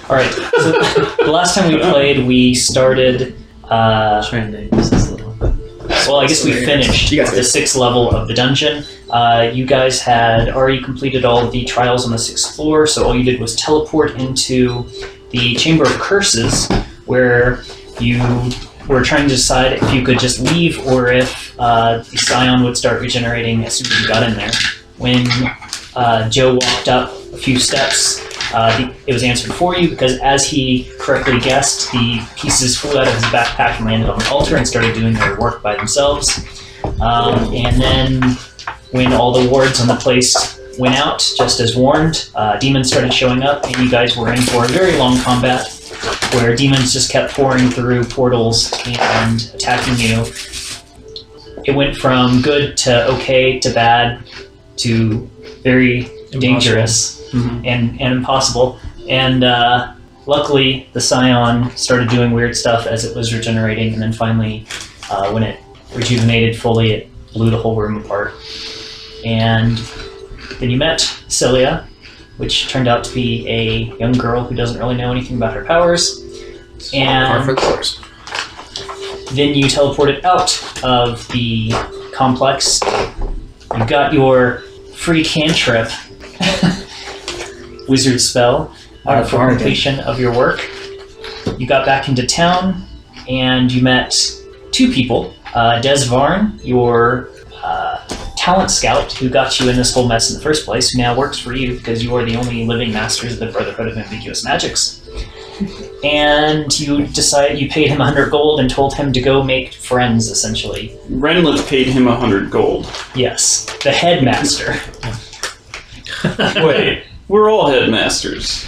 Alright, so the last time we played, we started... trying to use this little... Well, I guess we finished the 6th level of the dungeon. You guys had already completed all of the trials on the 6th floor, so all you did was teleport into the Chamber of Curses, where you were trying to decide if you could just leave or if the Scion would start regenerating as soon as you got in there. When Joe walked up a few steps, it was answered for you because, as he correctly guessed, the pieces flew out of his backpack and landed on the altar and started doing their work by themselves. And then, when all the wards on the place went out, just as warned, demons started showing up, and you guys were in for a very long combat where demons just kept pouring through portals and attacking you. It went from good to okay to bad to very dangerous. Mm-hmm. and impossible. And luckily, the Scion started doing weird stuff as it was regenerating, and then finally, when it rejuvenated fully, it blew the whole room apart. And then you met Celia, which turned out to be a young girl who doesn't really know anything about her powers. And then you teleported out of the complex. You got your free cantrip wizard spell for completion of your work. You got back into town, and you met 2 people. Des Varn, your talent scout, who got you in this whole mess in the first place, who now works for you because you are the only living masters of the Brotherhood of Ambiguous Magics. And you paid him 100 gold and told him to go make friends, essentially. Renlith paid him 100 gold. Yes, the headmaster. Wait. We're all headmasters.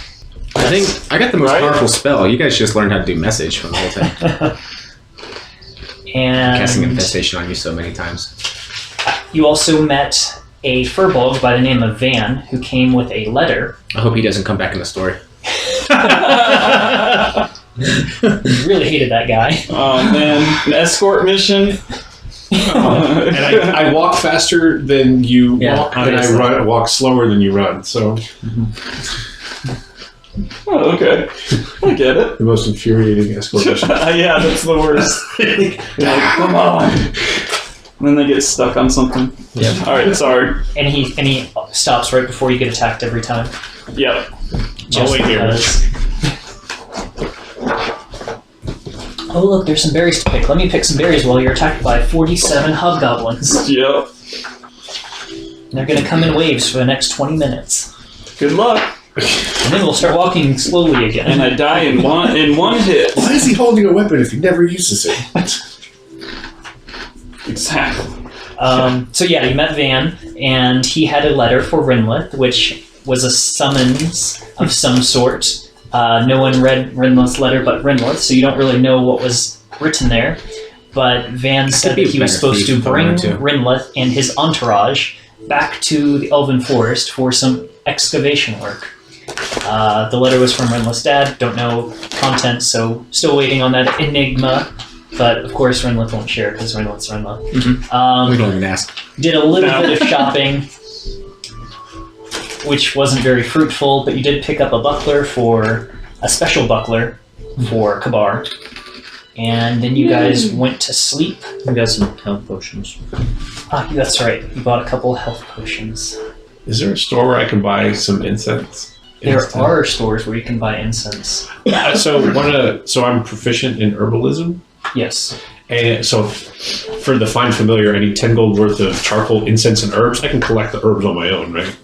I think I got the most powerful spell. You guys just learned how to do message from the whole thing. And casting infestation on you so many times. You also met a furbolg by the name of Van, who came with a letter. I hope he doesn't come back in the story. You really hated that guy. Oh man, an escort mission. And I walk faster than you walk, and I walk slower than you run. So, oh, okay, I get it. The most infuriating escort mission. Yeah, that's the worst. You're like, come on, and then they get stuck on something. Yeah. All right, sorry. And he stops right before you get attacked every time. Yep. Just wait here. Oh look, there's some berries to pick. Let me pick some berries while you're attacked by 47 hobgoblins. Yep. And they're going to come in waves for the next 20 minutes. Good luck. And then we'll start walking slowly again. And I die in one hit. Why is he holding a weapon if he never uses it? Exactly. So yeah, you met Van, and he had a letter for Renlith, which was a summons of some sort. No one read Renlith's letter but Renlith, so you don't really know what was written there. But Van said that he was supposed to bring Renlith and his entourage back to the Elven Forest for some excavation work. The letter was from Renlith's dad, don't know content, so still waiting on that enigma. But of course Renlith won't share because Renlith's Renlith. Mm-hmm. We don't even ask. Did a little bit of shopping, which wasn't very fruitful, but you did pick up a special buckler for Kabar. And then you guys went to sleep. We got some health potions. That's right. You bought a couple health potions. Is there a store where I can buy some incense? There are stores where you can buy incense. So I'm proficient in herbalism. Yes. And so for the Find Familiar, I need 10 gold worth of charcoal, incense, and herbs. I can collect the herbs on my own, right?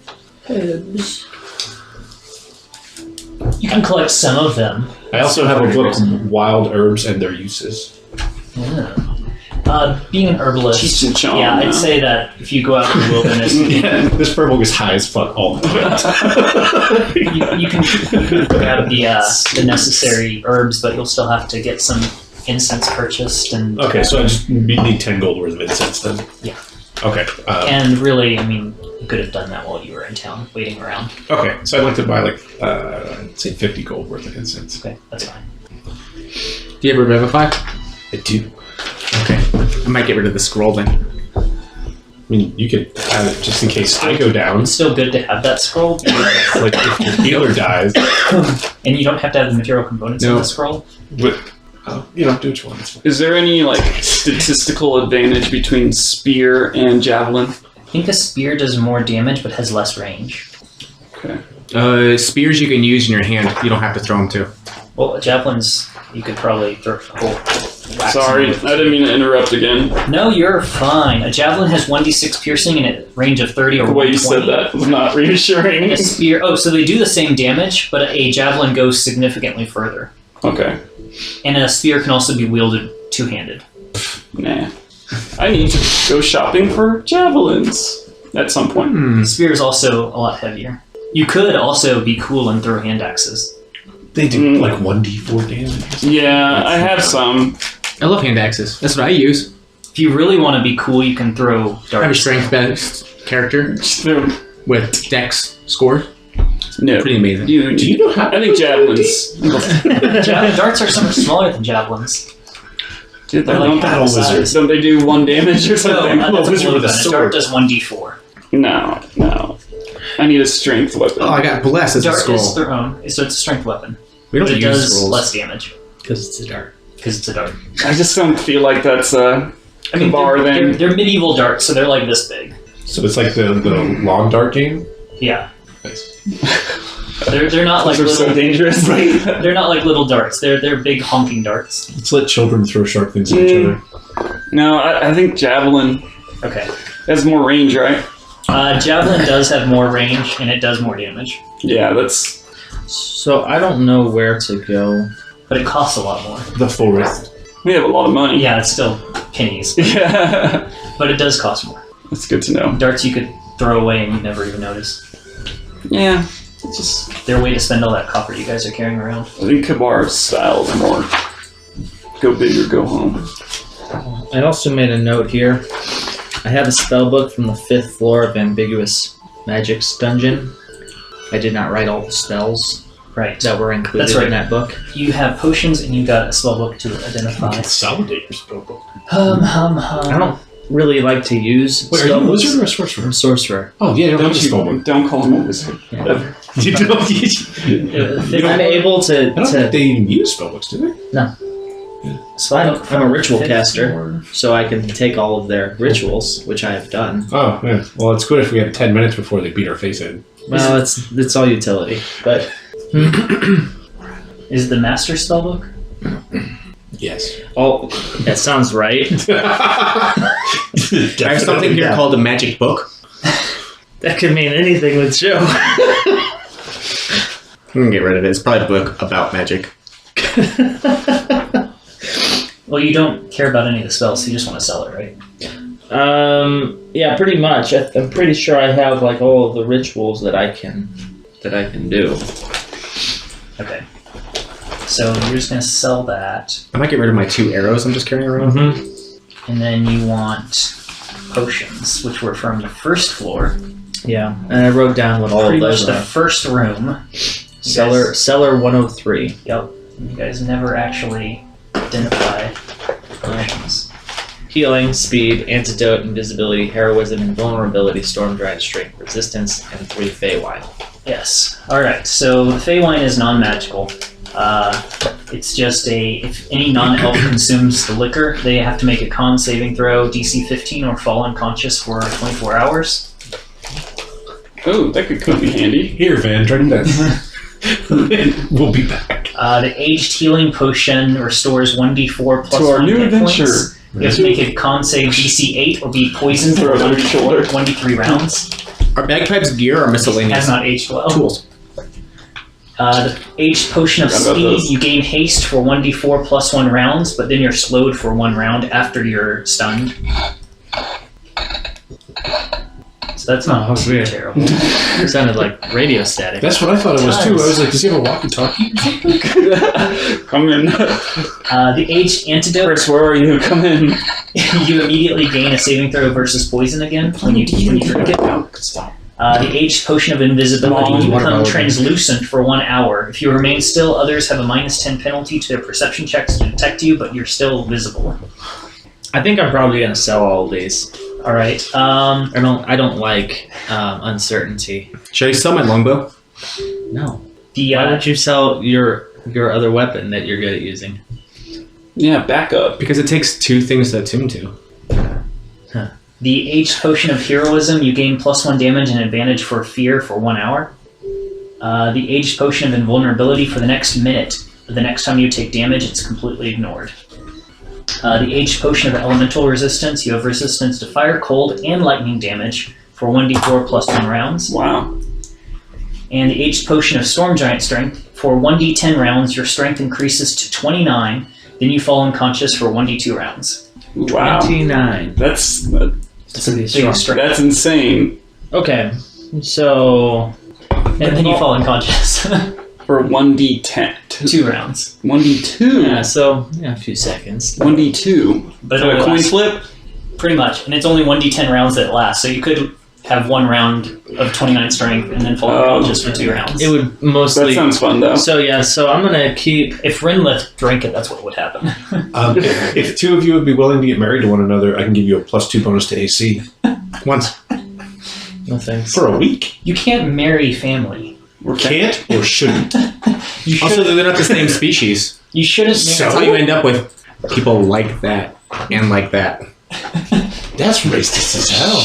Herbs. You can collect some of them. I also have a book, Wild Herbs and Their Uses. Yeah. Being an herbalist, I'd say that if you go out in the wilderness... This purple is high as fuck all the time. you can grab the necessary herbs, but you'll still have to get some incense purchased. And okay, so I just need 10 gold worth of incense then? Yeah. Okay. And really, I mean, you could have done that while you were in town, waiting around. Okay, so I'd like to buy say 50 gold worth of incense. Okay, that's fine. Do you ever revivify? I do. Okay. I might get rid of the scroll then. I mean, you could have it just in case I go down. It's still good to have that scroll, Like if your healer dies. and you don't have to have the material components in the scroll. But, do what you want. It's fine. Is there any like statistical advantage between spear and javelin? I think a spear does more damage but has less range. Okay. Spears you can use in your hand. You don't have to throw them too. Well, javelins you could probably throw. Sorry, I didn't mean to interrupt again. No, you're fine. A javelin has 1d6 piercing and a range of 30 or The way 120. you said that was not reassuring. And a spear. Oh, so they do the same damage, but a javelin goes significantly further. Okay. And a spear can also be wielded two-handed. Nah. I need to go shopping for javelins at some point. Spear is also a lot heavier. You could also be cool and throw hand axes. They do like 1d4 damage. Yeah, I have some. I love hand axes. That's what I use. If you really want to be cool, you can throw darts. I have a strength-based character with dex score. No. Pretty amazing. Do you know how? I think javelins. Darts are so much smaller than javelins. Dude, They're like battle half the size. wizards. Don't they do 1 damage or No, something? that's a wizard with a A dart sword. does 1d4. No. I need a strength weapon. Oh, I got bless as a Dart scroll. is their own, so it's a strength weapon. We don't But it use does scrolls. less damage Because it's a dart. because it's a dart. I just don't feel like that's a I mean, bar then. they're medieval darts, so they're like this big. So it's like the long dart game? Yeah, Nice. they're not like Those are little. so dangerous. They're not like little darts. They're big honking darts. Let's let children throw sharp things at each other. No, I think javelin Okay. has more range, right? Javelin does have more range and it does more damage, Yeah, that's... So I don't know where to go. but it costs a lot more. The forest. We have a lot of money. Yeah, it's still pennies, Yeah. but it does cost more. That's good to know. Darts you could throw away and you'd never even notice. Yeah. It's just... They're a way to spend all that copper you guys are carrying around. I think Kabar's style is more go big or go home. I also made a note here. I have a spell book from the 5th floor of Ambiguous Magic's dungeon. I did not write all the spells Right. that were included That's right. in that book. You have potions and you got a spell book to identify. Consolidate your spell book. I don't really like to use Wait, are you spell a books. wizard or a sorcerer? I'm sorcerer. Oh, yeah, you don't have a spell book. Don't call him a wizard. Yeah. You don't, I'm able I don't think to they even use spell books, do they? I'm a ritual caster, so I can take all of their rituals, which I have done. Oh, yeah. Well, it's good if we have 10 minutes before they beat our face in. Well, it's all utility, but Is the master spell book? Yes. oh, that sounds right. I have something here called a magic book. That could mean anything with Joe. I'm gonna get rid of it. It's probably a book about magic. Well, you don't care about any of the spells, so you just want to sell it, right? Yeah, pretty much. I'm pretty sure I have like all of the rituals that I can do. Okay. So you're just going to sell that, I might get rid of my 2 arrows I'm just carrying around. and then you want potions, which were from the 1st floor. Yeah, and I wrote down what all Pretty of much those the are. first room. Cellar 103. Yep. You guys never actually identify potions. Healing, speed, antidote, invisibility, heroism, invulnerability, storm drive, strength, resistance, and 3 Feywild. Yes. Alright, so the Feywine is non-magical. It's just if any non-elf consumes the liquor, they have to make a con saving throw, DC 15, or fall unconscious for 24 hours. Oh, that could be handy. Here, Van, drink this. We'll be back. The aged healing potion restores 1d4 plus To our 1 new hit adventure. points. You have to make a con save DC 8 or be poisoned for Throw it over your shoulder. 1d3 rounds. Are bagpipes gear or Has miscellaneous? not aged well. Tools. The aged potion of Forgot about speed, those. you gain haste for 1d4 plus 1 rounds, but then you're slowed for 1 round after you're stunned. So that's not too weird. terrible. It sounded like radio static. That's what I thought it was, too. I was like, does he have a walkie-talkie or something? Come in. The aged antidote, Chris, where are you? Come in. you immediately gain a saving throw versus poison again when you drink it. No, stop. The aged potion of invisibility, you become translucent for 1 hour. If you remain still, others have a -10 penalty to their perception checks to detect you, but you're still visible. I think I'm probably gonna sell all of these. All right. I don't like uncertainty. Should I sell my longbow? No. The Why would you sell your other weapon that you're good at using? Yeah, back up. Because it takes 2 things to attune to. The aged potion of heroism, you gain +1 damage and advantage for fear for 1 hour. The aged potion of invulnerability for the next minute. The next time you take damage, it's completely ignored. The aged potion of elemental resistance, you have resistance to fire, cold, and lightning damage for 1d4 +1 rounds. Wow. And the aged potion of storm giant strength, for 1d10 rounds, your strength increases to 29, then you fall unconscious for 1d2 rounds. Wow. 29. That's Pretty strong. that's insane. Okay, so And then you fall unconscious. For 1d10. 2 rounds. 1d2. yeah, so a few seconds. 1d2. But So a it'll coin last- flip? Pretty much. And it's only 1d10 rounds that last, so you could have 1 round of 29 strength and then fall unconscious for 2 rounds. It would mostly. That sounds fun, though. So I'm gonna keep. If Renlith drank it, that's what would happen. If 2 of you would be willing to get married to one another, I can give you a +2 bonus to AC Once. No thanks. for a week. You can't marry family. Can't or shouldn't. You Also, shouldn't. they're not the same species. You shouldn't So- That's how you end up with people like that and like that. That's racist as hell.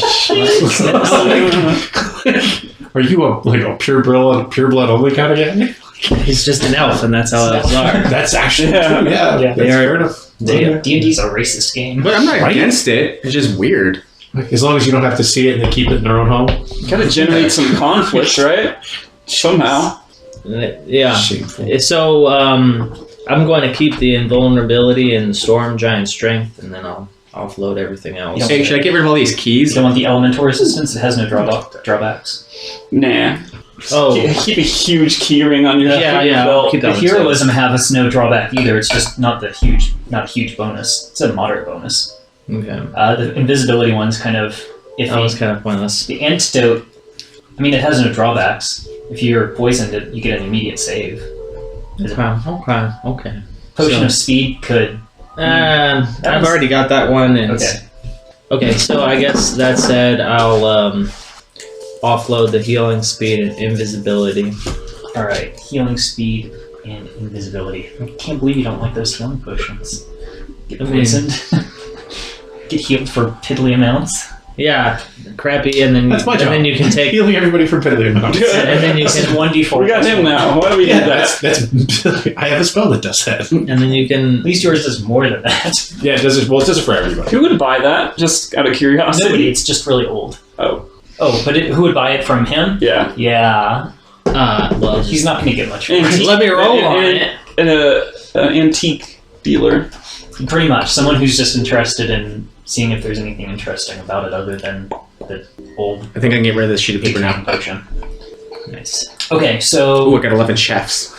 Are you a pure blood only kind of guy? He's just an elf, and that's how elves are. That's actually Yeah. true. Yeah, Yeah. that's They are- fair enough. D&D's a racist game. But I'm not Right? against it. It's just weird. As long as you don't have to see it and they keep it in their own home. Gotta generate some conflict, right? Somehow. Yeah. Shameful. So I'm going to keep the invulnerability and storm giant strength, and then I'll offload everything else. Yeah. Hey, should I get rid of all these You keys? don't want the elemental resistance? It has no drawbacks. Nah. Oh, Keep a huge key ring on your yeah. belt. Keep The that one too. heroism has no drawback either. It's just not a huge bonus. It's a moderate bonus. Okay. The invisibility one's kind of iffy. That was kind of pointless. The antidote, I mean, it has no drawbacks. If you're poisoned, you get an immediate save. Okay. Potion So- of speed could. I've already got that one. And Okay. Okay, so I guess that said, I'll offload the healing speed and invisibility. All right. Healing speed and invisibility. I can't believe you don't like those healing potions. Get I mean- poisoned. Get healed for piddly amounts. Yeah, crappy, and then That's my job. then you can take Healing everybody from piddly amounts. and then you This is can 1d4. We got him now. Why do we Yeah, do that? that's. I have a spell that does that. and then you can At least yours does more than that. Yeah, it does it. Well, it does it for everybody. Who would buy that? Just out of curiosity. Nobody. It's just really old. Oh. Oh, but who would buy it from him? Yeah. Yeah. well He's not going to get much for Antique- it. let me roll on it. An antique dealer. Pretty much. Someone who's just interested in seeing if there's anything interesting about it other than the old I think I can get rid of this sheet of paper now. potion. Nice. Okay, Oh, so I got 11 chefs.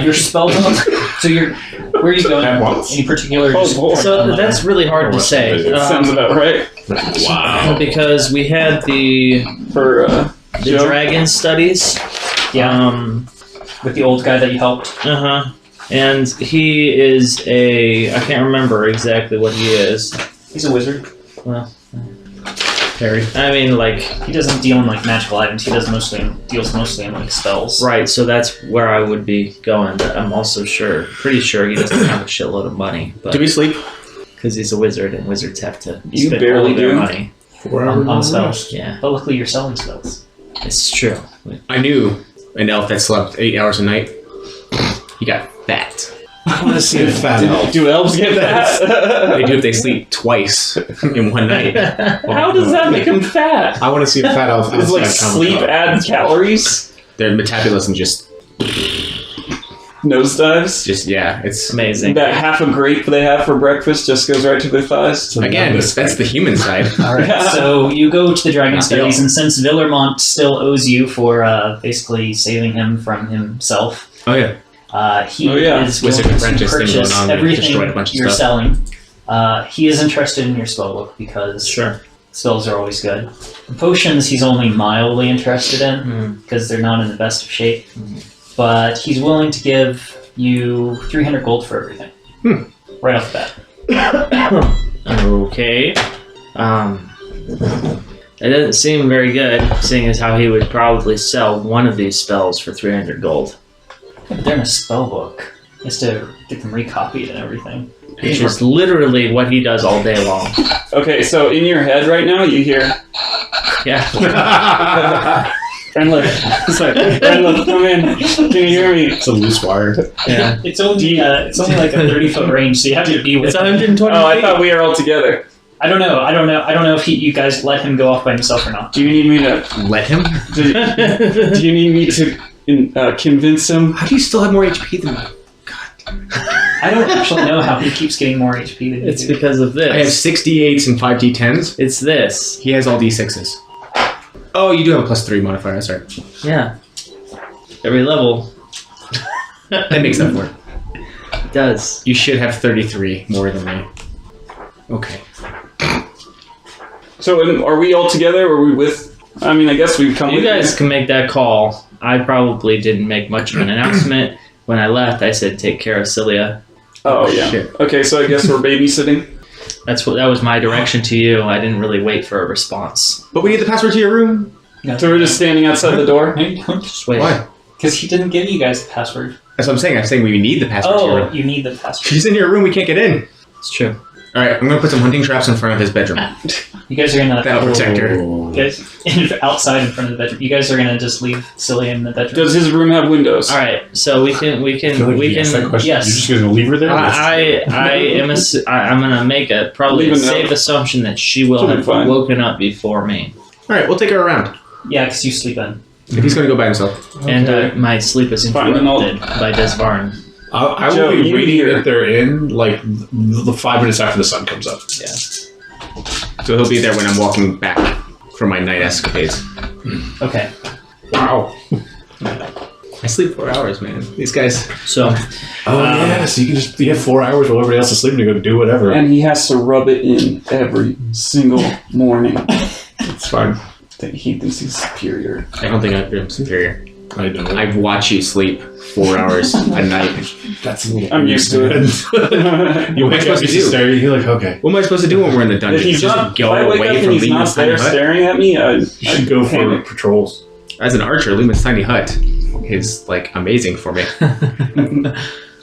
your spell book. So you're where are you going? At once. Any particular? Oh, boy. So that's really hard to say That sounds about right. Wow. because we had the For Joe. dragon studies. Yeah, with the old guy that you helped. And he is I can't remember exactly what he is. He's a wizard. Harry. I mean, like, He doesn't deal in like magical items. He deals mostly in like spells. right, so that's where I would be going, but I'm also pretty sure he doesn't have a shitload of money. But Do we sleep? because he's a wizard, and wizards have to You spend barely all of their do. money. On spells. Yeah, But luckily you're selling spells. it's true. I knew an elf that slept 8 hours a night. He got fat. I want to see a fat elf. Do elves get that? They do if they sleep twice in one night. How does that make them fat? I want to see a fat elf. Does like outside sleep Comic-Con. add calories? Their metabolism just, Nosedives? yeah, it's Amazing. That half a grape they have for breakfast just goes right to their thighs? again, that's the human side. All right. So you go to the dragon Not studies, real. and since Villermont still owes you for basically saving him from himself, Oh yeah, he Oh, yeah. is Wizard going to apprentice thing purchase going on. They destroyed a everything bunch of you're stuff. selling. He is interested in your spell book because Sure. spells are always good. The potions he's only mildly interested in because they're not in the best of shape. But he's willing to give you 300 gold for everything. Right off the bat. Okay. It doesn't seem very good, seeing as how he would probably sell one of these spells for 300 gold. Yeah, but they're in a spell book. He has to get them recopied and everything. Which is literally what he does all day long. Okay, so in your head right now, you hear, Yeah. Friendless, come in. Can you hear me? It's a loose wire. Yeah. It's only like a 30-foot range, so you have to be with It's him. 120 Oh, I feet. thought we were all together. I don't know if you guys let him go off by himself or not. Do you need me to? Let him? Do you need me to convince him? How do you still have more HP than me? I don't actually know how he keeps getting more HP than you It's do. because of this. I have 68s and 5 D10s. It's this. He has all D6s. Oh, you do have a +3 modifier. That's right. Yeah. Every level That makes up for it. does. You should have 33 more than me. Okay. So are we all together? Or are we with? I mean, I guess we've come. You with guys can make that call. I probably didn't make much of an announcement. When I left, I said, take care of Cilia. Oh yeah. Shit. Okay, so I guess we're babysitting. That was my direction to you. I didn't really wait for a response. But we need the password to your room. So we're just standing outside the door. Just wait. Why? Because he didn't give you guys the password. That's what I'm saying. I'm saying we need the password to your Oh, room. you need the password. She's in your room. We can't get in. It's true. All right, I'm gonna put some hunting traps in front of his bedroom. You guys are gonna That'll protect her. you guys outside in front of the bedroom. You guys are gonna just leave Cilia in the bedroom. Does his room have windows? All right, so we can. I feel like you asked that question. yes. You're just going to leave her there? I'm gonna make a probably Leave a a note. safe assumption that she will She'll be have fine. woken up before me, All right, we'll take her around. Yeah, because you sleep in. If he's gonna go by himself. and my sleep is Fine, then I'll- interrupted by Desvarn. I will Joe, be you reading here. that they're in like the 5 minutes after the sun comes up. Yeah. So he'll be there when I'm walking back from my night escapades. Okay. Wow. I sleep 4 hours, man. These guys. So Oh, yeah, so you can just have 4 hours while everybody else is sleeping to go do whatever. And he has to rub it in every single morning. It's fine. He thinks he's superior. I don't think I'm superior. I know. I watch you sleep 4 hours a night. That's a little I'm used to it. You What am I wake up, supposed to he's do? staring, you're like, okay. What am I supposed to do when we're in the dungeon? If he's Just not, if go I wake up away and from he's not Lena's tiny there hut? staring at me, You should go for patrols. As an archer, Lena's tiny hut is like amazing for me.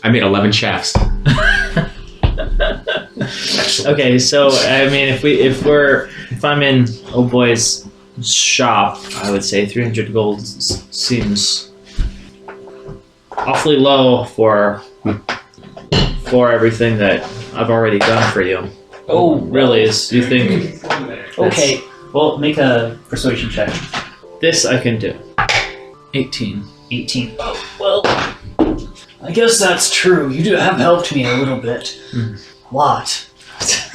I made 11 shafts. okay, so I mean, if I'm in Old Boy's shop, I would say 300 gold seems awfully low for everything that I've already done for you. Oh, Really, is you think Okay. Well, make a persuasion check. this I can do? 18. 18. Oh, well, I guess that's true. You have helped me a little bit. Lot.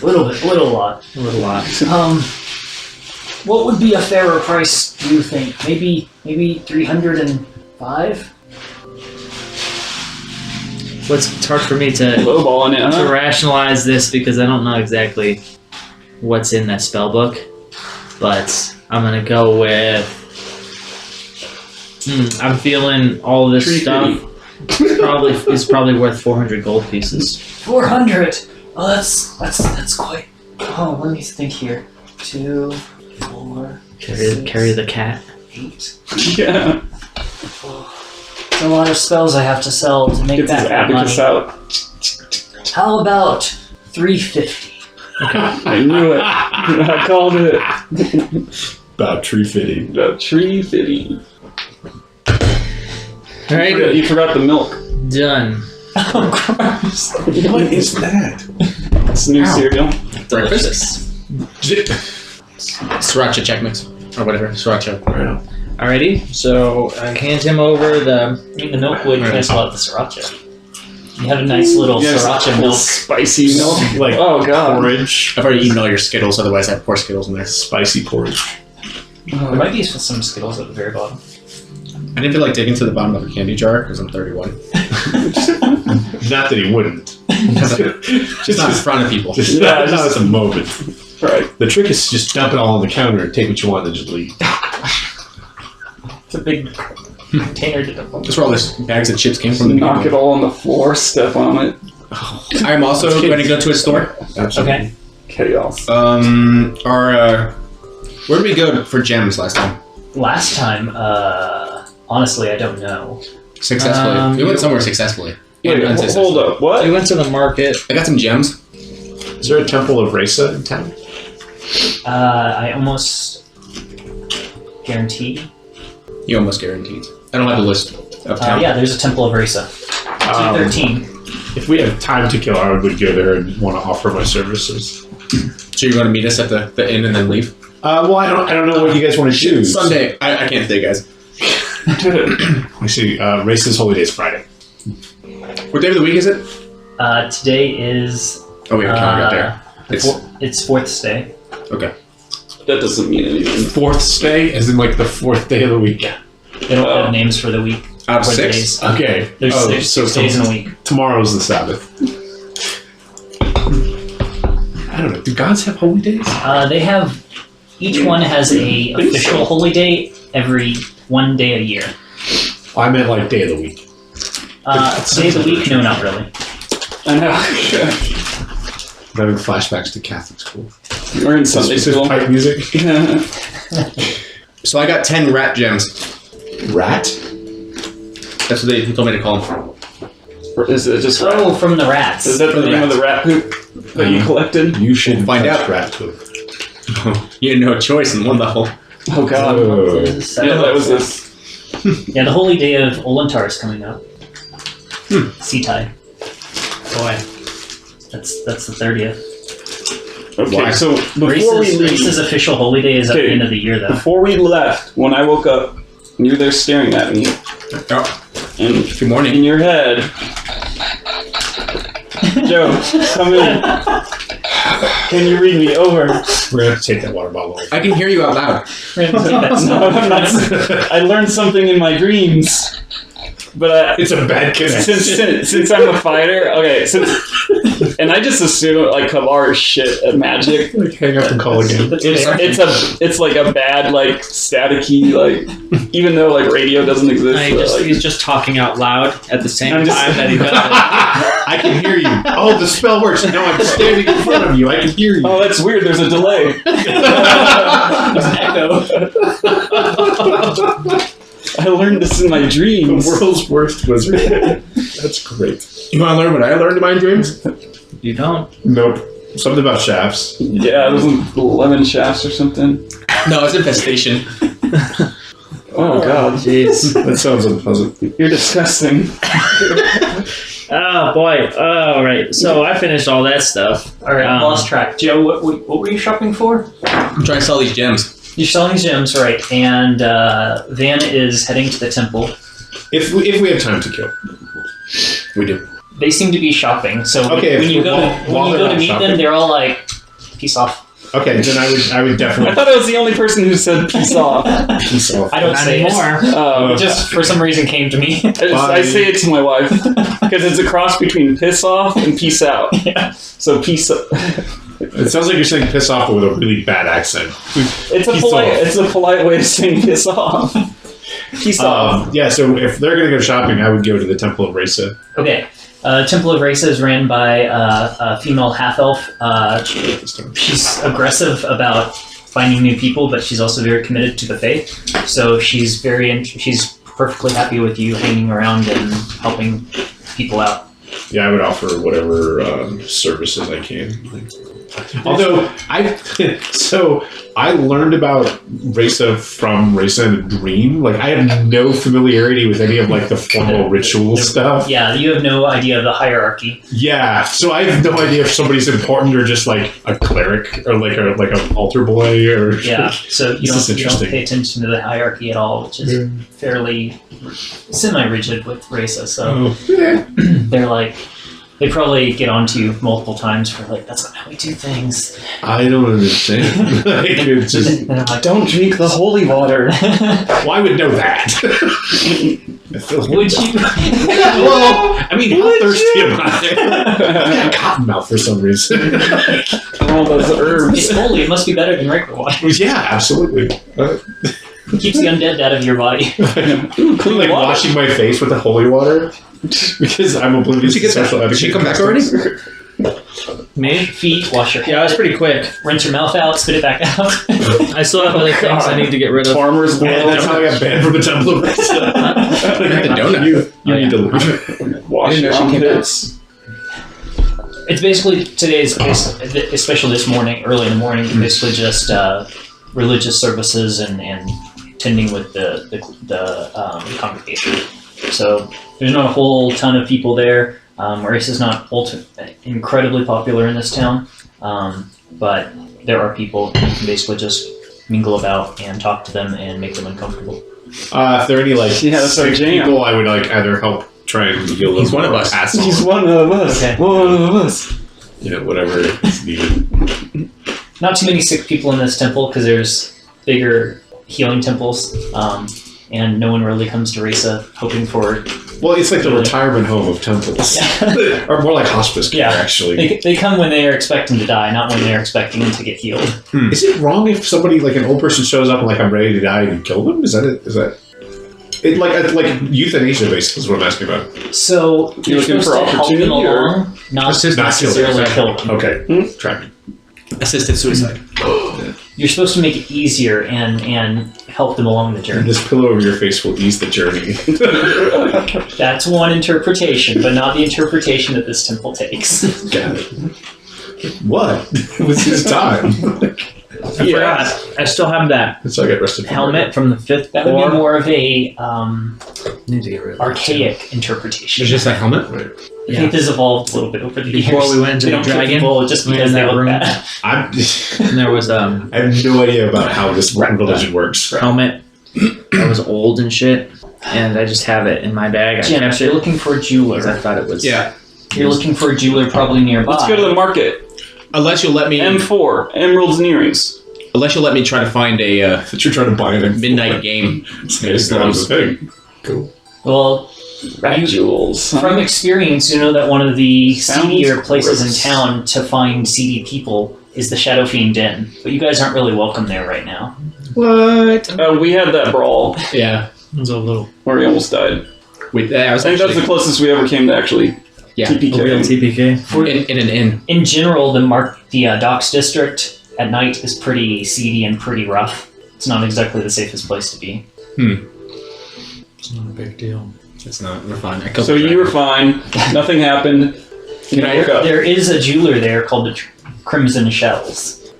Little lot. A little lot. What would be a fairer price, do you think? Maybe 305? It's hard for me to lowballing it, huh? rationalize this because I don't know exactly what's in that spell book, but I'm gonna go with. I'm feeling all this Tree stuff is probably worth 400 gold pieces. 400. Oh, that's quite. Oh, let me think here. 2, 4. Carry the cat. 8. Yeah. It's a lot of spells I have to sell to make Gets his that abacus money. out. How about 350? I knew it. I called it. About tree fitting. The tree fitting. All right, You forgot the milk. done. Oh, Christ. What is that? It's new cereal. Delicious. Sriracha check mix. Or whatever. Sriracha. Alrighty, so I hand him over the. I mean, the milk would cancel out the sriracha. You have a nice little sriracha milk. Spicy milk. Like Oh, God. porridge. I've already eaten all your Skittles, otherwise I'd pour Skittles in there. Spicy porridge. There might be some Skittles at the very bottom. I didn't feel like digging to the bottom of a candy jar because I'm 31. Not that he wouldn't. Just not in front of people. Just Yeah, not at the moment. Right. The trick is to just dump it all on the counter and take what you want and then just leave. It's a big container to dump. That's where all those bags of chips came from. Knock it all on the floor, step on it. I'm also going to go to a store. Okay. Chaos. Where did we go for gems last time? Last time, honestly, I don't know. Successfully. We went somewhere successfully. Wait, hold up. What? We went to the market. I got some gems. Is there a Temple of Rasa in town? I almost guarantee. You almost guaranteed. I don't have the list of town. Yeah, there's a Temple of Rasa. T13. If we have time to kill, I would go there and want to offer my services. So you're going to meet us at the inn and then leave? Well, I don't know what you guys want to do. Sunday. I can't stay, guys. I see. Race's holy day is Friday. What day of the week is it? Today is. Oh, we have a calendar out there. It's fourth stay. Okay. That doesn't mean anything. Fourth stay, as in like the fourth day of the week. They don't have names for the week. Out of or 6? Days. Okay. There's six days in a week. Tomorrow's the Sabbath. I don't know. Do gods have holy days? They have. Each one has a official holy day every one day a year. I meant like day of the week. Day of the week? No, not really. I know. I'm having flashbacks to Catholic school. We're in Sunday This is school. pipe music. So I got 10 rat gems. Rat? That's what he told me to call them. Or is it just Oh, from the rats. Is that the name of the rat poop that you collected? You should Find touch out. rat poop. You had no choice in one level. Oh god. Yeah, that was this. Yeah, the holy day of Olentar is coming up. Seatai. Boy. That's the 30th. Okay, Why? so before we leave, Race's official holy day is at the end of the year, though. before we left, when I woke up, you were there staring at me, Oh, and good morning. in your head, Joe, come in. Can you read me over? We're going to have to take that water bottle away. I can hear you out loud. No, I'm not. I learned something in my dreams, but It's a bad connection. since I'm a fighter, okay. And I just assume like Kavar is shit at magic. Like, hang up and call again. It's like a bad like staticky like even though like radio doesn't exist. Like, He's just talking out loud at the same I'm just- time that he does it. I can hear you. Oh, the spell works. No, I'm standing in front of you. I can hear you. oh, that's weird. There's a delay. There's an echo. I learned this in my dreams. The world's worst wizard. That's great. You want to learn what I learned in my dreams? You don't. Nope. Something about shafts. Yeah, it was 11 shafts or something. No, it's infestation. Oh god, Jeez. That sounds unpleasant. you're disgusting. Oh boy. Oh right. So I finished all that stuff. All right, lost track. Joe, what were you shopping for? I'm trying to sell these gems. You're selling gems, right? And Van is heading to the temple. If we have time to kill. We do. They seem to be shopping. So Okay, when you go while they're to not meet shopping. them, they're all like, "Peace off." Okay, then I would I definitely thought I was the only person who said peace off. peace off. I don't Not say anymore. it. It just for some reason came to me. I say it to my wife because it's a cross between piss off and peace out. Yeah. So peace. It sounds like you're saying piss off but with a really bad accent. It's a Peace polite. off. It's a polite way to say piss off. Peace off. Yeah, so if they're going to go shopping, I would go to the Temple of Rasa. Okay. Temple of Rasa is ran by a female half-elf. She's aggressive about finding new people, but she's also very committed to the faith. So she's she's perfectly happy with you hanging around and helping people out. Yeah, I would offer whatever services I can. Although I learned about Rasa from Rasa in a dream. Like I have no familiarity with any of like the formal ritual stuff. Yeah, you have no idea of the hierarchy. Yeah, so I have no idea if somebody's important or just like a cleric or like an altar boy or Yeah, so you This is don't interesting. pay attention to the hierarchy at all, which is fairly semi-rigid with Rasa. So Oh, yeah. they're like, They probably get onto you multiple times for like, that's not how we do things. I don't understand. Like, it's just, And I'm like, Don't drink the holy water. why would know that? I feel like would you? well, I mean, how thirsty am I? I got cotton mouth for some reason. All those herbs. It's holy. It must be better than regular water. Yeah, absolutely. It keeps the undead out of your body. Clean Like water. washing my face with the holy water because I'm oblivious to social etiquette. Did she come back already? Me? Feet, wash your Yeah, I was pretty quick. rinse your mouth out, spit it back out. I still have other things I need to get rid of. Farmer's And World. that's how I got banned from the Temple of Rest. The donut. You need to leave. Wash I didn't your know she came armpits. It's basically today's, especially this morning, early in the morning, basically just religious services and tending with the congregation. So there's not a whole ton of people there. Race is not incredibly popular in this town, but there are people. You can basically just mingle about and talk to them and make them uncomfortable. If there are any like Yeah, that's our sick jam. people, I would like either help try and heal them. He's one of or us. pass on, He's one of us. Okay. One of us. whatever is needed. Not too many sick people in this temple because there's bigger healing temples, and no one really comes to Risa hoping for. Well, it's like the retirement home of temples, or more like hospice care. Yeah. Actually, They come when they are expecting to die, not when they're expecting to get healed. is it wrong if somebody like an old person shows up and like I'm ready to die and you kill them? Is that it? Is that it? Like euthanasia, basically, is what I'm asking about. So You're looking supposed for to help them opportunity, or- along, not Not necessarily kill them. Okay, track. Assisted suicide. You're supposed to make it easier and help them along the And journey. this pillow over your face will ease the journey. That's one interpretation, but not the interpretation that this temple takes. Got it. What? It was his time. I forgot. I still have that That's how I get rested. from helmet from the 5th That would floor. be more of a Need to get rid of that, archaic interpretation. There's just that helmet? Right. I think this evolved a little bit over the years. Before we went into They the don't kill dragon, people just we because had they that look room. bad. I'm. And there was I have no idea about how this religion works. helmet that was old and shit, and I just have it in my bag. I Jim, kept if you're it looking for a because I jeweler, thought it was. Yeah. you're looking for a jeweler probably nearby. Let's go to the market. Unless you'll let me. M4, emeralds and earrings. Unless you'll let me try to find a That you're trying to buy it. midnight game. It's not a thing. Cool. Well, Rat jewels. from experience, you know that one of the Sounds seedier places gross. in town to find seedy people is the Shadow Fiend Inn. But you guys aren't really welcome there right now. What? We had that brawl Yeah. It was a little where he almost died. Wait, I was I think that's the actually closest we ever came to actually Yeah. a real TPK. TPK. in an inn. In general, the Docks District at night is pretty seedy and pretty rough. It's not exactly the safest place to be. It's not a big deal. It's not. We're fine. I killed So the you were dragon. fine. Nothing happened. You I- woke up. There is a jeweler there called the Crimson Shells.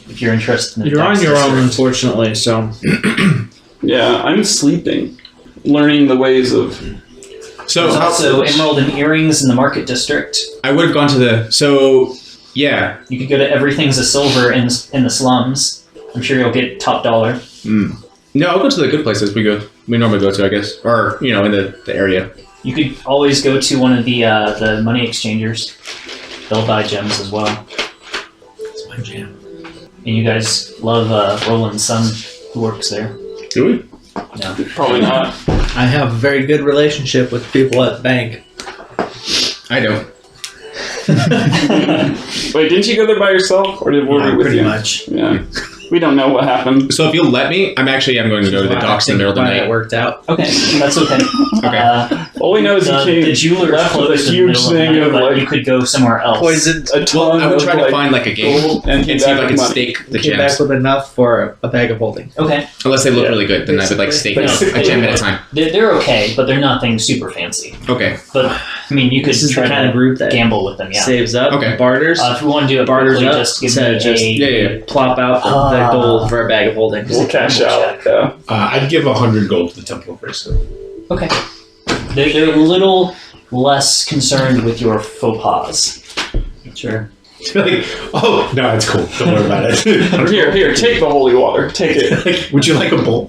If you're interested in the You're on Docks your own, District. unfortunately. So Yeah, I'm sleeping, learning the ways of. So There's how- also Emerald and Earrings in the Market District. I would have gone to the. So yeah. You could go to Everything's a Silver in the slums. I'm sure you'll get top dollar. No, I'll go to the good places we normally go to, I guess, or in the area. You could always go to one of the money exchangers. They'll buy gems as well. it's my jam. And you guys love Roland's son who works there. Do we? No. Probably not. I have a very good relationship with people at the bank. I don't. Wait, didn't you go there by yourself, or did we with Pretty you? much. Yeah, we don't know what happened. So if you'll let me, I'm going to go to the docks in the middle of the It night. worked out. Okay, that's okay. Okay. All we know is The, he came the jeweler left with a closed in the huge middle of the thing night, of but like you could go somewhere else. Poisoned. a ton Well, I would of try to like find like a game gold and and came see if back I with can money. stake the Came back gems. with enough for a bag of holding. Okay, Unless they look Yeah. really good, then I would like stake Basically. a gem at a time. they're okay, but they're nothing super fancy. Okay. But I mean, you could This is the try kind to of group that gamble with them. Yeah. saves up, Okay. barters, If we want to do it barters quickly, up, just give instead me of just a plop out the gold for a bag of holding. We'll cash out. Yeah. I'd give 100 gold to the Temple of Rest. Okay. They're a little less concerned with your faux pas. Sure. Like, oh no, it's cool. Don't worry about it. Here, take the holy water. Take it. Like, would you like a bowl?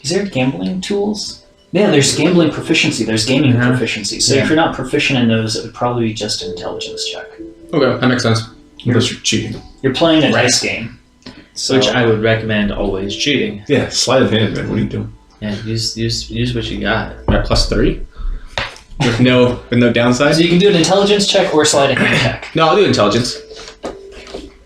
Is there gambling tools? Yeah, there's gambling proficiency. There's gaming proficiency. So Yeah. if you're not proficient in those, it would probably be just an intelligence check. Okay, that makes sense. Unless you're cheating. You're playing a dice game. So, Which I would recommend always cheating. Yeah, sleight of hand, man. What are you doing? Yeah, use what you got. At +3? With no downside? so you can do an intelligence check or a sleight of hand check. No, I'll do intelligence.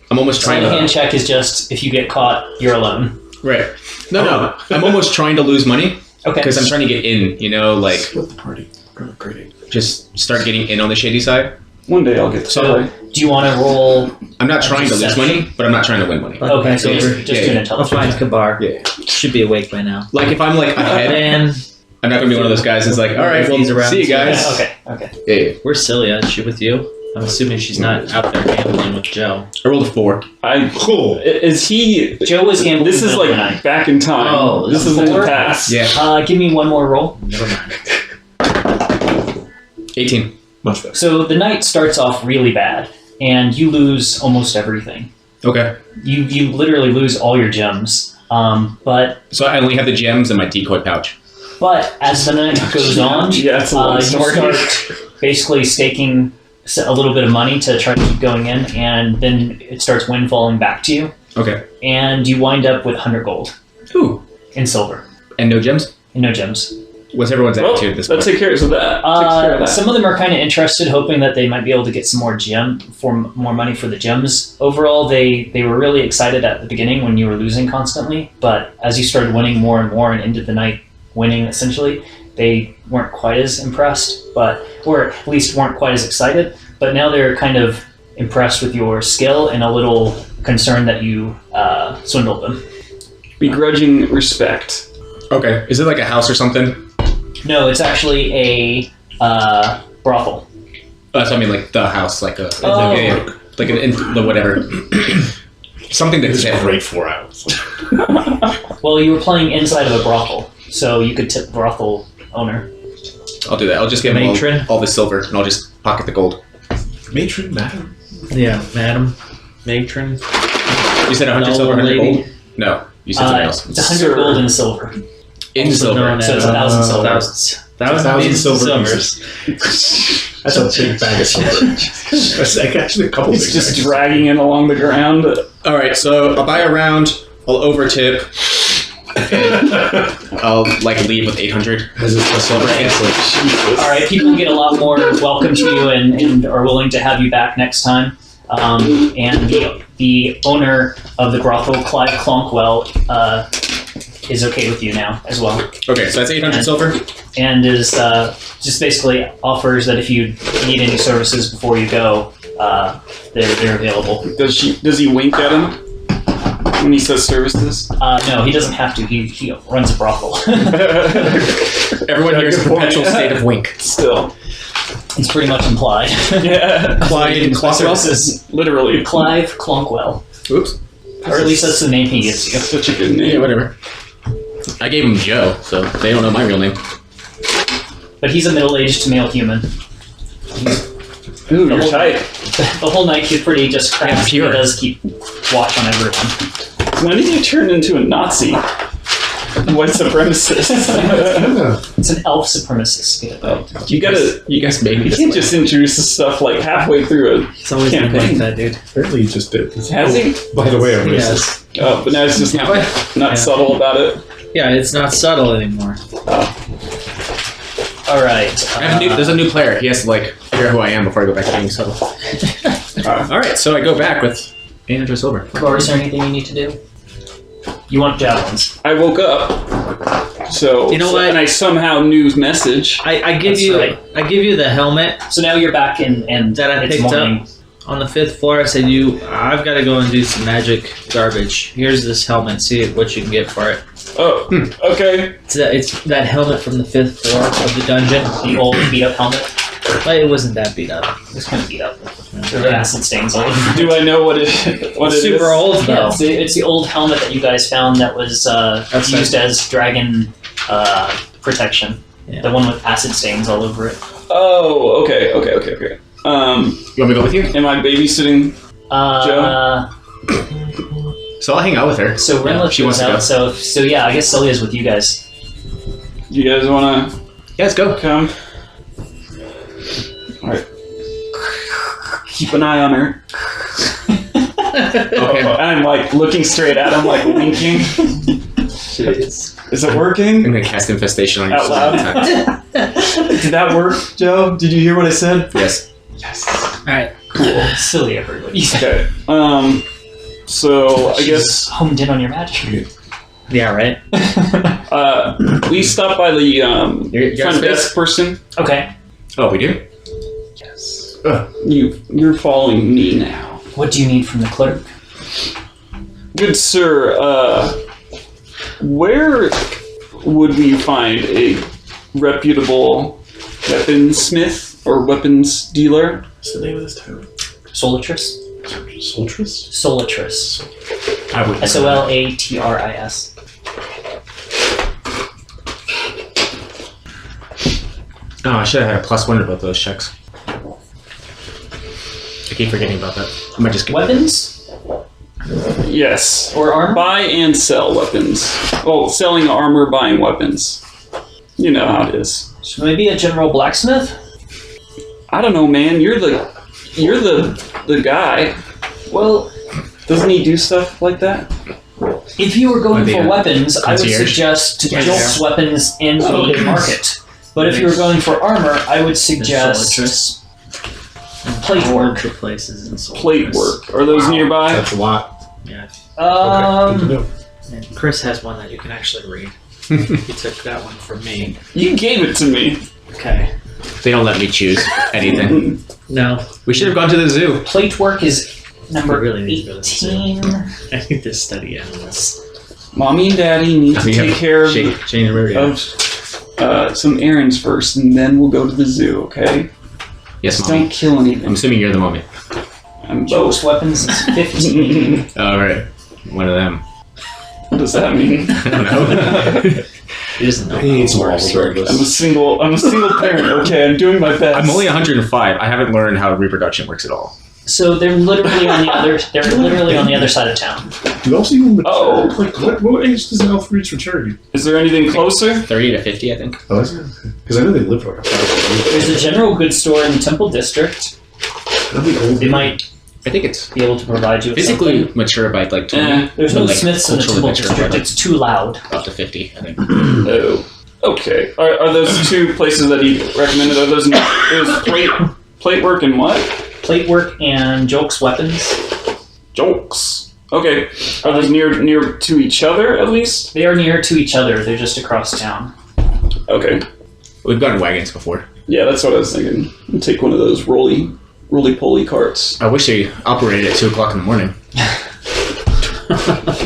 I'm almost trying Sleight of hand to... check is just if you get caught, you're alone. Right. No. I'm almost trying to lose money. Okay. Because I'm trying to get in, like, Split the party. Great. just start getting in on the shady side. One day I'll get to So, do you want to roll? I'm not trying to lose Deception? money, but I'm not trying to win money. Okay, so just do an I'll intelligence find check. Kabar. Yeah. Should be awake by now. Like, if I'm, like, ahead, And I'm not going to be one of those guys that's like, all right, well, He's around. see you guys. Okay. Yeah. where's Celia? Is she with you? I'm assuming she's not out there gambling with Joe. I rolled a 4. Cool. Is he? Joe was gambling. This is in the like night. back in time. Oh, this is in the four? past. Yeah. Give me one more roll. Never mind. 18. Much better. So the night starts off really bad, and you lose almost everything. Okay. You literally lose all your gems. But So I only have the gems in my decoy pouch. as the night goes on, Yeah, it's a long you story. start basically staking a little bit of money to try to keep going in, and then it starts windfalling back to you, Okay. and you wind up with 100 gold Ooh. in silver And no gems? and no gems. What's everyone's Well, attitude at this let's point? take care of that. Take care of that. Some of them are kind of interested, hoping that they might be able to get some more more money for the gems. Overall, they were really excited at the beginning when you were losing constantly, but as you started winning more and more and ended the night winning, essentially, they weren't quite as impressed, or at least weren't quite as excited. But now they're kind of impressed with your skill and a little concerned that you swindled them. Begrudging respect. Okay. Is it like a house or something? No, it's actually a brothel. So I mean, like the house, like a... Oh. Like the whatever. Something This that's is a great 4 hours. Well, you were playing inside of a brothel, so you could tip the brothel owner. I'll do that. I'll just give him Matron? all the silver, and I'll just pocket the gold. Matron, madam. Yeah, madam. Matron. You said 100 No, silver, 100 lady. gold? No. You said something else. It's 100 gold and silver. In Also silver. known So it's as 1,000 silver. Thousand silver silvers. That's a big bag of silver. That's like actually a couple He's big just bags. dragging it along the ground. All right, so I'll buy a round. I'll overtip. And I'll like leave with 800 As a silver All right, people get a lot more welcome to you and are willing to have you back next time. And the owner of the brothel, Clive Clonkwell, is okay with you now as well, Okay, so that's 800 silver. and is just basically offers that if you need any services before you go, they're available. Does he wink at him when he says services? No, he doesn't have to. He runs a brothel. Everyone here is in a Good point. perpetual state of wink. Still. It's pretty much implied. Yeah. Clyde Clockwell. Services. Literally. Clive Clonkwell, Oops. or at least that's the name he gives you. Such a good Yeah, name. whatever. I gave him Joe, so they don't know my real name. But he's a middle-aged male human. Ooh, you're tight. The whole night he's pretty just crass. He pure. does keep watch on everyone. When did you turn into a Nazi? White supremacist. It's an elf supremacist. You guys made me You this can't way. just introduce this stuff like halfway through It's always been Campaign. like that, dude. Apparently, he just did. Has he? By the way, I'm racist. Yes. Oh, but now it's just Have I? not Yeah. subtle about it. Yeah, it's not subtle anymore. All right. There's a new player. He has to like figure out who I am before I go back to being subtle. All right, so I go back with 800 silver. Or is there anything you need to do? You want javelins? I woke up, so You know what? and I somehow knew message. I give That's you right. I give you the helmet So now you're back and that I it's picked morning. up on the 5th floor. I said, I've got to go and do some magic garbage. Here's this helmet. See what you can get for it. Oh, okay. It's that helmet from the 5th floor of the dungeon. The old beat up helmet. But it wasn't that beat up. It was kind of beat up. There were acid stains all over it. Do I know what it It's is? super old Yeah, though. it's the old helmet that you guys found that was That's used as dragon protection. Yeah. The one with acid stains all over it. Oh, okay. You want me to go with you? Am I babysitting? So I'll hang out with her. So Renla She wants goes to out. So yeah, I guess Celia's with you guys. You guys wanna Yeah, let's go. come? Alright. Keep an eye on her. Okay. I'm like looking straight at him, like winking. Jeez. Is it I'm working? gonna cast infestation on you. Out loud? Did that work, Joe? Did you hear what I said? Yes. Yes. Alright. Cool. Silly everybody. Okay. So I guess homed in on your magic. Yeah, right? we stopped by the You front guys desk person. Okay. Oh, we do? Yes. You're following me now. What do you need from the clerk? Good sir, where would we find a reputable weaponsmith or weapons dealer? What's the name of this town? Solatris? Soltris? Solatris. I would. Solatris. Oh, I should have had a +1 to both those checks. I keep forgetting about that. I might just get Weapons? Yes. Or armor? Buy and sell weapons. Well, selling armor, buying weapons. You know how it is. So maybe a general blacksmith? I don't know, man. You're the guy. Well, Doesn't he do stuff like that? if you were going Or the, for weapons, I would concierge? suggest Yeah. Jolt's weapons in the Oh, open market. But if you were going for armor, I would suggest Solatris. plate work. The places in Solatris. Plate work. Are those nearby? That's a lot. Yeah. Okay, good to know. And Chris has one that you can actually read. He took that one from me. You gave it to me. Okay. They don't let me choose anything. No. We should have gone to the zoo. Plate work is number We really need to go to the zoo. 18. I need to study animals. Mommy and Daddy need to take care of some errands first, and then we'll go to the zoo. Okay? Yes, Just Mommy. don't kill I'm anything. assuming you're the mommy. I'm Jolt's both. weapons is 15. All right. One of them. What does that mean? I don't know. He doesn't know. He needs some works. armor regardless. I'm a single parent. Okay, I'm doing my best. I'm only 105. I haven't learned how reproduction works at all. So they're literally on the other. They're literally on the other side of town. Do elves even mature? Oh. Like, what age does an elf reach maturity? Is there anything closer? 30 to 50, I think. Oh, is it? Because I know they live for like 1,000 There's a general goods store in the Temple District. That'd be old. They might I think it's be able to provide you with physically something. mature by like 20. There's but, no like, smiths in the culturally Temple mature by, District. like, It's too loud. up to 50, I think. Oh. Okay. Are those two places that he recommended? Are those plate work and what? Plate work and Jolt's weapons. Jokes. Okay. Are those near to each other at least? They are near to each other. They're just across town. Okay. We've gotten wagons before. Yeah, that's what I was thinking. I'll take one of those roly-poly carts. I wish they operated at 2 o'clock in the morning.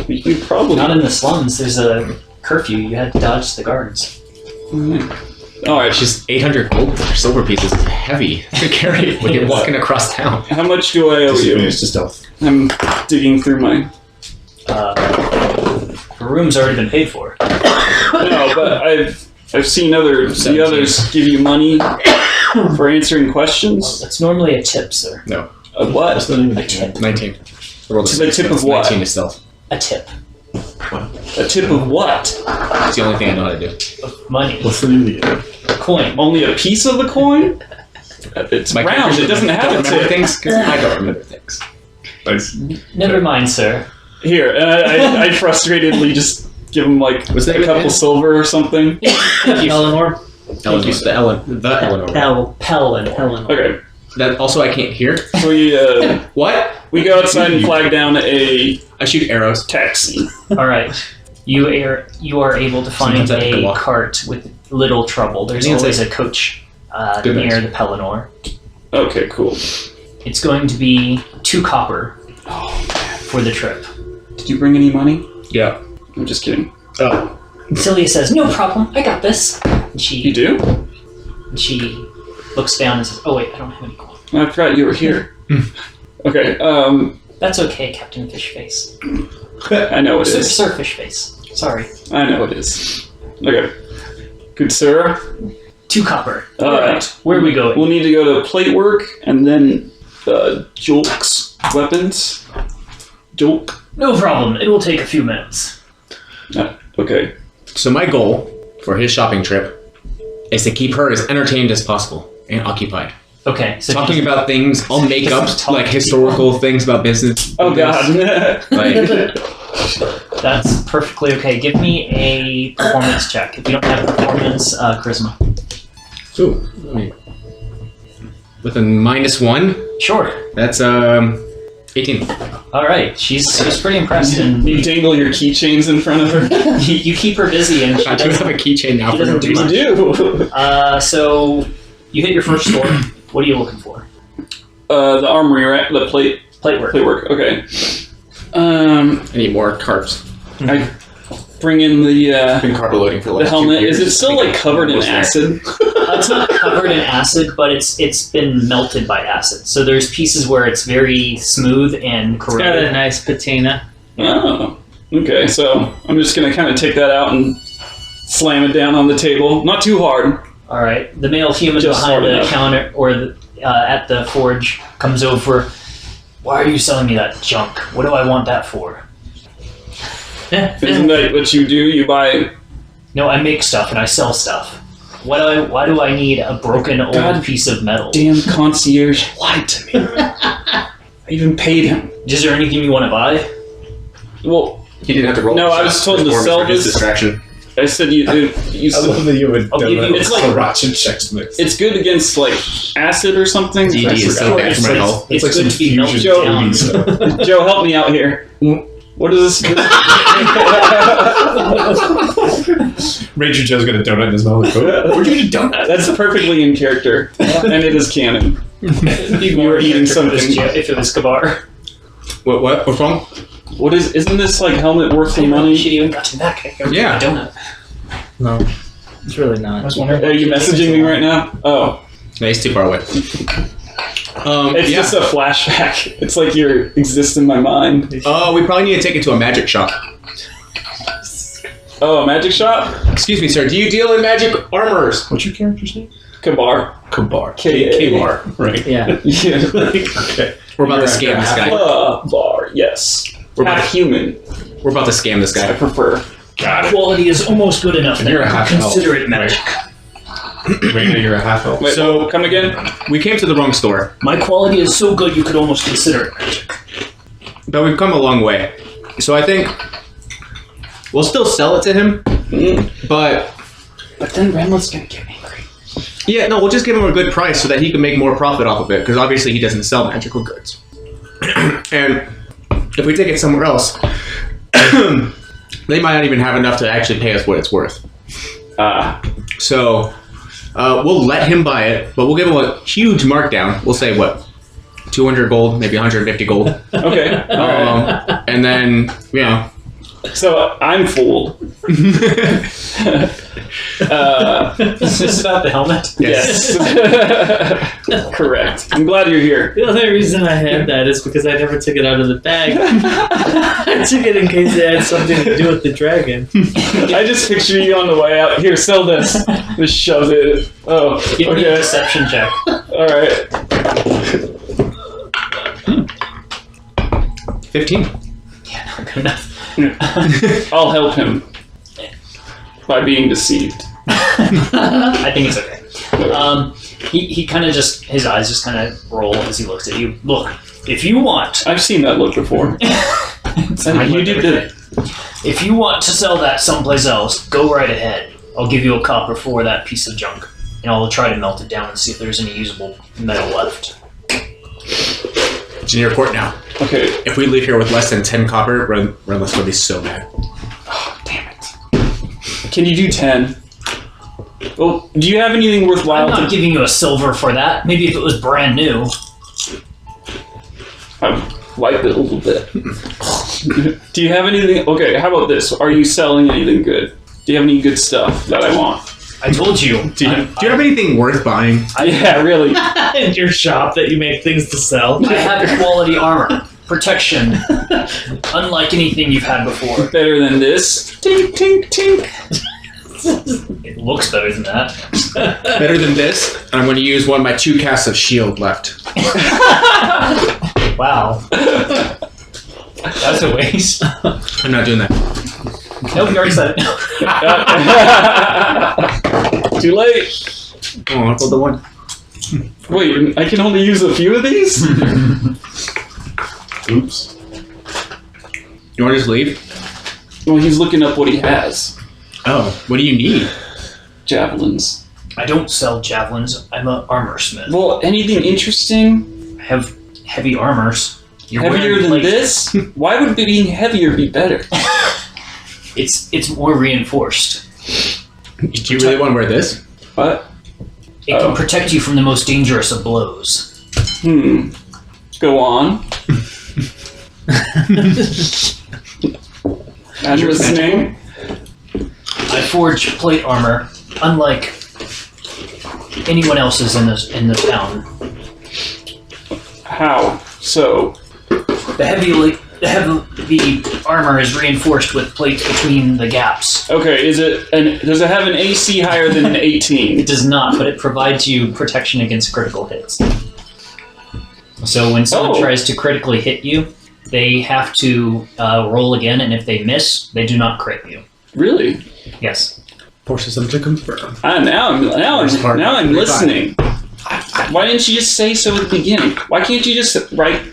You probably Not in the slums. There's a curfew. You had to dodge the guards. All right. It's just 800 gold for silver pieces is heavy to carry when you're walking across town. How much do I owe you? It's just stealth. I'm digging through my. The room's already been paid for. No, but I've seen the 17. others give you money for answering questions. That's normally a tip, sir. No, A what? What's the name of A the tip. 19. I rolled To the tip of what? 19 is stealth. A tip A tip of what? It's the only thing I know how to do. of money. What's the name of the inn? Coin. Only a piece of the coin? It's round. characters It doesn't have don't a remember tip. things because I don't remember things. Nice. Never mind, sir. Here, and I frustratedly just give him like Was that a couple it? silver or something. Eleanor? Eleanor, the Eleanor. Pelin. Eleanor. Okay, That also I can't hear. so What? we go outside and flag down a I shoot arrows. taxi. All right. You are able to find Sometimes I have to a walk. cart with little trouble. There's I think it's always a coach Good near night. the Pelennor. Okay, cool. It's going to be 2 copper for the trip. Did you bring any money? Yeah. I'm just kidding. Oh. Celia says, "No problem. I got this." And You do? she looks down and says, "Oh wait, I don't have any coin." I forgot you were here. Okay, That's okay, Captain Fishface. I know it Sir, is. Sir Fishface. Sorry. I know it is. Okay. Good sir. 2 copper. All right. Where are we going? We'll need to go to plate work and then Jolk's weapons. Jolk. No problem. It will take a few minutes. Okay. So my goal for his shopping trip is to keep her as entertained as possible and occupied. Okay, so Talking about things, all makeup, like historical things about business. Oh god. Like, that's perfectly okay. Give me a performance check. If you don't have performance, charisma. ooh, with a -1, Sure. that's 18. All right. She's pretty impressed, and You dangle your keychains in front of her. you keep her busy, and she I do doesn't. have a keychain now she for no doesn't do reason. You do. So you hit your first store. What are you looking for? The armory, right? The plate Plate work. Okay. I need more carbs. I bring in the Been carb loading for the helmet. Is it still like covered in acid? It's not covered in acid, but it's been melted by acid. So there's pieces where it's very smooth and It's got a corroded. nice patina. Oh. Okay, so I'm just gonna kind of take that out and slam it down on the table. Not too hard. All right. The male human Just behind hard the enough. counter or at the forge comes over. Why are you selling me that junk? What do I want that for? Isn't that what you do? You buy. No, I make stuff and I sell stuff. Why do I need a broken old God piece of metal? Damn concierge lied to me. I even paid him. Is there anything you want to buy? Well, He didn't have to roll. No, I was told to performance sell for his this. distraction. I said you. I love that you would I'll give you- it's like- sriracha checks mix. It's good against like acid or something. DD is so bad for my health. It's like good some to be melted fusion down. stuff. Joe, help me out here. What is this? Ranger Joe's got a donut in his mouth. Like, oh, where'd you get a donut? That's perfectly in character, and it is canon. You were eating something. if it was Kabar. What? What's wrong? What is? Isn't this like helmet worth some money? She even got to that. Yeah. Donut. No, it's really not. I was wondering. Are you messaging me right now? Oh, No, he's too far away. it's just a flashback. It's like you exist in my mind. We probably need to take it to a magic shop. Oh, a magic shop? Excuse me, sir. Do you deal in magic armors? What's your character's name? Kabar. Kabar. K-A. K-Bar. Right. Yeah. Yeah. Okay. We're about to scam this guy. Bar, yes. We're about Half human, We're about to scam this I guy. prefer. Got it. Quality is almost good enough. And you're a half Consider elf, it magic. Raina, you're a half elf. Wait, So- come again? We came to the wrong store, My quality is so good you could almost consider it magic. but we've come a long way. So I think we'll still sell it to him, but But then Ramlet's gonna get angry. yeah, no, we'll just give him a good price so that he can make more profit off of it, because obviously he doesn't sell magical goods. And if we take it somewhere else, they might not even have enough to actually pay us what it's worth. So we'll let him buy it, but we'll give him a huge markdown. We'll say, what, 200 gold, maybe 150 gold. Okay, alright. And then, you know. So I'm fooled. Is this about the helmet? Yes. Correct. I'm glad you're here. The only reason I had that is because I never took it out of the bag. I took it in case it had something to do with the dragon. I just picture you on the way out. Here, sell this. Just shove it. Oh, Give me a okay. deception check. Alright. 15. Yeah, not good enough. I'll help him by being deceived. I think it's okay. He kind of just, his eyes just kind of roll as he looks at you. Look, if you want, I've seen that look before. You did the. if you want to sell that someplace else, go right ahead. I'll give you a copper for that piece of junk, and I'll try to melt it down and see if there's any usable metal left. It's in your court now. Okay. If we leave here with less than 10 copper, Renless will be so mad. Oh, damn it. Can you do 10? Well, do you have anything worthwhile I'm not to... giving you a silver for that. Maybe if it was brand new. Wipe it a little bit. Do you have anything... Okay, how about this? Are you selling anything good? Do you have any good stuff that I want? I told you. Do you have anything worth buying? Yeah, really. In your shop that you make things to sell. I have quality armor, protection, unlike anything you've had before. Better than this. Tink, tink, tink. It looks better than that. Better than this? I'm going to use one of my 2 casts of shield left. Wow. That's a waste. I'm not doing that. Nope, you already said it. Too late. Oh, I pulled the one. Wait, I can only use a few of these? Oops. You want to just leave? Well, he's looking up what he has. Oh, what do you need? Javelins. I don't sell javelins. I'm an armor smith. Well, anything interesting? I have heavy armors. You're Heavier wearing than plate. this? Why would being heavier be better? It's more reinforced. Do you really want to wear this? What? It can protect you from the most dangerous of blows. Go on. I'm listening. I forge plate armor, unlike anyone else's in the town. How? So? The heavy armor is reinforced with plates between the gaps. Okay, does it have an AC higher than an 18? It does not, but it provides you protection against critical hits. So when someone tries to critically hit you, they have to roll again, and if they miss, they do not crit you. Really? Yes. Forces them to confirm. Now I'm listening. Why didn't you just say so at the beginning? Why can't you just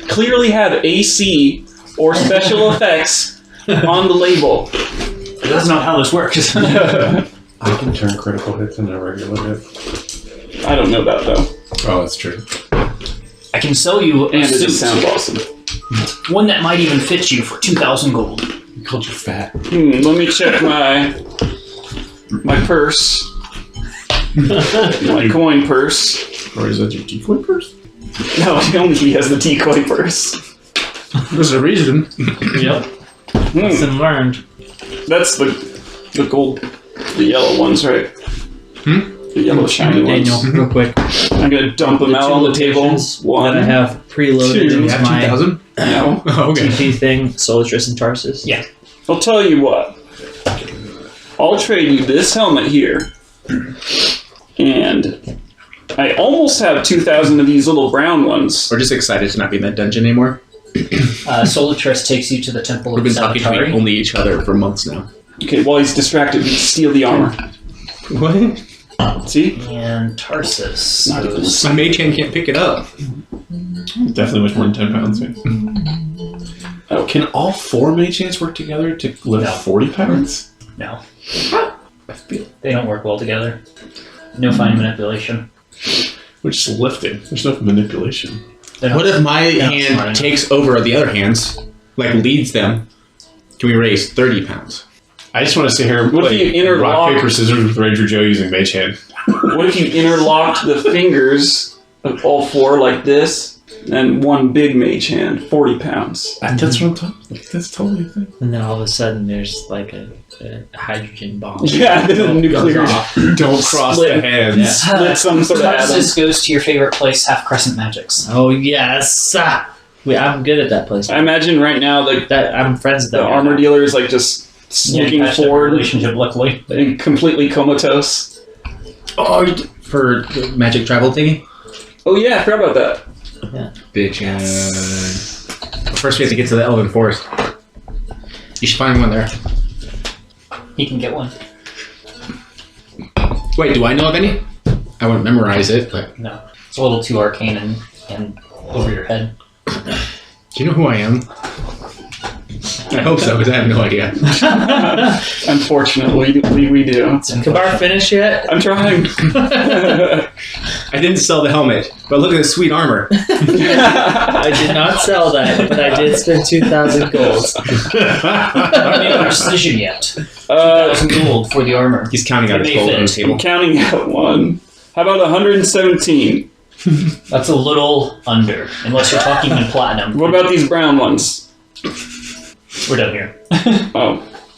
clearly have AC or special effects on the label? That's not how this works. I can turn critical hits into a regular hit. I don't know that though. Oh, that's true. I can sell you a And it suit, just sounds awesome. one that might even fit you for 2,000 gold. You called you fat. Let me check my purse. My coin purse. Or is that your decoy purse? No, only he has the decoy purse. There's a reason. Yep. Lesson learned. That's the gold, the yellow ones, right? The yellow shiny Daniel, ones. real quick. I'm gonna dump them out on the table. One. That I have preloaded two. into You have my 2,000? No. Oh, okay. TP thing, Solitris and Tarsus. Yeah. I'll tell you what. I'll trade you this helmet here. And I almost have 2,000 of these little brown ones. We're just excited to not be in that dungeon anymore. Solitris takes you to the Temple We've of been talking to Sabatari. only each other for months now. Okay, while he's distracted, we steal the armor. What? See? And Tarsus. Not even goes- My mage hand can't pick it up. Definitely much more than 10 pounds. Man. Oh, Can all 4 mage hands work together to lift No. 40 pounds? No, I feel they don't work well together. No fine manipulation. we're just lifting. There's no manipulation. They're not- What if my they're not smart hand enough. takes over the other hands, like leads them? Can we raise 30 pounds? I just want to sit here and What if play you interlock- rock, paper, scissors with Ranger Joe using mage hand. What if you interlocked the fingers of all 4 like this, and one big mage hand, 40 pounds? That's what I'm talking about. That's totally a thing. And then all of a sudden there's like a hydrogen bomb. Yeah, the nuclear. Don't cross Split. the hands. Split some sort of atom. Tarsus goes to your favorite place, Half Crescent Magics. Oh yes! I'm good at that place. I imagine right now I'm friends with the that guy. armor dealer is like just Yeah, looking patched up forward relationship, luckily. and completely comatose. Oh, for the magic travel thingy? Oh yeah, I forgot about that. Bitch. First we have to get to the Elven Forest. You should find one there. He can get one. Wait, do I know of any? I wouldn't memorize it, but... No. It's a little too arcane and over your head. Do you know who I am? I hope so, because I have no idea. Unfortunately, we do. Kabar finished yet? I'm trying. I didn't sell the helmet, but look at the sweet armor. I did not sell that, but I did spend 2,000 gold. Not made a decision yet. 2,000 gold for the armor. He's counting out It his may gold on the fit. I'm table. counting out one. How about 117? That's a little under, unless you're talking in platinum. What about these brown ones? We're done here.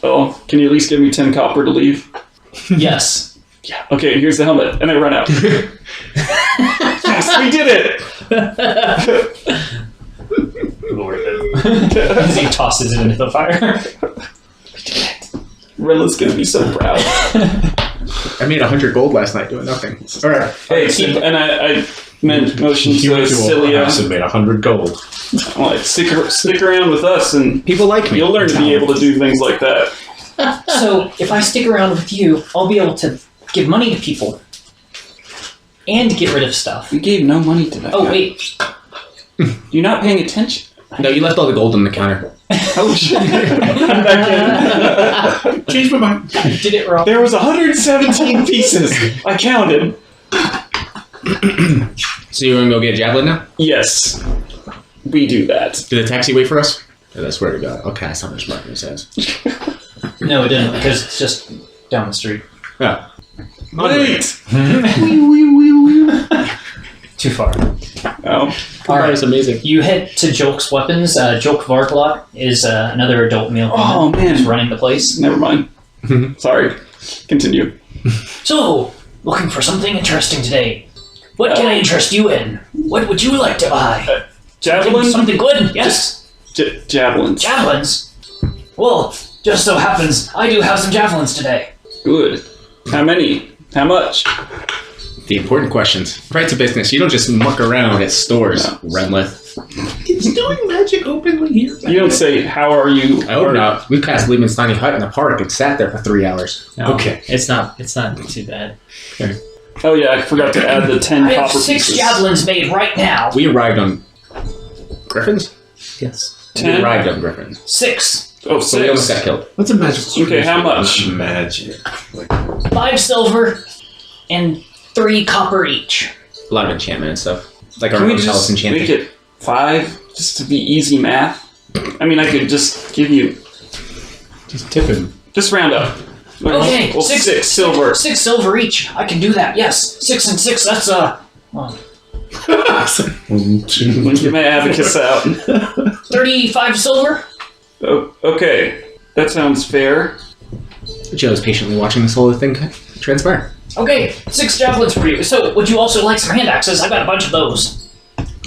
Oh, can you at least give me 10 copper to leave? Yes. Yeah. Okay, here's the helmet, and I run out. Yes, we did it! Worth it. As he tosses it into the fire. Rella's gonna be so proud. I made 100 gold last night doing nothing. All right. Hey, and I meant motion He to went to a Cilia. house and made 100 gold. Like, stick around with us, and People like me. you'll learn to be able to do things like that. So if I stick around with you, I'll be able to give money to people and get rid of stuff. We gave no money to that. Oh guy. wait, You're not paying attention. No, you left all the gold on the counter. Oh shit! Change my mind. did it wrong. There was 117 pieces. I counted. So you're gonna go get a javelin now? Yes, we do that. Did the taxi wait for us? I swear to God. Okay, I saw much mark in his ass. No, it didn't because it's just down the street. Yeah. Wait. Too far. Oh, All right. That's amazing. You head to Jolk's weapons. Jolk Varglot is another adult male Oh, human man. who's running the place. never mind. Sorry. Continue. So, looking for something interesting today. What can I interest you in? What would you like to buy? Javelin? Something good? Yes. Javelins. Javelins. Well, just so happens I do have some javelins today. Good. How many? How much? The important questions. Right to business. You don't just muck around at stores, No. Renlith. He's doing magic openly here. You don't say, how are you? I hope not. We passed Lehman's tiny hut in the park and sat there for 3 hours. No, Okay. It's not too bad. Oh yeah, I forgot to add the 10 I have copper 6 pieces. javelins made right now. We arrived on Griffins? Yes. We 10? arrived on Griffins. 6. Oh, So we almost 6. got killed. What's a magical? Okay, how much? creature? Magic. Like, 5 silver and 3 copper each. A lot of enchantment and stuff. Like our Can we own house just enchanting. make it 5 just to be easy math? I mean, I could just give you, just tip him. just round up. Okay, Well, 6 silver. 6 silver each. I can do that. Yes, 6 and 6. That's well, 1, 2. Get my abacus out. 35 silver. Oh, okay, that sounds fair. Joe's patiently watching this whole thing transpire. Okay, 6 javelins for you. So, would you also like some hand axes? I got a bunch of those.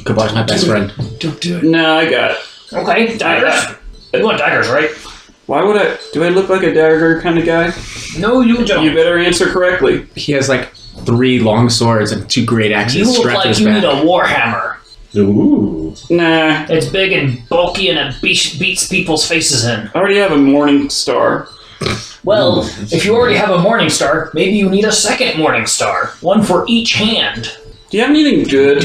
Goodbye's my best friend. Don't do it. No, I got it. Okay, daggers. You want daggers, right? Why would I? Do I look like a dagger kind of guy? No, you don't. You better answer correctly. He has like 3 long swords and 2 great axes You look strapped to like his you back. need a warhammer. Ooh. Nah, It's big and bulky and it beats people's faces in. I already have a morning star. Well, if you already have a morning star, maybe you need a second morning star. One for each hand. Do you have anything good?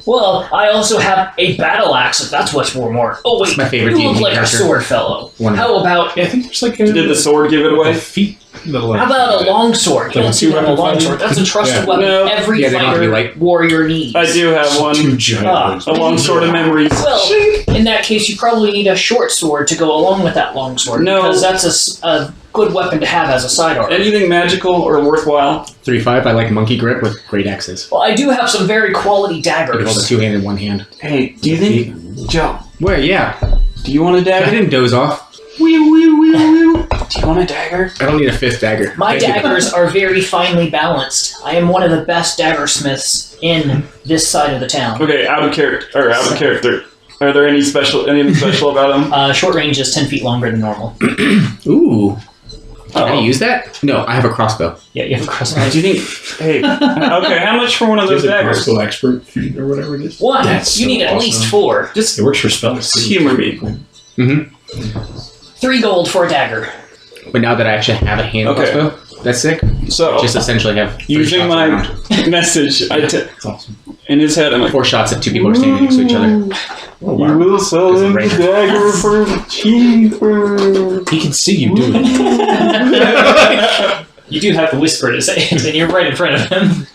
Well, I also have a battle axe if that's what's more. Oh wait, It's my favorite you look D&D like character. a sword fellow. One. How about Yeah, I think there's like a. Did the sword give it away? feet? Little, like, how about a long sword? You Like don't a see them a two-weapon long fighting? sword. That's a trusted Yeah. weapon. No. Every Yeah, they don't have to be fighter light. warrior needs. I do have one. 2 giant Ah. ones. A long sword of memories. Well, in that case, you probably need a short sword to go along with that long sword. No. Because that's a good weapon to have as a sidearm. Anything magical or worthwhile? 3-5, I like monkey grip with great axes. Well, I do have some very quality You can hold a daggers. 2-hand in 1 hand. Hey, do you think, Joe? Where? Yeah. Do you want a I dagger? didn't doze off. Do you want a dagger? I don't need a 5th dagger. My Thank you. daggers are very finely balanced. I am one of the best daggersmiths in this side of the town. Okay, out of character. Are there anything special about them? Short range is 10 feet longer than normal. Ooh. Can I Oh. use that? No, I have a crossbow. Yeah, you have a crossbow. Do you think? Hey, okay. How much for one of those There's a daggers? crossbow expert feat or whatever it is. One. That's You so need at awesome. least 4. Just It works for spells. too. humor me. Mm-hmm. 3 gold for a dagger. But now that I actually have a hand Okay. crossbow, that's sick. So, Just essentially have 3 using shots my around. message, That's awesome. in his head, I'm like, 4 shots if 2 people are standing next to each other. Oh, you wow. will sell Is it him the raining? dagger for cheaper. He can see you doing it. You do have to whisper to say it, and you're right in front of him.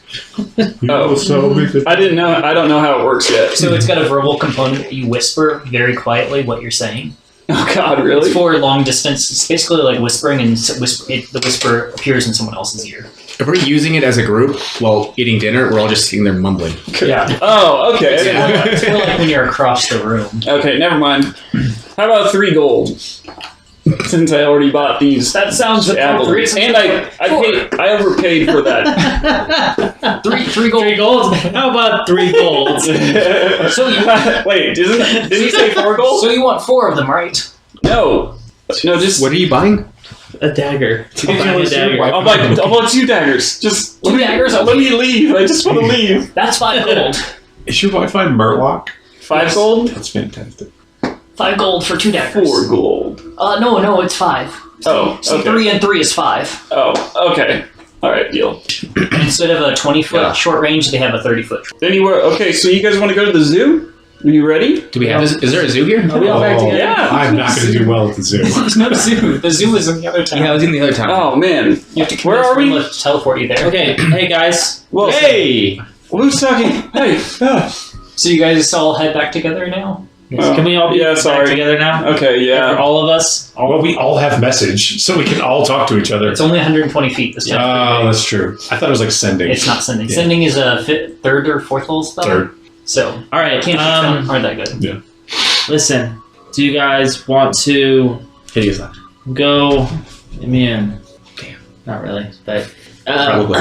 Oh, I didn't know. I don't know how it works yet. So it's got a verbal component. You whisper very quietly what you're saying. Oh God, really? It's for long distance. It's basically like whispering, and the whisper appears in someone else's ear. If we're using it as a group while eating dinner, we're all just sitting there mumbling. Yeah. Oh, okay. I didn't know It's more like when you're across the room. that. Okay, never mind. How about 3 gold? Since I already bought these That sounds appropriate. apples, and I overpaid for that. Three gold. How about 3 golds? So you Wait, didn't he say 4 gold? So you want 4 of them, right? No, just What are you buying? A dagger. I'll buy 2 daggers. Just 2 daggers? Let me leave. I just want to leave. That's 5 gold. Is your Wi-Fi Murloc? 5 gold? That's fantastic. 5 gold for 2 daggers. 4 gold. No, it's 5. Oh, So okay. 3 and 3 is 5. Oh, okay. All right, deal. And instead of a 20-foot short range, they have a 30-foot. Anywhere? Okay, so you guys want to go to the zoo? Are you ready? Do we have this? Is there a zoo here? Are we all back together? Yeah. I'm not going to do well at the zoo. There's no zoo. The zoo is in the other town. Yeah, I was in the other town. Oh man, You have to Where are we? to teleport you there. Okay, hey guys. well, Hey! who's talking? Hey, So you guys all head back together now? Yes, can we all be yeah, back sorry. together now? Okay, For yeah. all of us? Well, we all have message, so we can all talk to each other. It's only 120 feet this time. Oh, that's true. I thought it was like sending. It's not sending. Yeah. Sending is a third or fourth level spell. Third. So Alright, can't aren't that good. listen. Do you guys want to Hideous left. go... I mean... Damn. Not really, but... Probably.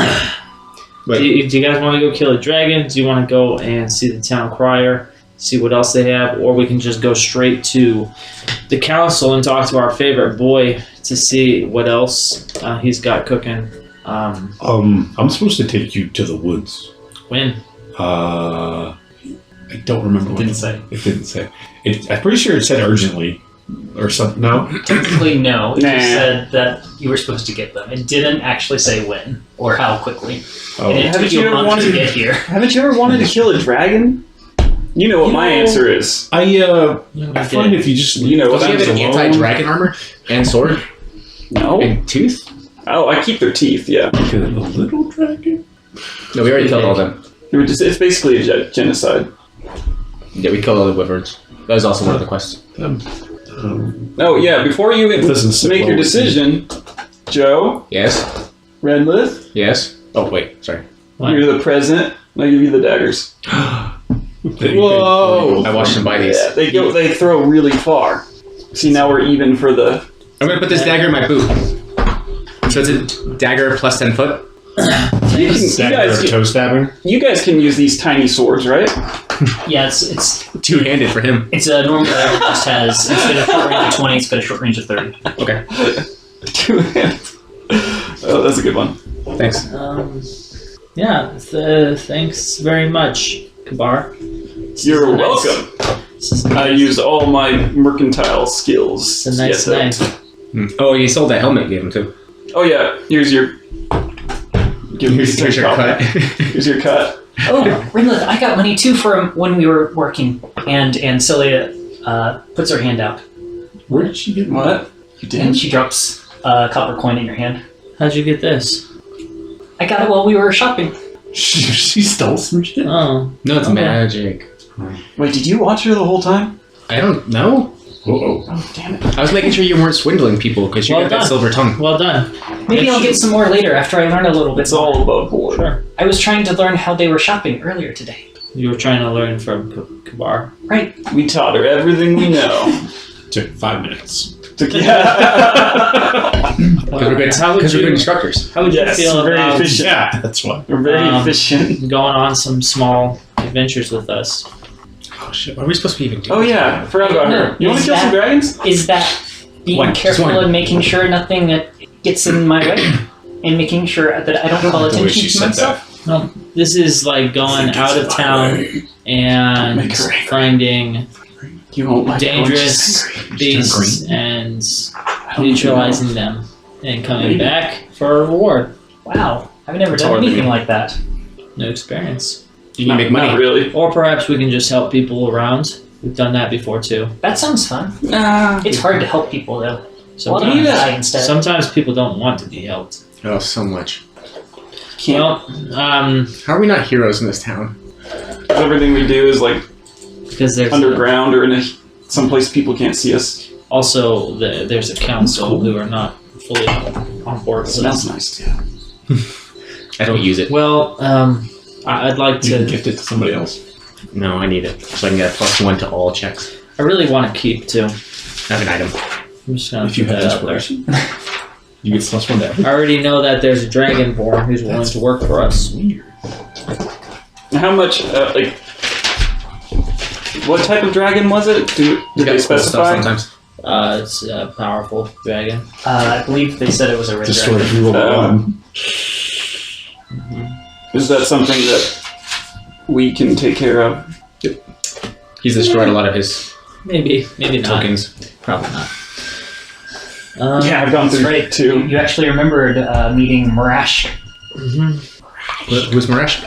do you guys want to go kill a dragon? Do you want to go and see the town crier? See what else they have? Or we can just go straight to the council and talk to our favorite boy to see what else he's got cooking. I'm supposed to take you to the woods. When? I don't remember. It didn't say. It didn't say. I'm pretty sure it said urgently or something. No. Technically, no. It Nah. just said that you were supposed to get them. It didn't actually say when or how quickly. Oh. And it Haven't took you you a ever month wanted to to- get here. Haven't you ever wanted to kill a dragon? You know what my answer is. I I find if you just You know, Does he have that an alone- anti-dragon armor and sword No. and tooth? Oh, I keep their teeth. Yeah. Kill a little dragon. No, we already killed all of them. It's basically a genocide. Yeah, we killed all the wyverns. That was also one of the quests. Oh yeah. Before you It doesn't sit make well your with decision, Joe, Yes. Redlith, Yes. Oh wait, sorry. What? you're the president. And I give you the daggers. Whoa! I watched him buy these. Yeah, they throw really far. See, now we're even for the. I'm gonna put this dagger in my boot. So it's a dagger plus 10 foot. Dagger of toe stabbing. You guys can use these tiny swords, right? Yeah, it's Two-handed for him. it's a normal. It just has instead of short range of 20, it's got a short range of 30. Okay. Two hands. Oh, that's a good one. Thanks. Yeah, thanks very much, Kabar. You're Nice. welcome. This is I used all my mercantile skills. It's a nice to get night. them. Oh, you sold that helmet, gave him too. Oh yeah, here's your. Give me Here's your cut. Here's your cut. Oh, Rinlith, I got money too from when we were working. And Celia puts her hand out. Where did she get What? You And did? she drops a copper coin in your hand. How'd you get this? I got it while we were shopping. She stole some shit. Oh, No, it's Okay. magic. Wait, did you watch her the whole time? I don't know. Uh-oh. Oh damn it! I was making sure you weren't swindling people because you Well got that done. silver tongue. well done. Maybe I'll get some more later after I learn a little bit It's more. all above board. Sure. I was trying to learn how they were shopping earlier today. You were trying to learn from Kabar. Right. We taught her everything we know. Took 5 minutes. Yeah. Because we're good, How would 'cause we're you- good instructors. How would Yes, you feel very about efficient. Yeah, that's why. We're very efficient. going on some small adventures with us? Oh shit! What are we supposed to even do? Oh yeah, I forgot about her. You want Is to kill some that- dragons? Is that being One, just careful one. and making sure nothing that gets in my way? And making sure that I don't call The way attention she to said myself? No, this is like going out of town and Make her angry. finding You won't like dangerous beasts and neutralizing them and coming back for a reward. Wow. I've never That's done hard to anything do. like that. No experience. You can make money. Not really. Or perhaps we can just help people around. We've done that before too. That sounds fun. Nah. It's hard to help people though. Well, Sometimes, do that instead. sometimes people don't want to be helped. Oh, so much. Can't. Well, How are we not heroes in this town? Everything we do is like because there's underground or in a someplace people can't see us. also there's a council who are not fully on board with Smells us. nice. Yeah. I don't use it. Well, I'd like You can to. gift it to somebody else. No, I need it so I can get a +1 to all checks. I really want to keep too. I have an item. I'm just gonna If you put have that out there. inspiration, you get +1 to everything. I already know that there's a dragonborn who's willing to work for us. Weird. How much? Like, what type of dragon was it? Did You they got cool stuff specify? sometimes. It's a powerful dragon. I believe they said it was a red Just dragon. sort of rule of one. Is that something that we can take care of? He's destroyed a lot of his Maybe not. tokens. Probably not. Yeah, I've gone That's through right. 2. You actually remembered meeting Marash. Who's Marash?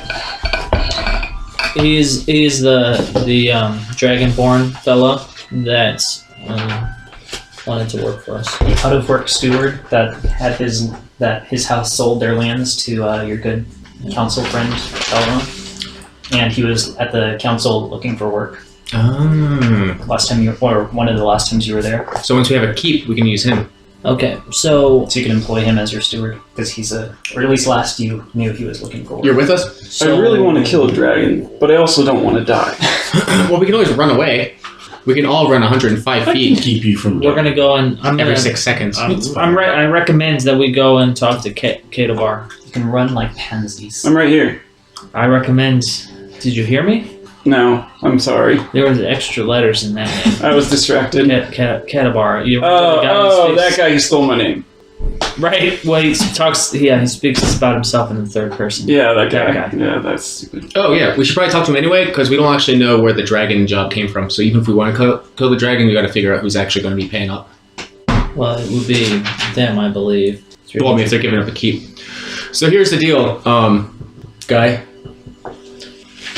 He's the dragonborn fellow that wanted to work for us. Out of work steward that had his house sold their lands to your good council friend Elrond, and he was at the council looking for work. Last time one of the last times you were there. So once we have a keep, we can use him. Okay, so So you can employ him as your steward because or at least last you knew he was looking for work. You're with us? I really want to kill a dragon, but I also don't want to die. Well, we can always run away. We can all run 105 feet. Keep you from. we're gonna go and Every 6 seconds. I recommend that we go and talk to Kadabar. You can run like pansies. I'm right here. I recommend. Did you hear me? No, I'm sorry. There was extra letters in that name. I was distracted. Kadabar. That guy who stole my name. Right. Well, he talks. Yeah, he speaks about himself in the third person. Yeah, that guy. That guy. Yeah, that's stupid. Oh, yeah. We should probably talk to him anyway, because we don't actually know where the dragon job came from. So even if we want to kill the dragon, we got to figure out who's actually going to be paying up. Well, it would be them, I believe. Well, I mean, if they're giving up a keep. So here's the deal, guy.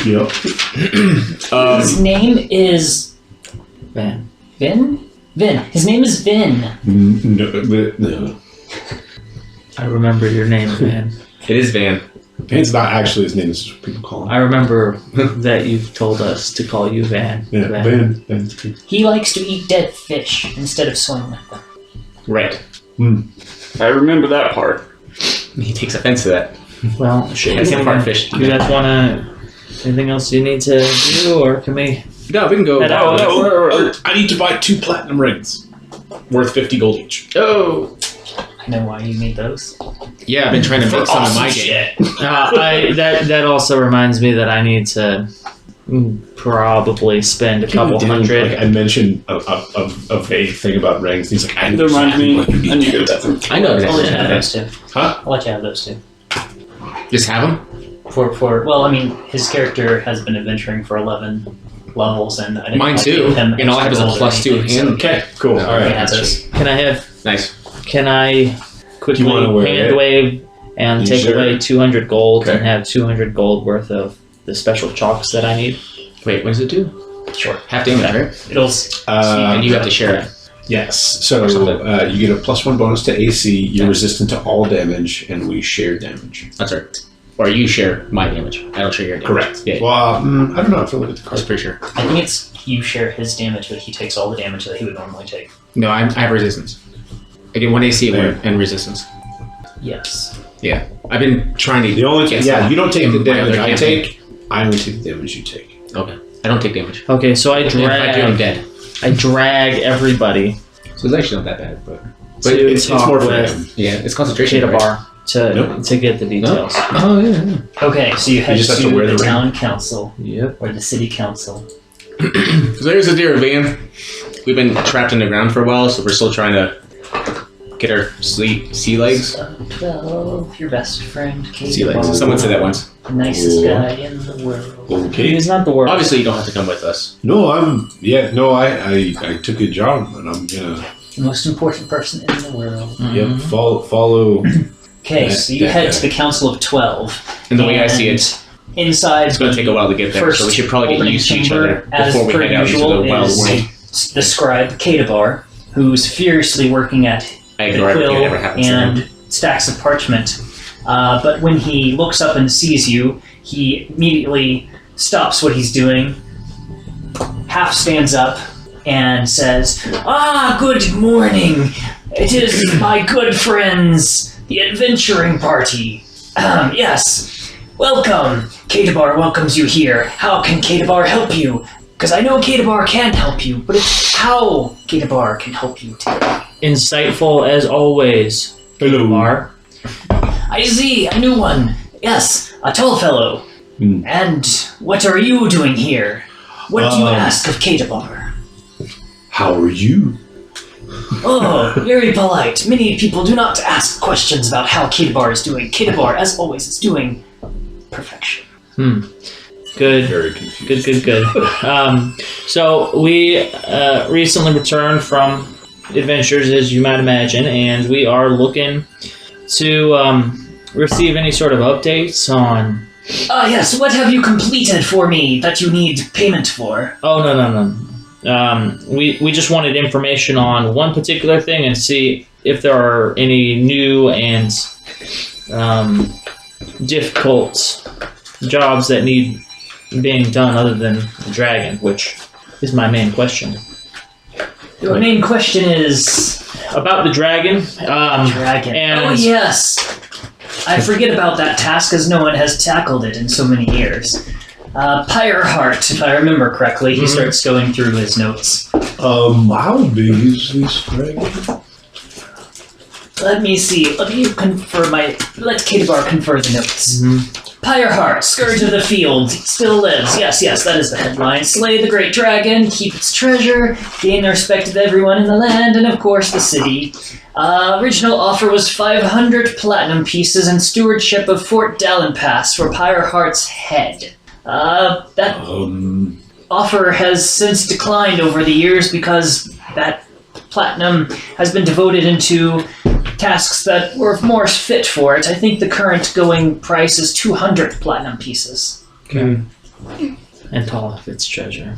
Yep. His name is Van. Vin. His name is Vin. No. I remember your name, Van. It is Van. Van's not actually his name. It's what people call him. I remember that you've told us to call you Van. Yeah, Van. He likes to eat dead fish instead of swimming with them. Right. I remember that part. He takes offense to that. Well, That's him part fish. You guys want to... Anything else you need to do, or can we... No, we can go. I need to buy 2 platinum rings. Worth 50 gold each. Oh! I know why you need those. Yeah, I've been trying to make some of my game. That also reminds me that I need to probably spend a couple hundred. Like I mentioned a vague thing about rings. He's like, I That reminds me, I need to go to the bathroom. I know I'll let you have exactly. those two. Huh? I'll let you have those two. Just have them? Well, I mean, his character has been adventuring for 11 levels, and I didn't Mine want to too. give him And all I have is a extra gold or +2 anything, hand. so Okay, cool. No, All right. he has those. Can I have... Nice. Can I quickly Do you wanna wear hand it? wave and You take sure? away 200 gold Okay. and have 200 gold worth of the special chalks that I need? Wait, what does it do? Sure. Half damage, right? It'll. And you have to share it. Yes. So you get a +1 bonus to AC. You're resistant to all damage, and we share damage. That's right. Or you share my damage. I don't share your damage. Correct. Yeah. Well, I don't know. I feel like it's I was pretty sure. I think it's you share his damage, but he takes all the damage that he would normally take. No, I have resistance. I get 1 AC and resistance. Yes. Yeah. I've been trying to the only get yeah. some You don't take in the my damage other I campaign. take. I only take the damage you take. Okay. I don't take damage. Okay, so I And if I do, I'm drag dead. everybody So it's actually not that bad, but to it's talk more for with him. yeah, it's concentration. right? Kadabar to get the details. Oh yeah. Okay, so you head just have to to wear the the ring. town council Yep. or the city council. So there's the deer van. We've been trapped in the ground for a while, so we're still trying to get our sea legs. Well, your best friend, Sea legs. Someone said that once. the nicest guy in the world. Okay. He's not the worst. Obviously, you don't have to come with us. No, I took a job, and I'm gonna The most important person in the world. yep follow. Okay, That- so you that head guy. to the council of 12. And the way I see it, inside it's going to take a while to get there, so we should probably get opening used to each chamber, other as before we per head out into usual, the wild is world. the scribe Kadabar, who's furiously working at I the ignore everything quill that ever happens to him. and stacks of parchment. But when he looks up and sees you, he immediately stops what he's doing, half stands up, and says, "Ah, good morning. It is my good friends, the adventuring party. Yes, welcome. Kadabar welcomes you here. How can Kadabar help you? Because I know Kadabar can help you, but it's how Kadabar can help you today." Insightful as always. Hello. Mar. "I see, a new one. Yes, a tall fellow. And what are you doing here? What do you ask of Kadabar?" How are you? "Oh, very polite. Many people do not ask questions about how Kadabar is doing. Kadabar, as always, is doing perfection." Good. Very confused. Good. So we recently returned from adventures, as you might imagine, and we are looking to receive any sort of updates on... Yes, what have you completed for me that you need payment for? Oh, no. We just wanted information on one particular thing and see if there are any new and difficult jobs that need being done other than the dragon, which is my main question. Your main question is... About the dragon. Dragon. And oh, yes. I forget about that task as no one has tackled it in so many years. Pyreheart, if I remember correctly. He starts going through his notes. How big is this dragon? Let me see. Let Katabar confer the notes. Pyreheart, Scourge of the Field, still lives. Yes, that is the headline. Slay the great dragon, keep its treasure, gain the respect of everyone in the land, and of course the city. Original offer was 500 platinum pieces and stewardship of Fort Dalenpass for Pyreheart's head. That offer has since declined over the years because that platinum has been devoted into tasks that were more fit for it. I think the current going price is 200 platinum pieces. Okay. And all of its treasure.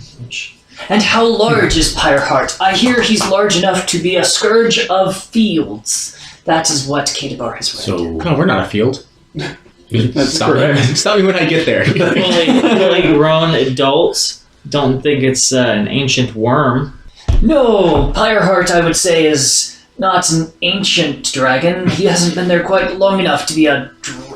And how large is Pyreheart? I hear he's large enough to be a scourge of fields. That is what Katabar has read. So, no, we're not a field. That's Stop correct. Stop me when I get there. Fully grown adults don't think it's an ancient worm. No, Pyreheart, I would say, is not an ancient dragon. He hasn't been there quite long enough to be an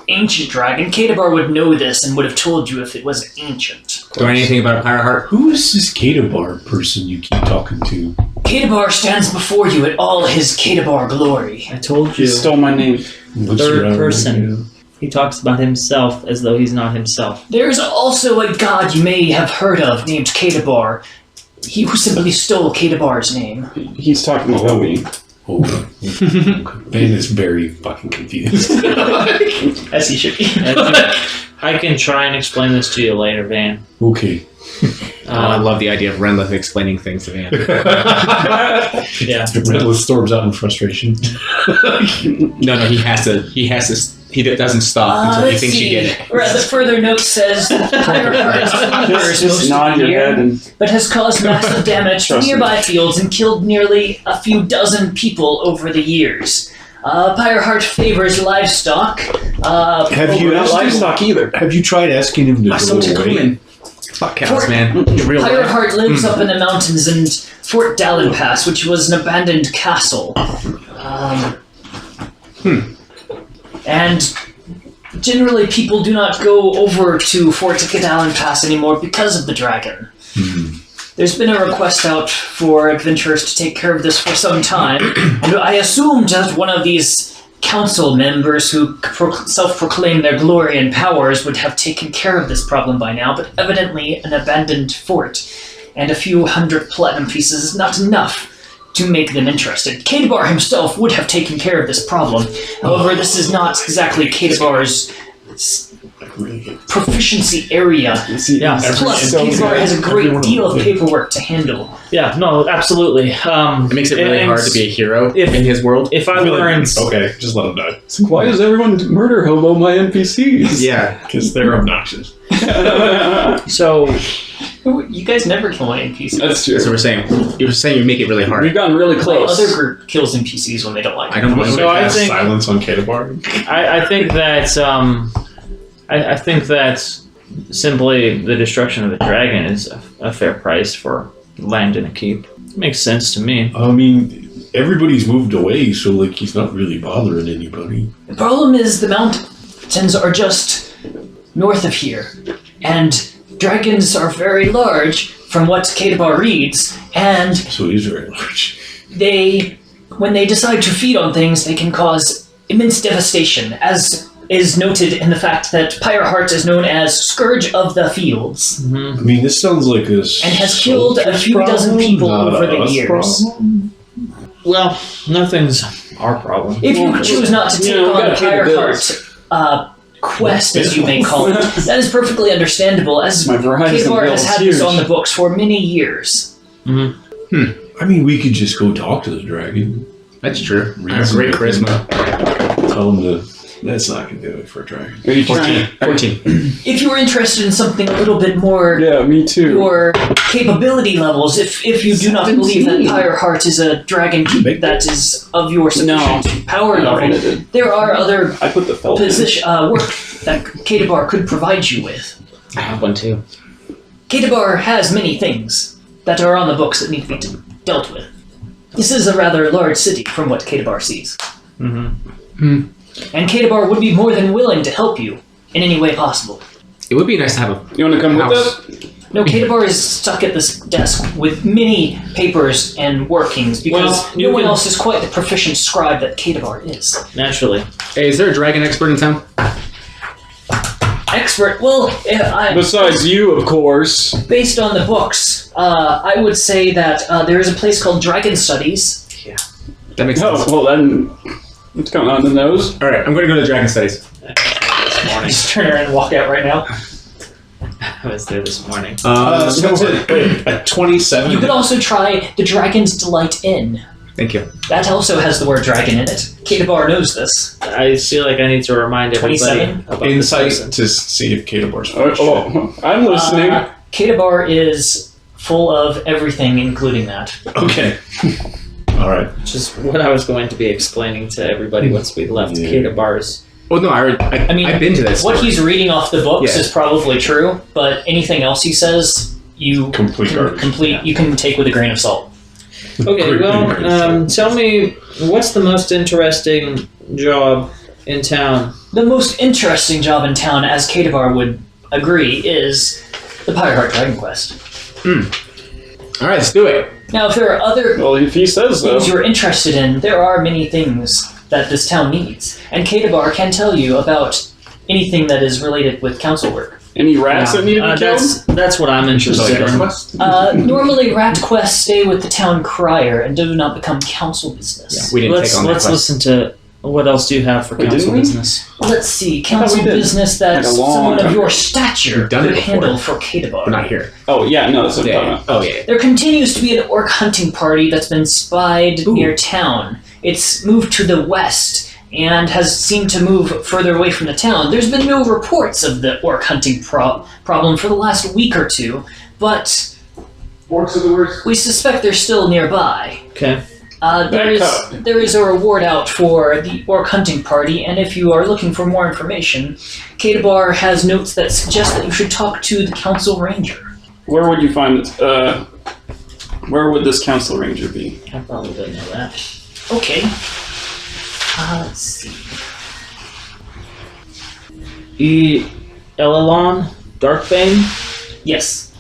ancient dragon. Katabar would know this and would have told you if it was ancient. Do I know anything about Pyreheart? Who is this Katabar person you keep talking to? Katabar stands before you in all his Katabar glory. I told You you. stole my name. Third person. He talks about himself as though he's not himself. There's also a god you may have heard of named Katabar. He who simply stole Katabar's name. He's talking about me. Oh, Ben is very fucking confused. As he should be. I can try and explain this to you later, Van. Okay. I love the idea of Renlith explaining things to Van. Yeah. Renlith storms out in frustration. No, he has to. He doesn't stop until he Let's thinks see. you get it. The further note says Pyreheart Just nod your head and but has caused massive damage to Trust me. nearby fields and killed nearly a few dozen people over the years. Pyreheart favors livestock. Have you not livestock either. Have you tried asking him to go away? Fuck cows, man. In real life. Pyreheart lives up in the mountains in Fort Dalenpass, which was an abandoned castle. And generally people do not go over to Fort Dalenpass anymore because of the dragon. There's been a request out for adventurers to take care of this for some time, and I assumed that one of these council members who self-proclaim their glory and powers would have taken care of this problem by now, but evidently an abandoned fort and a few hundred platinum pieces is not enough to make them interested. Katabar himself would have taken care of this problem. However, this is not exactly Katabar's proficiency area. Yeah. Plus, Katabar has a great deal of paperwork to handle. Yeah, no, absolutely. It makes it really and hard to be a hero if- in his world. If I weren't... Okay, just let him die. Why does everyone murder hobo my NPCs? Yeah. Because they're obnoxious. So, You guys never kill my NPCs. That's true. That's what we're saying. You were saying you make it really hard. We've gotten really My close. other group kills NPCs when they don't like I don't know. So I Cast think- silence on Katabar. I think that... I think that simply the destruction of the dragon is a fair price for land in a keep. Makes sense to me. I mean, everybody's moved away, so like he's not really bothering anybody. The problem is the mountains are just north of here, and dragons are very large from what Katabar reads, and So he's very large. when they decide to feed on things, they can cause immense devastation, as is noted in the fact that Pyreheart is known as Scourge of the Fields, I mean, this sounds like a and has killed a few dozen people over the years. Well, nothing's our problem. If you choose not to take we on the gotta pay the bills. Pyreheart quest, as you may call it, that is perfectly understandable, as My Verizon Katabar has bill's had this huge. on the books for many years. I I mean, we could just go talk to the dragon. That's true. I have great charisma. Tell him to... That's not going to do it for a dragon. Are you trying? 14. If you were interested in something a little bit more, Yeah, me too. your capability levels, if you do not believe that Pyreheart is a dragon that is of your sufficient power level, there are other I put the felt in. work that Kadabar could provide you with. I have one too. Kadabar has many things that are on the books that need to be dealt with. This is a rather large city from what Kadabar sees. Mm-hmm. And Kadabar would be more than willing to help you in any way possible. It would be nice to have a You want to come house. with us? No, Kadabar is stuck at this desk with many papers and workings because no one else is quite the proficient scribe that Kadabar is. Naturally. Hey, is there a dragon expert in town? Expert? Well, Besides you, of course. based on the books, I would say that there is a place called Dragon Studies. That makes sense. Oh, well then, what's going on in the nose? All right, I'm going to go to Dragon Studies. This morning. Just turn around and walk out right now. I was there this morning. So that's it. At 27. You could also try the Dragon's Delight Inn. Thank you. That also has the word dragon in it. Kadabar knows this. I feel like I need to remind everybody 27? about this Insight person. to see if Kadabar's I'm listening. Kadabar is full of everything, including that. Okay. All right. Which is what I was going to be explaining to everybody once we left Yeah. Kadabar's. Well, no, I mean, I've been to this. What he's reading off the books Yeah. is probably true, but anything else he says, you Complete garbage. you can take with a grain of salt. Okay, well, tell me, what's the most interesting job in town? The most interesting job in town, as Kadabar would agree, is the Pyreheart Dragon Quest. All right, let's do it. Now, if there are other Well, if he says so. things you're interested in, there are many things that this town needs, and Kadabar can tell you about anything that is related with council work. Any rats that need to be killed? That's what I'm interested in. Normally, rat quests stay with the town crier and do not become council business. We didn't take on that Let's quest. listen to what else do you have for Wait, council didn't we? business. Let's see, thought council we did. business that Like a long someone of time your ago. stature We've done it could before. handle for Kadabar. We're not here. Oh, yeah, no, that's what I'm talking about. Oh, yeah. There continues to be an orc hunting party that's been spied near town. It's moved to the west and has seemed to move further away from the town. There's been no reports of the orc hunting problem for the last week or two, but Orcs are the worst. we suspect they're still nearby. Okay. There is a reward out for the orc hunting party, and if you are looking for more information, Kadabar has notes that suggest that you should talk to the council ranger. Where would you find this? Where would this council ranger be? I probably didn't know that. Okay. Let's see. Elelon? Darkbane? Yes.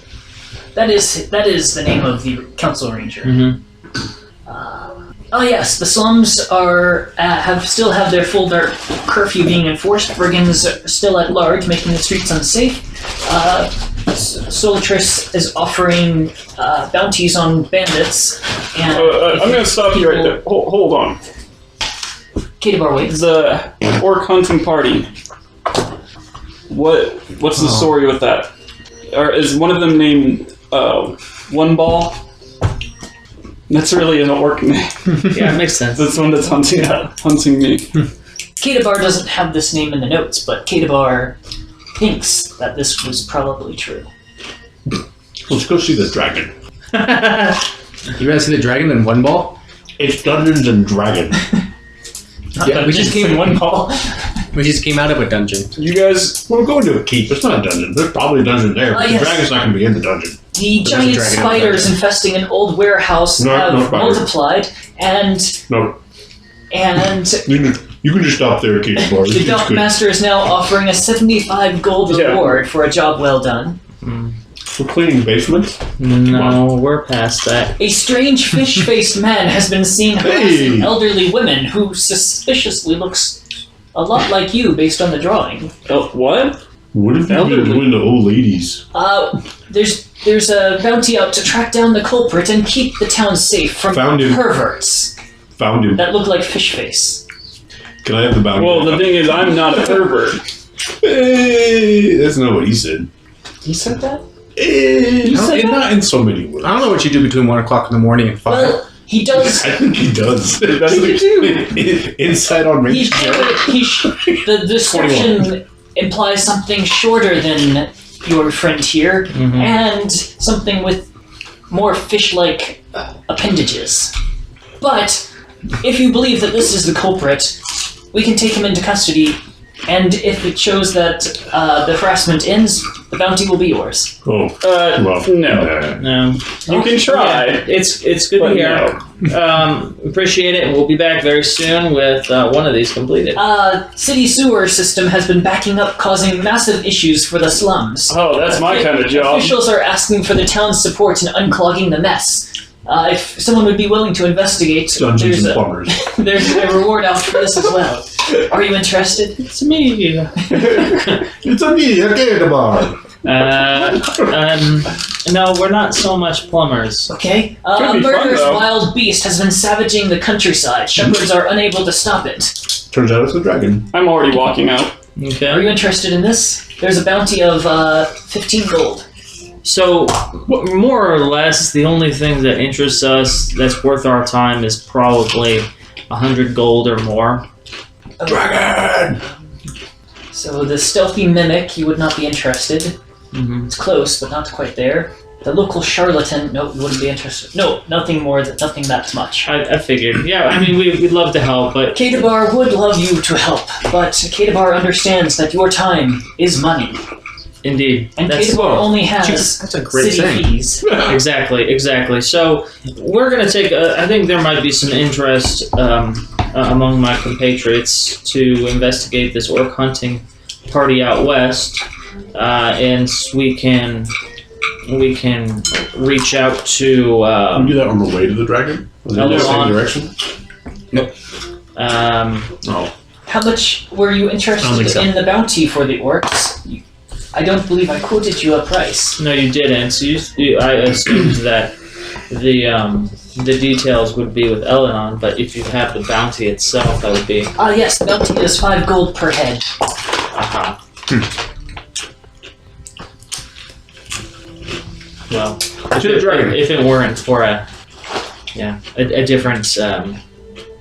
That is the name of the council ranger. Mm-hmm. Oh yes, the slums still have their full dark curfew being enforced. Brigands are still at large, making the streets unsafe. Solitris is offering bounties on bandits. And I'm going to stop you right there. Hold on. Kadabar waits. The orc hunting party. What's the story with that? Or is one of them named One Ball? That's really an orc name. Yeah, it makes sense. That's one that's hunting me. Kadabar doesn't have this name in the notes, but Kadabar thinks that this was probably true. Let's go see the dragon. You rather see the dragon than one ball? It's Dungeons and Dragons. Yeah, we just came. one call. We just came out of a dungeon. You guys, We're going to a keep. It's not a dungeon. There's probably a dungeon there. But yes. The dragon's not going to be in the dungeon. The giant dragon spiders infesting an old warehouse No have spiders. multiplied, and No, the you can just stop there, Keith. Dock Master is now offering a 75 gold Yeah. reward for a job well done. For cleaning basements. No, we're past that. A strange fish-faced man has been seen harassing Hey. elderly women who suspiciously looks a lot like you based on the drawing. what? What if you Elderly. been into old ladies? There's a bounty out to track down the culprit and keep the town safe from Found him. perverts Found him. that look like fish face. Can I have the bounty? Well, the thing is, I'm not a pervert. Hey, that's not what he said. He said that? Hey, You said Not in so many words. I don't know what you do between 1 o'clock in the morning and 5. Well, he does. I think he does. That's Inside on range. The description implies something shorter than your friend here, and something with more fish-like appendages. But if you believe that this is the culprit, we can take him into custody, and if it shows that the harassment ends, the bounty will be yours. Oh. No. You can try. Yeah, it's good to hear. Appreciate it. We'll be back very soon with one of these completed. City sewer system has been backing up, causing massive issues for the slums. Oh, that's my kind of job. Officials are asking for the town's support in unclogging the mess. If someone would be willing to investigate, Dungeons and Plumbers. there's a reward out for this as well. Are you interested? It's me. It's a me, a Dalenpass. No, we're not so much plumbers. Okay. Could A be fun, murderous though. wild beast has been savaging the countryside. Shepherds are unable to stop it. Turns out it's a dragon. I'm already walking out. Are Okay. you interested in this? There's a bounty of 15 gold. So, more or less, the only thing that interests us that's worth our time is probably 100 gold or more. Dragon! So the stealthy mimic, you would not be interested. Mm-hmm. It's close, but not quite there. The local charlatan, no, you wouldn't be interested. No, nothing that much. I figured. Yeah, I mean, we'd love to help, but Kadabar would love you to help, but Kadabar understands that your time is money. indeed. And That's Kadabar only has That's a great city saying. fees. Exactly. So we're going to take, I think there might be some interest among my compatriots to investigate this orc hunting party out west, and we can reach out to Can we do that on the way to the dragon? In the same Elrond. direction? Oh. How much were you interested I don't think so. in the bounty for the orcs? I don't believe I quoted you a price. No, you didn't. So I assumed that the details would be with Elenon, but if you have the bounty itself, that would be. Yes, the bounty is 5 gold per head. Aha. Well, if it weren't for a different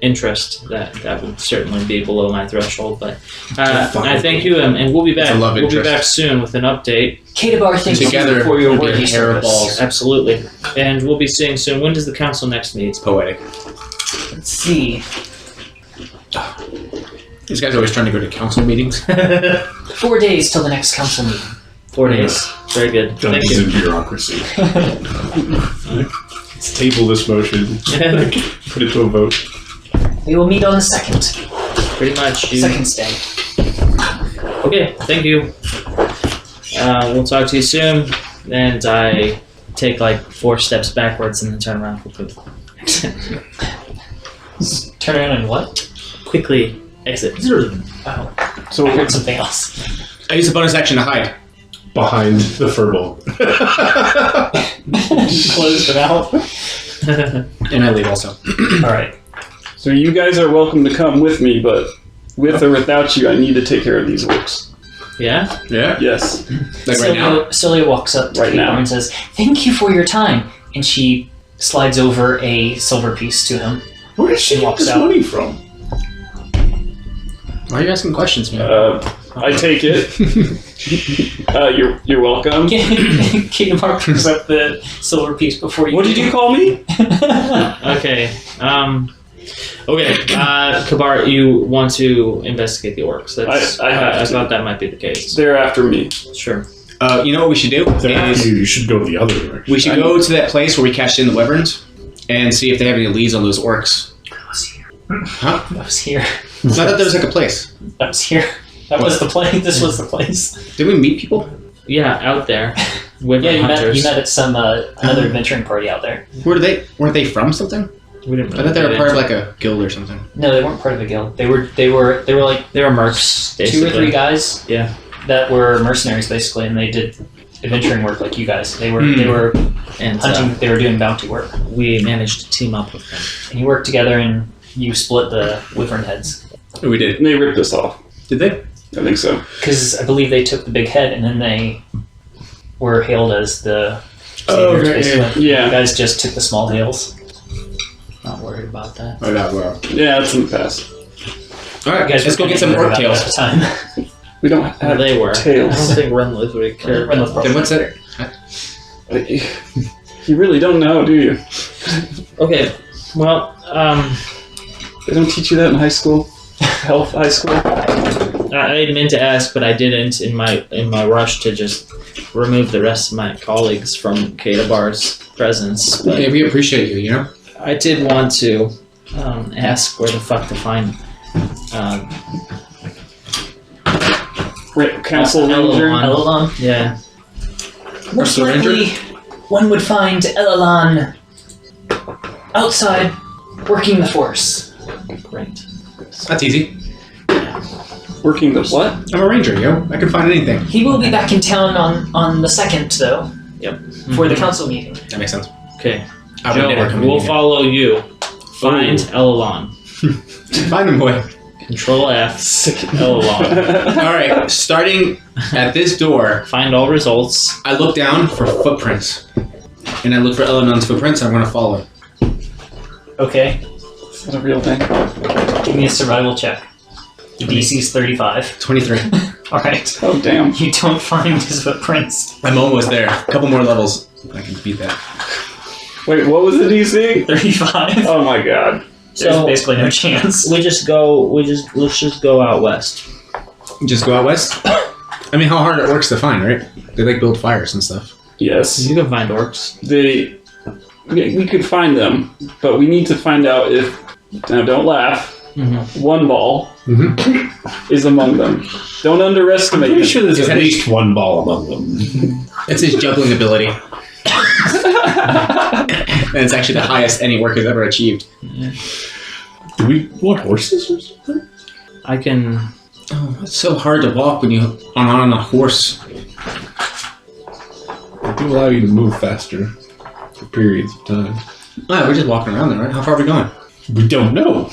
interest, that would certainly be below my threshold. But I thank you, and we'll be back. It's a love We'll be interest. back soon with an update. Kadabar thanks Together, you for your we'll be worthy service. hairballs. Absolutely, and we'll be seeing soon. When does the council next meet? Poetic. Let's see. These guys are always trying to go to council meetings. 4 days till the next council meeting. 4 days. Very good. Thank Dungeons you. and bureaucracy. Let's table this motion. Put it to a vote. We will meet on the 2nd. Pretty much. Second stay. Okay, thank you. We'll talk to you soon. And I take like 4 steps backwards and then turn around quickly. Turn around and what? Quickly exit. Oh, So I heard something else. I use a bonus action to hide. Behind the furball. Close it out. And I leave also. Alright. So you guys are welcome to come with me, but with or without you, I need to take care of these orcs. Yeah? Yeah? Yes. Like right now? Celia walks up to Right Kadabar now. and says, "Thank you for your time." And she slides over a silver piece to him. Where did she get Walks this out. money from? Why are you asking questions, man? I take it. You're welcome. Kadabar picks up the silver piece before you. What did you call me? Okay. Kabar, you want to investigate the orcs. That's, I have I to. thought that might be the case. They're after me. Sure. You know what we should do? Is You should go the other direction. we should go to that place where we cashed in the wyverns and see if they have any leads on those orcs. I was here. Huh? I was here. I thought there was like a place. I was here. That was the place. This was the place. Did we meet people? Yeah, out there. With Yeah, the hunters. you met at some another adventuring party out there. Where did they? Weren't they from something? We didn't I thought they really were get part of into- like a guild or something. No, they weren't part of a guild. They were like They were mercs, basically. 2 or 3 guys. Yeah. That were mercenaries basically, and they did adventuring work like you guys. They were And hunting. They were doing bounty work, we managed to team up with them. and you worked together and you split the wyvern heads. We did. And they ripped us off. Did they? I think so. Because I believe they took the big head, and then they were hailed as the saviors, basically. Yeah. You guys just took the small hails. Not worried about that. Oh, yeah, well. Yeah, it's in the past. All right, guys, let's go get some orc tails. At the time. We don't have They were. tails. I don't think Renly's would care. Then what's that? You really don't know, do you? Okay, well, They don't teach you that in high school? Health high school? I meant to ask, but I didn't in my rush to just remove the rest of my colleagues from Kadabar's presence. But Hey, we appreciate you, you know? I did want to ask where the fuck to find Council Ranger? Elalon. yeah. Most Council Ranger? likely, one would find Elalon outside working the force. Great. That's easy. Working the what? I'm a ranger, yo. I can find anything. He will be back in town on the 2nd, though. Yep. For the council meeting. That makes sense. Okay. I would never Joe, come we'll in. follow you. Find Elalon. Find him, boy. Control F. Elalon. All right, starting at this door, Find all results. I look down for footprints. And I look for Elanon's footprints. I'm going to follow. Okay. Is that a real thing? Give me a survival check. The DC's 35. 23. Alright. Oh, damn. You don't find his footprints. I'm almost there. A couple more levels. I can beat that. Wait, what was the DC? 35. Oh my god. There's So- basically no chance. Let's just go out west. Just go out west? I mean, how hard it works to find, right? They like build fires and stuff. Yes. You can find orcs. We could find them, but we need to find out if, now don't laugh, one ball is among them. Don't I'm underestimate pretty them. sure there's Is at that least one ball among them. It's his juggling ability. And it's actually the highest any work has ever achieved. Do we want horses or something? I can. Oh, it's so hard to walk when you're on a horse. They do allow you to move faster for periods of time. Oh, we're just walking around there, right? How far are we going? We don't know.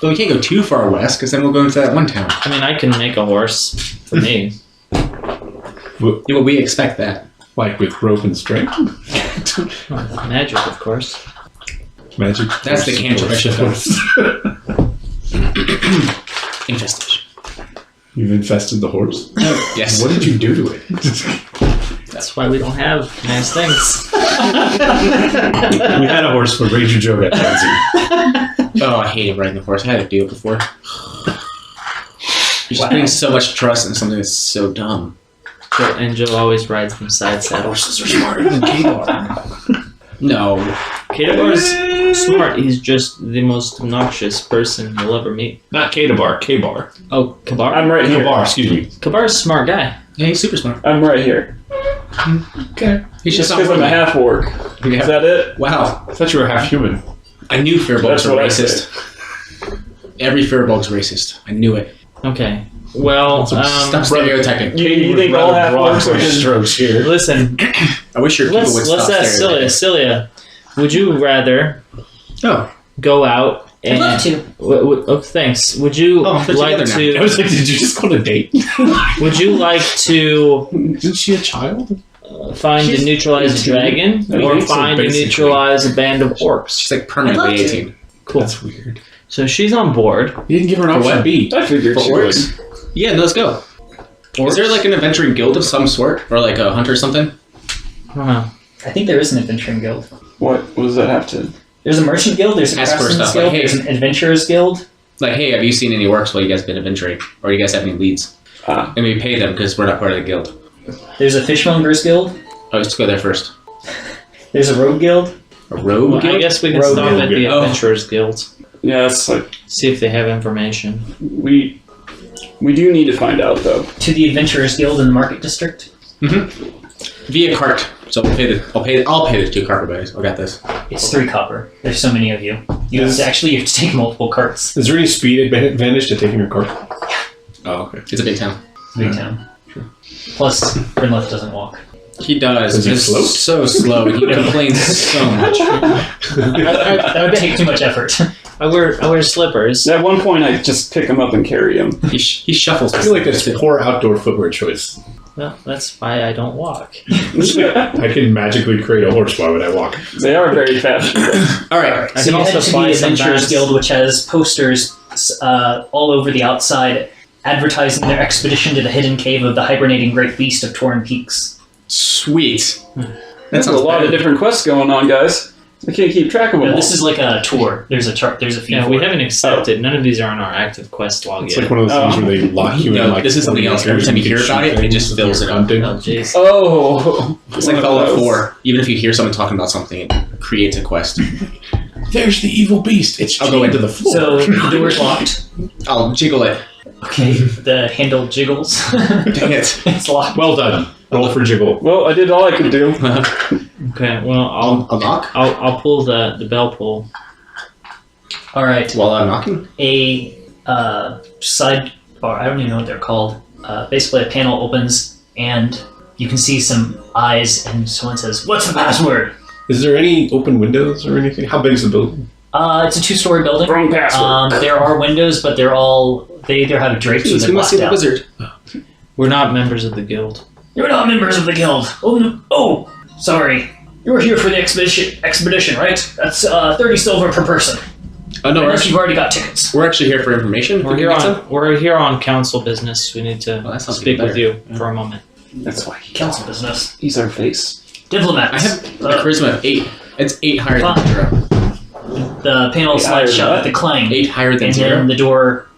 Well, we can't go too far west, because then we'll go into that one town. I mean, I can make a horse for me. Yeah, well, we expect that. Like with rope and string? Magic, of course. Magic. That's the cantrip I should have. have. Infestation. You've infested the horse? Yes. What did you do to it? That's why we don't have nice things. We had a horse when Ranger Joe got fancy. Oh, I hated riding the horse. I had to do it before. You're just putting so much trust in something that's so dumb. And Joe always rides them side saddle. Horses are smarter than K-Bar. No. Kadabar's smart. He's just the most obnoxious person you'll ever meet. Not Kadabar, K-Bar. Oh, Kabar? I'm right here. K-Bar, excuse me. Kabar's a smart guy. Yeah, he's super smart. I'm right here. Okay. He's Just just because not I'm a one. half orc. Is that it? Wow. I thought you were half human. I knew Firbolgs That's were what I racist. Every Firbolg's racist. I knew it. Okay. Well, Stop stereotyping. You think all half orcs are just strokes here? listen, I wish your people would let's stop ask Cilia. stereotyping. Cilia, would you rather Oh. go out I'd and... love to. Oh, thanks. Would you Oh, they're like together I to... was like, did you just go on a date? Would you like to Isn't she a child? find and neutralize a dragon, or 18, find and basically. neutralize a band of orcs? She's like permanently I'd love to. 18. Cool. That's weird. So she's on board. You didn't give her an For option what? B. I figured For she would. orcs? Yeah, no, let's go. Is there like an adventuring guild of some sort? Or like a hunter or something? I don't know. I think there is an adventuring guild. What does that have to? There's a merchant guild, there's a Ask for craftsman's stuff, like, guild, hey. there's an adventurer's guild. Like, hey, have you seen any orcs while you guys been adventuring? Or do you guys have any leads? Ah. And we pay them because we're not part of the guild. There's a fishmonger's guild. Oh, let's go there first. There's a rogue guild. A rogue Well, I guild? guess we can Rogue stop at the Guild. Oh. Adventurers Guild. Yeah, it's like See if they have information. we do need to find out though. To the adventurer's guild in the market district. Via cart. So we'll pay I'll pay the 2 cart buddies. I got this. It's 3 copper. There's so many of you. You have to take multiple carts. Is there any speed advantage to taking your car? Oh, okay. It's a big town. Big town. Plus, Grimleth doesn't walk. He does. Does he It's float? so slow and he complains so much. That would take too much effort. I wear slippers. At one point, I just pick him up and carry him. He shuffles. I feel like that's a poor outdoor footwear choice. Well, that's why I don't walk. I can magically create a horse. Why would I walk? They are very fast. All right. I So can you head also to the fly some Adventurers bats. Guild, which has posters all over the outside advertising their expedition to the hidden cave of the hibernating great beast of Torn Peaks. Sweet. There's a lot of different quests going on, guys. I can't keep track of them No, all. this is like a tour. There's a chart. There's a fee. Yeah, for we it. haven't accepted. None of these are on our active quest log It's yet. like one of those things where they lock you in. No, Like this is something 40 else. Every acres time you and hear can about shoot it, it just things fills with it your up. hunting. Oh, jeez. Oh. It's like Fallout 4. Even if you hear someone talking about something, it creates a quest. There's the evil beast. It's I'll go chained in. to the floor. So the door's locked. I'll jiggle it. Okay, the handle jiggles. Dang it. It's locked. Well done. Roll for jiggle. Well, I did all I could do. Okay, well, I'll knock I'll pull the bell pull. All right. while I'm knocking. A side bar. I don't even know what they're called. Basically, a panel opens and you can see some eyes, and someone says, "What's the password?" Is there any open windows or anything? How big is the building? It's a 2-story building. Wrong password. There are windows, but they either have drapes or Please, they're we must see blacked the out. wizard. We're not members of the guild. You're not members of the guild. Oh, no. Oh, sorry. You're here for the expedition, right? That's 30 silver per person. Oh no, Unless you've already got tickets. we're actually here for information. We're here on council business. We need to Well, that sounds speak even with you for a moment. That's why Council business. he's our face. Diplomats. I have a charisma of 8. It's 8 higher than Fine. 0. The panel Yeah, slides I shut heard with a clang. 8 higher than And 0. then the door,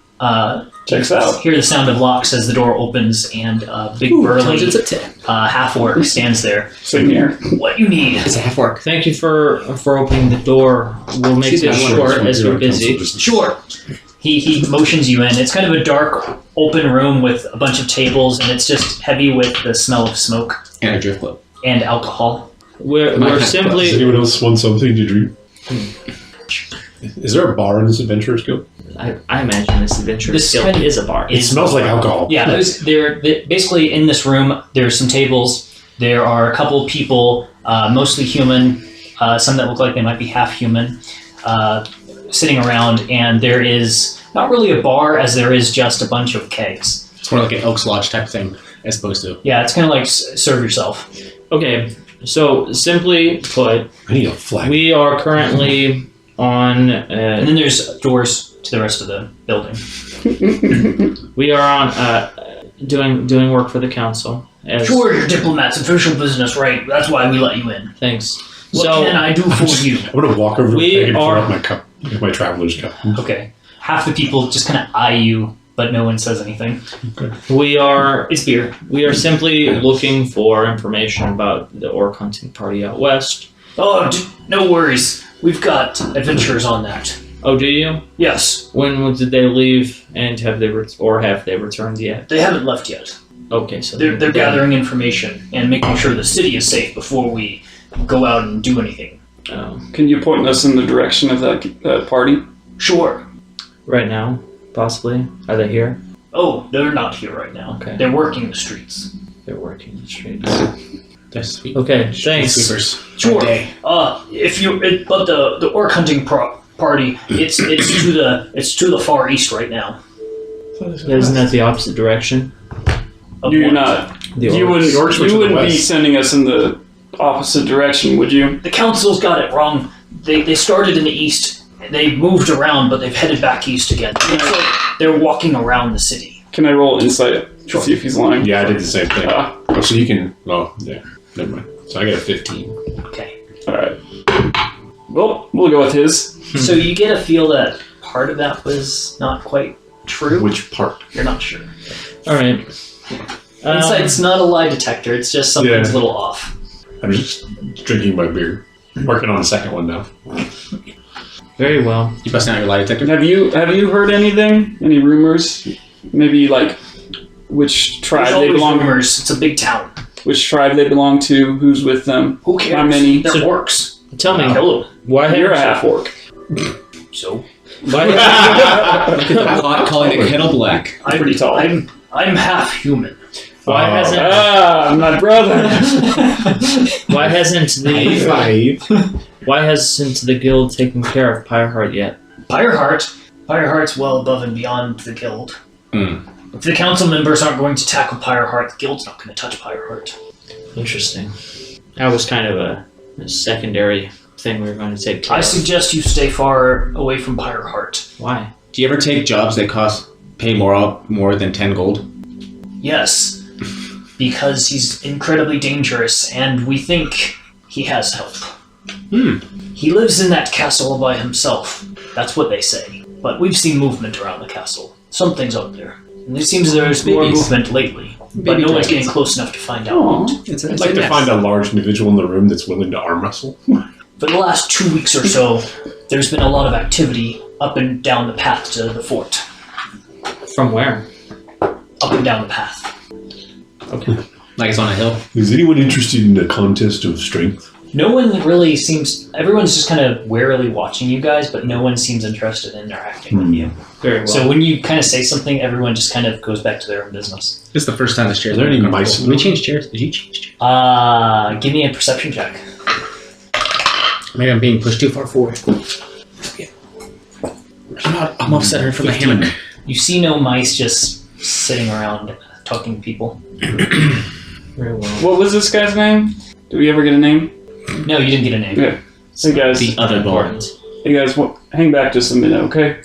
Checks out. hear the sound of locks as the door opens, and a big Ooh, burly it's a 10. half-orc stands there. Same here. What you need? It's a half orc. Thank you for opening the door. We'll make Excuse this me, short Sure, as you're you're on council busy. business. Sure. He motions you in. It's kind of a dark, open room with a bunch of tables, and it's just heavy with the smell of smoke And a drift club. and alcohol. We're Does simply. anyone else want something to drink? Is there a bar in this Adventurers Guild? I imagine this adventure This guild kind of is a bar. It smells like alcohol. Yeah, they're basically in this room. There's some tables. There are a couple of people, mostly human, some that look like they might be half human, sitting around, and there is not really a bar as there is just a bunch of kegs. It's more like an Elks Lodge type thing, as opposed to. Yeah, it's kind of like serve yourself. Okay, so simply put, I need a flag. we are currently on. And then there's doors to the rest of the building. We are on doing work for the council. As, Sure, you're diplomats, official business, right? That's why we let you in. Thanks. What So can I do for you? I'm gonna walk over We the thing and are- fill up my cup, my traveler's cup. Okay. Half the people just kind of eye you, but no one says anything. we are It's beer. simply looking for information about the orc hunting party out west. Oh, no worries. We've got adventurers on that. Oh, do you? Yes, When did they leave, and have they returned yet? they haven't left yet. Okay, so They're gathering information and making sure the city is safe before we go out and do anything. Can you point us in the direction of that party? Sure. Right now, possibly. Are they here? Oh, they're not here right now. Okay. They're working the streets. They're working the streets. They're sweet. Okay, thanks. Sweepers. Sure. Day. But the orc hunting party, it's to the far east right now. Isn't that the opposite direction? Of You're what? not. The You orcs. orcs were to you the wouldn't be west. sending us in the opposite direction, would you? The council's got it wrong. They started in the east. They moved around, but they've headed back east again. It's like they're walking around the city. Can I roll insight to see if he's lying? Yeah, I did the same thing. Ah, Oh, so you can. Oh, yeah. Never mind. So I got a 15. Okay. all right. Well, we'll go with his. So you get a feel that part of that was not quite true. Which part? You're not sure. All right. Insight's not a lie detector. It's just something's Yeah. a little off. I'm just drinking my beer. I'm working on the second one now. Very well. You busting out your lie detector? Have you heard anything? Any rumors? Maybe like which tribe There's they always belong? rumors. It's a big town. Which tribe they belong to? Who's with them? Who cares? How many? They're So- orcs. Tell me, Kill them. why You're a haven't half orc. So why, Calling it kettle black. I'm Pretty tall. I'm half human. why hasn't Ah, my brother. why hasn't the 5. why hasn't the guild taken care of Pyreheart yet? Fireheart's well above and beyond the guild. If the council members aren't going to tackle Pyreheart, the guild's not going to touch Pyreheart. Interesting. That was kind of a secondary thing we were going to take care I of. suggest you stay far away from Pyreheart. Why? Do you ever take jobs that pay more than 10 gold? Yes, because he's incredibly dangerous, and we think he has help. He lives in that castle all by himself. That's what they say. But we've seen movement around the castle. Something's up there. And it seems there's more movement lately. But no one's getting close enough to find out. I'd like to find a large individual in the room that's willing to arm wrestle. For the last 2 weeks or so, there's been a lot of activity up and down the path to the fort. From where? Up and down the path. Okay. Like it's on a hill? Is anyone interested in a contest of strength? No one really seems... Everyone's just kind of warily watching you guys, but no one seems interested in interacting with you. Very well. So when you kind of say something, everyone just kind of goes back to their own business. This is the first time this chair. Are there any mice? Did we change chairs? Did you change chairs? Give me a perception check. Maybe I'm being pushed too far forward. I'm offsetting from the hammock. You see no mice just sitting around talking to people. Very well. What was this guy's name? Did we ever get a name? No, you didn't get a name. Okay. Hey guys. The other board. Hey guys, hang back just a minute, okay?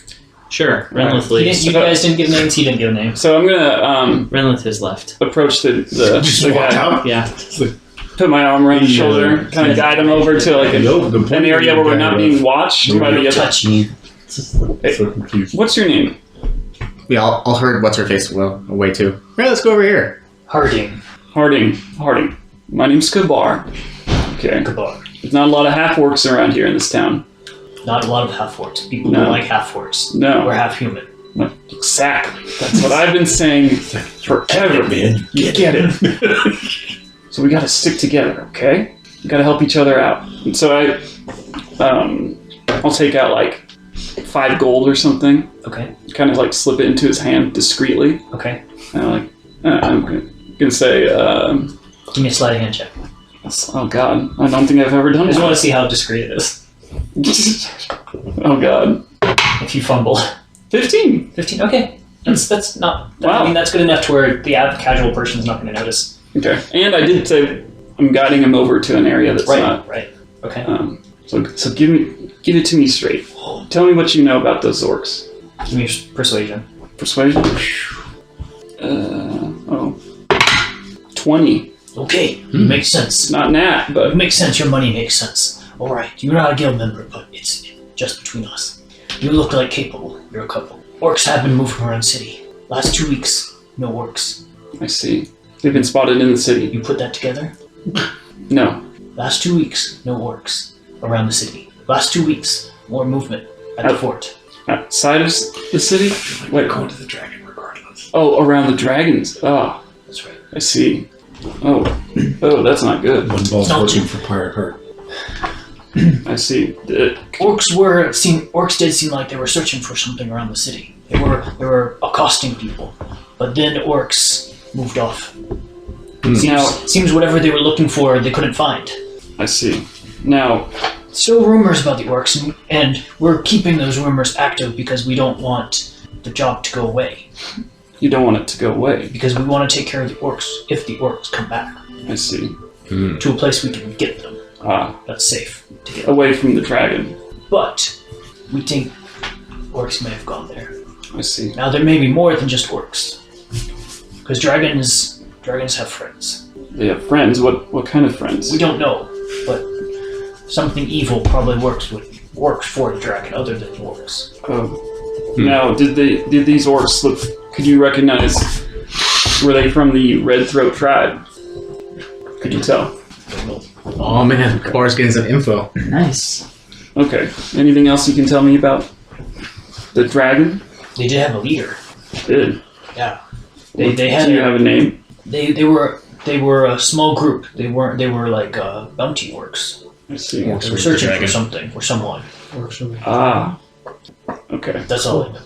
Sure. Right. Renlith You leaves. guys didn't get names, he didn't get a name. So I'm gonna Renlith has left. approach the Just the walked guy, out? Yeah. put my arm around his shoulder, kind of guide him over to like an area where we're not being watched by the other. Touch me. So confused. What's your name? Yeah, I'll herd what's her face away too. Right, let's go over here. Harding. Harding. My name's Kabar. Okay. Kabar. There's not a lot of half-orcs around here in this town. Not a lot of half-orcs. People No. don't like half-orcs. No. We're half-human. No, exactly. That's what I've been saying forever. Man, You get it. So we gotta stick together, okay? We gotta help each other out. And so I'll take out like 5 gold or something. Okay. Kind of like slip it into his hand discreetly. Okay. And I'm gonna say, Give me a sleight of hand check. oh god, I don't think I've ever I done just want one. to see how discreet it is. Oh god. If you fumble. 15. 15. Okay. That's not. Wow. I mean, that's good enough to where the casual person is not going to notice. Okay. And I did say I'm guiding him over to an area that's not. Right. Okay. So give it to me straight. Tell me what you know about those orcs. Give me persuasion. Persuasion? 20. Okay. Makes sense. Not nat, It but makes sense. Your money makes sense. All right. You're not a guild member, but it's just between us. You look like capable. You're a couple. Orcs have been moving around city. Last 2 weeks, no orcs. I see. They've been spotted in the city. You put that together? No. Last 2 weeks, no orcs around the city. Last 2 weeks, more movement at the fort. Outside of the city? Wait. going to the dragon regardless. Oh, around the dragons. Oh, That's right. I see. Oh, that's not good. One ball's Not working too- for Pirate Heart. I see. Orcs did seem like they were searching for something around the city. They were accosting people, but then orcs moved off. Seems whatever they were looking for, they couldn't find. I see. Now, Still rumors about the orcs, and we're keeping those rumors active because we don't want the job to go away. you don't want it to go away. Because we want to take care of the orcs if the orcs come back I see. to a place we can get them. Ah, That's safe to get. away from the dragon. But we think orcs may have gone there. I see. Now there may be more than just orcs, because dragons have friends. They have friends. What kind of friends? We don't know, but something evil probably works for the dragon other than orcs. Oh. Now, did these orcs look? Could you recognize? Were they from the Red Throat tribe? Could you tell? Oh man, Kabar's getting some info. Nice. Okay. Anything else you can tell me about the dragon? They did have a leader. Did Yeah, they had. Do you have a name? They were a small group. They were like bounty orcs. I see. They were searching for something or someone. Ah. Okay. That's all I know.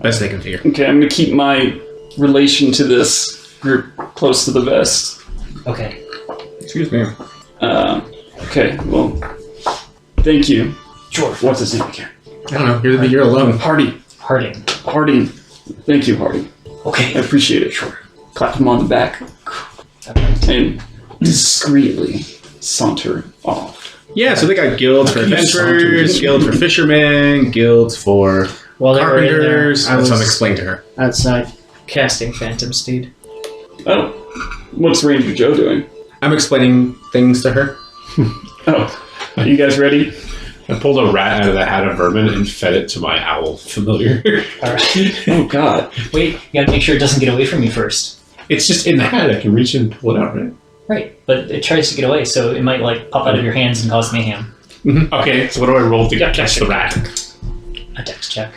Best they can figure. Okay. I'm gonna keep my relation to this group close to the vest. Okay. Excuse me. Okay. Well, thank you. Sure. What's his name again? I don't know. You're alone. Harding. Harding. Harding. Thank you, Harding. Okay. I appreciate it. Sure. Clap him on the back and discreetly saunter off. Yeah, so they got guilds for adventurers, guilds for fishermen, guilds for carpenters. That's what I'm explaining to her. Outside, casting Phantom Steed. Oh, what's Ranger Joe doing? I'm explaining things to her. Oh, are you guys ready? I pulled a rat out of the hat of vermin and fed it to my owl familiar. All right. Oh God! Wait, you gotta make sure it doesn't get away from you first. It's just in the hat. I can reach in and pull it out, right? Right, but it tries to get away, so it might like pop out of your hands and cause mayhem. Okay, so what do I roll to catch the rat? A dex check.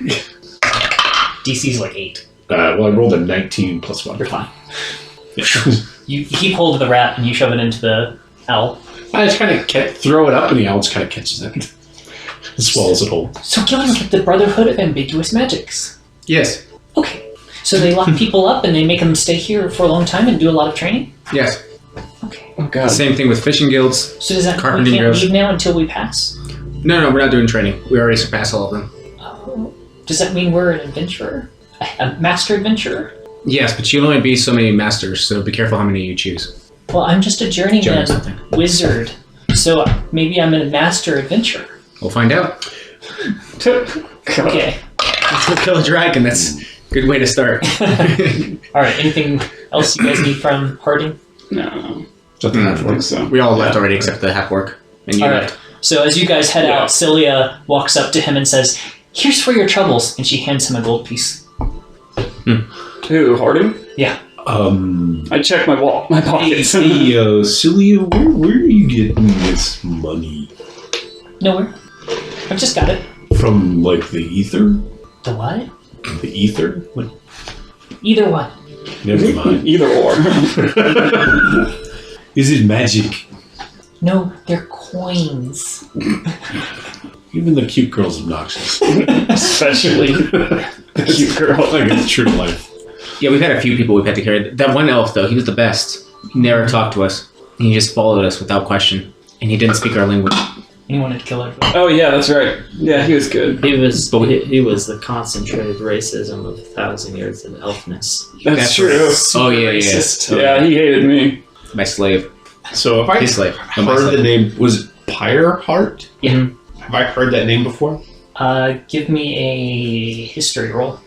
DC's like 8. Well, I rolled a 19 plus 1. You're fine. Yeah. You keep hold of the rat and you shove it into the owl. I just kind of throw it up, and the owl just kind of catches it and swallows it whole. So killing like the Brotherhood of Ambiguous Magics. Yes. Okay. So they lock people up and they make them stay here for a long time and do a lot of training? Yes. Okay. Oh God! Same thing with fishing guilds. So does that mean we Carpentering can't guilds. leave now until we pass? No, we're not doing training. We already surpassed all of them. Oh. Does that mean we're an adventurer? A master adventurer? Yes, but you'll only be so many masters, so be careful how many you choose. Well, I'm just a Journey journeyman something. wizard. So maybe I'm a master adventurer. We'll find out. Okay. Kill a dragon, that's a good way to start. Alright, anything else you guys need from Harding? No, Something I think so. We all left already except the half work. And you Alright. left. So as you guys head out, Celia walks up to him and says, "Here's for your troubles," and she hands him a gold piece. Who, Harding? Yeah. I check my pockets. Hey, Celia, where are you getting this money? Nowhere. I've just got it. From, like, the ether? The what? The ether? Like, Either one. never mind. Either or. Is it magic? No, they're coins. Even the cute girl's obnoxious. Especially the cute girl. Like, it's true to life. Yeah, we've had a few people we've had to carry. That one elf, though, he was the best. He never talked to us. He just followed us without question. And he didn't speak our language. And he wanted to kill everyone. Oh yeah, that's right. Yeah, he was good. He was the concentrated racism of 1,000 years of elfness. That's true. Oh, yeah, yeah. Racist. Yeah, he hated me. My slave. So if I His slave. No, my heard slave. the name, was it Pyreheart? Yeah. Have I heard that name before? Give me a history roll.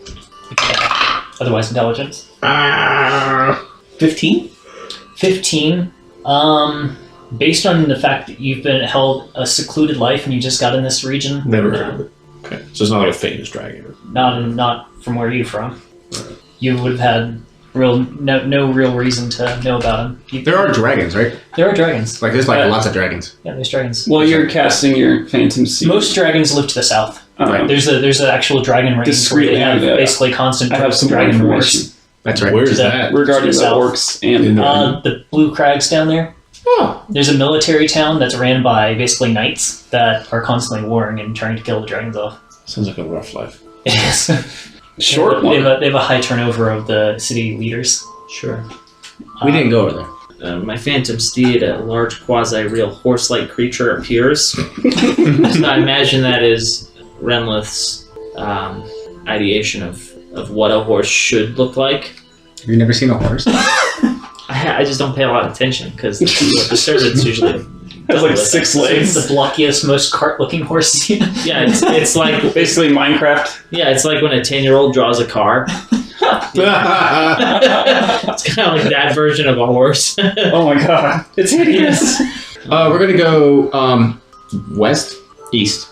Otherwise, intelligence. 15? 15. Based on the fact that you've been held a secluded life and you just got in this region, Never heard of it. Okay, so it's not like a famous dragon. not from where you're from, you would have had no real reason to know about him. There are dragons, right? There are dragons. Like, there's lots of dragons. Yeah, there's dragons. Well, you're casting your Phantom Seed. Most dragons live to the south. Right. There's an actual dragon range where Discreetly, they have yeah. basically constant I have some more dragon information wars. That's right. Where is To the- that? regarding the South. orcs and The Blue Crags down there. Oh, There's a military town that's ran by basically knights that are constantly warring and trying to kill the dragons off. sounds like a rough life. Yes. short They one. have a high turnover of the city leaders. Sure. We didn't go over there. My Phantom Steed, a large quasi-real horse-like creature, appears. So I imagine that is Renlith's ideation of what a horse should look like. Have you never seen a horse? I just don't pay a lot of attention because the servants usually Has like 6 It's legs. the blockiest, most cart-looking horse. Yeah, it's like Basically Minecraft. it's like when a 10-year-old draws a car. It's kind of like that version of a horse. Oh my god. It's hideous. We're gonna go west, east,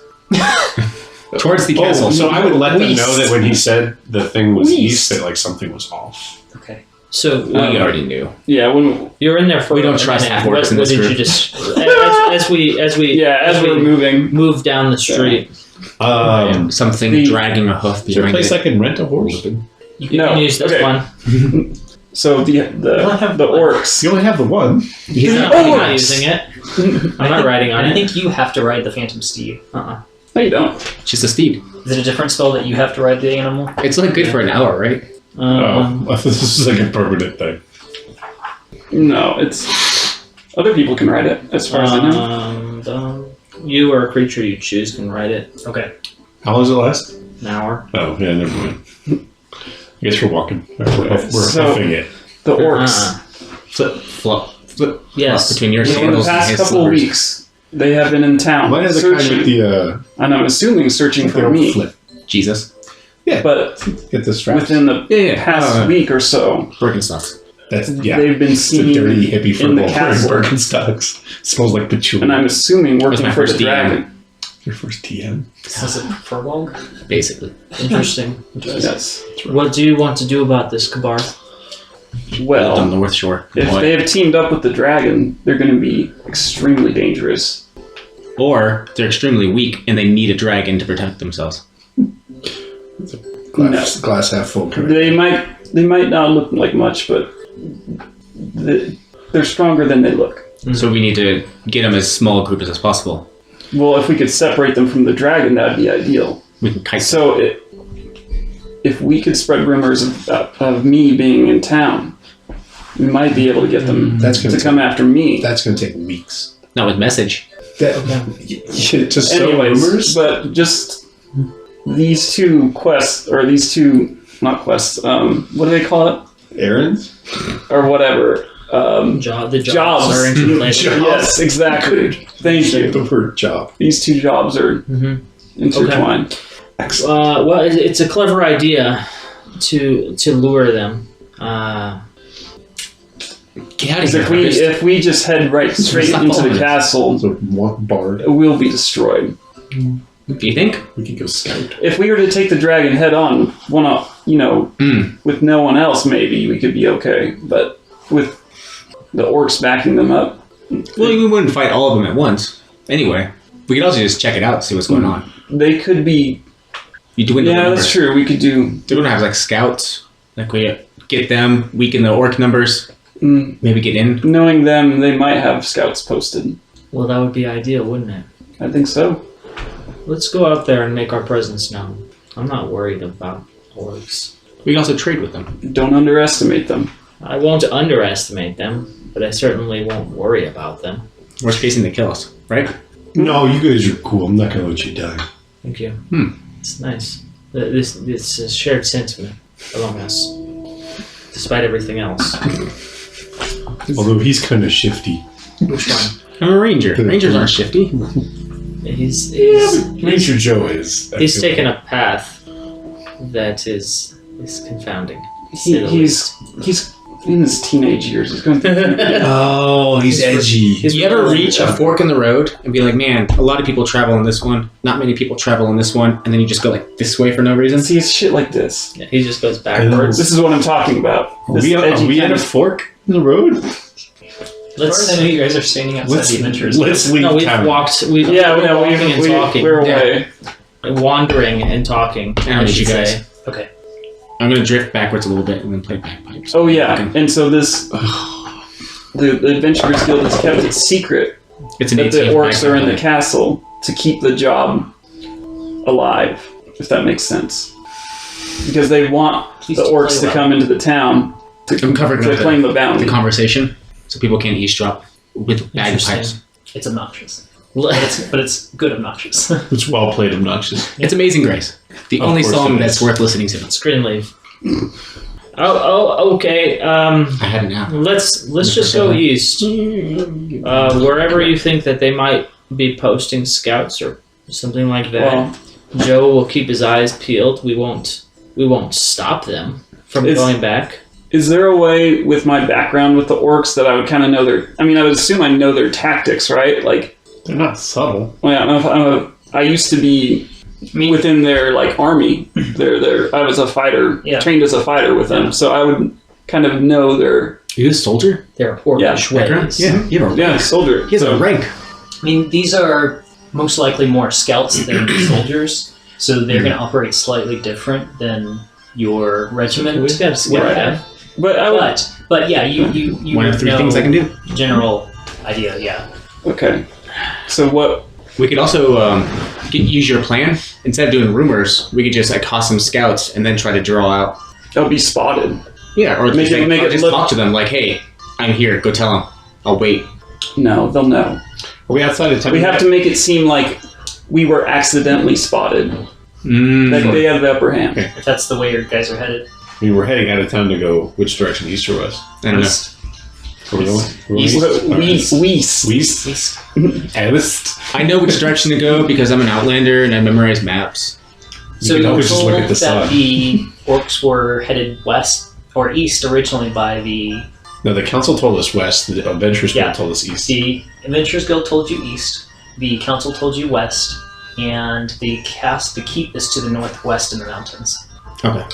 towards the castle. Oh, so I would let them East. know that when he said the thing was East. east, that like something was off. Okay. So We already knew. Yeah, when you're in there for We don't a trust minute. half-orcs in What this did group. you just as we're we moving. move down the street? Something dragging a hoof Is there a behind place it. I can rent a horse? You can No, use this okay. one. So the orcs. You only have the one. He's No, not- I'm not using it. I'm not riding on I it. think you have to ride the Phantom Steed. Uh-uh. No, you don't. It's just a steed. Is it a different spell that you have to ride the animal? It's like good for an hour, right? Oh, this is like a permanent thing. No, it's other people can ride it, as far as I know. You or a creature you choose can ride it. Okay. How long does it last? An hour. Oh, yeah, never mind. I guess we're walking. We're So- huffing it. The orcs. Flip. Yes. Between your In the sandals and past his couple of slippers. weeks, they have been in town Mine is the kind searching, with the and I'm assuming searching they for don't me. flip. Jesus. But Get the straps. within the past week or so, Birkenstocks. That's they've been It's a seen dirty hippie in the furball wearing castle, Birkenstocks. Smells like patchouli. and I'm assuming working my for the first DM. dragon. Your first TM. Is it Furbolg? Basically. Interesting. Yes. What do you want to do about this, Kabar? On Well, the North Shore. if they have teamed up with the dragon, they're going to be extremely dangerous. Or they're extremely weak and they need a dragon to protect themselves. Glass half full. Kind of. They might not look like much, but they're stronger than they look. So we need to get them as small a group as possible. Well, if we could separate them from the dragon, that'd be ideal. We can kite So if we could spread rumors of me being in town, we might be able to get them That's gonna to come after me. That's going to take weeks. Not with message. To sow Anyways, rumors? but just these two quests, or these two, not quests, what do they call it? Errands? Or whatever. The Jobs. jobs are interrelated. Jobs. Yes, exactly. Thank Say you. the word job. These two jobs are intertwined. Excellent. Well, it's a clever idea to lure them. Get out of Because here. if we just head right straight Stop into following the us. castle, So one bar. we'll be destroyed. Do you think? We can go scout. If we were to take the dragon head on, with no one else, maybe we could be okay. But with the orcs backing them up, Well, we wouldn't fight all of them at once. Anyway, we could also just check it out, see what's going on. they could be. You do it. Yeah, that's true. We could do. They're gonna have like scouts. Like we get them, weaken the orc numbers, maybe get in. Knowing them, they might have scouts posted. Well, that would be ideal, wouldn't it? I think so. Let's go out there and make our presence known. I'm not worried about orcs. We can also trade with them. Don't underestimate them. I won't underestimate them, but I certainly won't worry about them. Worst case, they kill us, right? No, you guys are cool. I'm not going to let you die. Thank you. It's nice. This is a shared sentiment among us, despite everything else. Although he's kind of shifty. Which one? I'm a ranger. Rangers aren't shifty. He's Ranger Joe is. he's taken a path that is confounding. He's in his teenage years. He's going through. Oh, he's edgy. You ever reach a fork in the road and be like, man, a lot of people travel on this one, not many people travel on this one, and then you just go like this way for no reason? See, it's shit like this. Yeah, he just goes backwards. This is what I'm talking about. Are This we edgy at kind a of- fork in the road? Let's. I know you guys are standing outside the adventures. Let's leave No, we've town. walked. Yeah, we're walking and talking. we're away. Wandering and talking. I don't need you guys. Say. Okay. I'm gonna drift backwards a little bit and then play bagpipes. Oh yeah, Okay. and so this, the Adventurers Guild has kept it secret It's an that the 18th orcs are in the bagpipe. castle to keep the job alive, if that makes sense. Because they want Please the play orcs to well. come into the town I'm covering to up claim the the bounty. conversation so people can't eavesdrop with bagpipes. Interesting. It's obnoxious. But it's good obnoxious. It's well played obnoxious. It's Amazing Grace. The Of only course song it is. that's worth listening to. Screen leave. Okay. I had an app. Let's just go east. Wherever you think that they might be posting scouts or something like that. Well, Joe will keep his eyes peeled. We won't stop them from It's- going back. is there a way with my background with the orcs that I would kind of know their? I mean, I would assume I know their tactics, right? Like, They're not subtle. well, yeah, I used to be within their army. I was a fighter, Yeah. trained as a fighter with them, so I would kind of know their Are you a soldier? Their orcish Background? ways. Yeah, you have a, soldier. he has a rank. I mean, these are most likely more scouts than soldiers, so they're going to operate slightly different than your regiment. We've got would scout. have. But I would. But yeah, you One of three know things I can do. general idea. Yeah. Okay. So what? We could also use your plan. Instead of doing rumors, we could just accost some scouts and then try to draw out. I'll be spotted. Yeah, or Make just, it- make or it just look- talk to them like, hey, I'm here. Go tell them. I'll wait. No, they'll know. Are we outside of town? We have to make it seem like we were accidentally spotted. Like they have the upper hand. Okay. If that's the way your guys are headed. I mean, we're heading out of town to go which direction, east or west? I don't know. Where we going? West. West. East. I know which direction to go because I'm an outlander and I memorize maps. So can you were always just told look at the that sun. the orcs were headed west or east originally by the No, the council told us west. The Adventurers Guild Yeah. told us east. The Adventurers Guild told you east, the council told you west, and the keep is to the northwest in the mountains. Okay.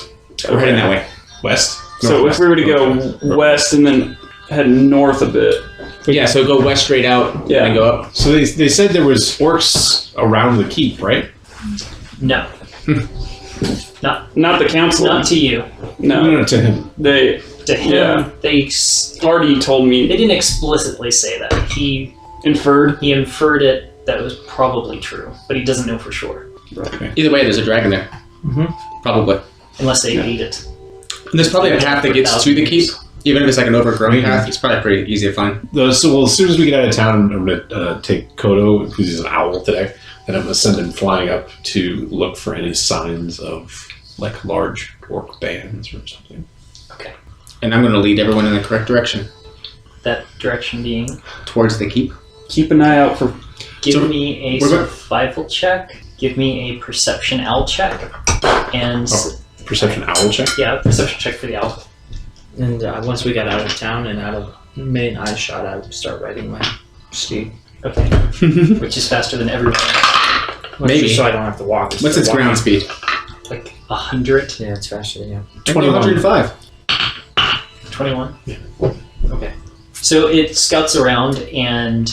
We're heading that way. West. So Northwest. if we were to go west and then head north a bit. Yeah, so go west straight out Yeah. and go up. So they said there was orcs around the keep, right? No. Not the council. Not to you. No. To him. They To him, Yeah. they Hardy told me. they didn't explicitly say that. He Inferred. inferred that was probably true, but he doesn't know for sure. Either way, there's a dragon there. Mhm. Probably. Unless they ate it. And there's probably a path that gets to the keep. Even if it's like an overgrown path, it's probably pretty easy to find. So as soon as we get out of town, I'm going to take Kodo, because he's an owl today, and I'm going to send him flying up to look for any signs of like large orc bands or something. And I'm going to lead everyone in the correct direction. That direction being, Towards the keep. Keep an eye out for. give So, me a we're about- survival check, give me a perception owl check, and Perception owl check? yeah, perception check for the owl. And once we got out of town and out of main eye shot, I would start riding my steed. Okay. Which is faster than everyone. Maybe. Just so I don't have to walk. What's its ground speed? Like 100, Yeah, it's faster than you. 105. 21. Okay. So it scouts around and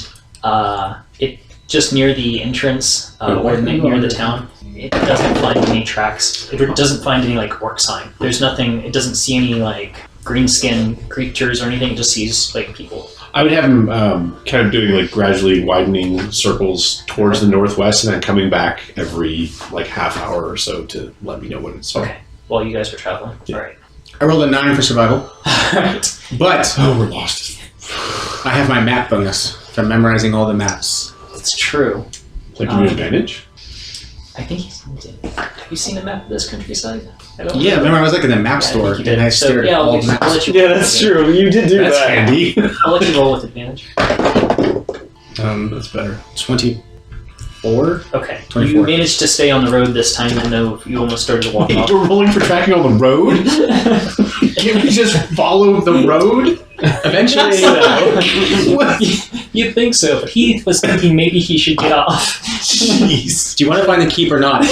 it just near the entrance or near the town. It doesn't find any tracks. It doesn't find any like orc sign. There's nothing. It doesn't see any like green skin creatures or anything. It just sees like people. I would have him kind of doing like gradually widening circles towards the northwest and then coming back every like half hour or so to let me know what it's Okay. While you guys are traveling. Yeah. All right. I rolled a 9 for survival. Alright. But Oh, we're lost. I have my map bonus from memorizing all the maps. It's true. Like an advantage? I think he's. Have you seen a map of this countryside? I don't Yeah, remember I was like in the map Yeah, I store think you and did. I So, stared yeah, at all the I'll maps. let you Yeah, that's true. You did do That's that. handy. I'll let you roll with advantage. That's better. 24? Okay. 24. You managed to stay on the road this time, even though you almost started to walk off. We're rolling for tracking on the road? Can't we just follow the road? Eventually, What? You'd think so, but he was thinking maybe he should get off. Jeez. do you want to find the keep or not?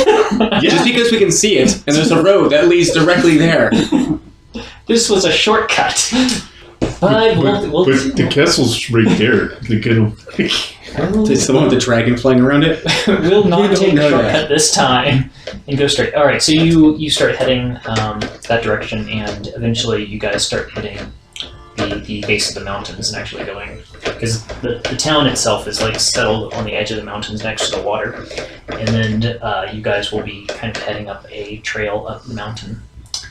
Just because we can see it, and there's a road that leads directly there. This was a shortcut. But we'll But the castle's right there. It's the one with the dragon flying around it. we'll You not don't take a know shortcut that. this time and go straight. All right, so you start heading that direction, and eventually you guys start hitting the base of the mountains and actually going, because the town itself is like settled on the edge of the mountains next to the water, and then you guys will be kind of heading up a trail up the mountain.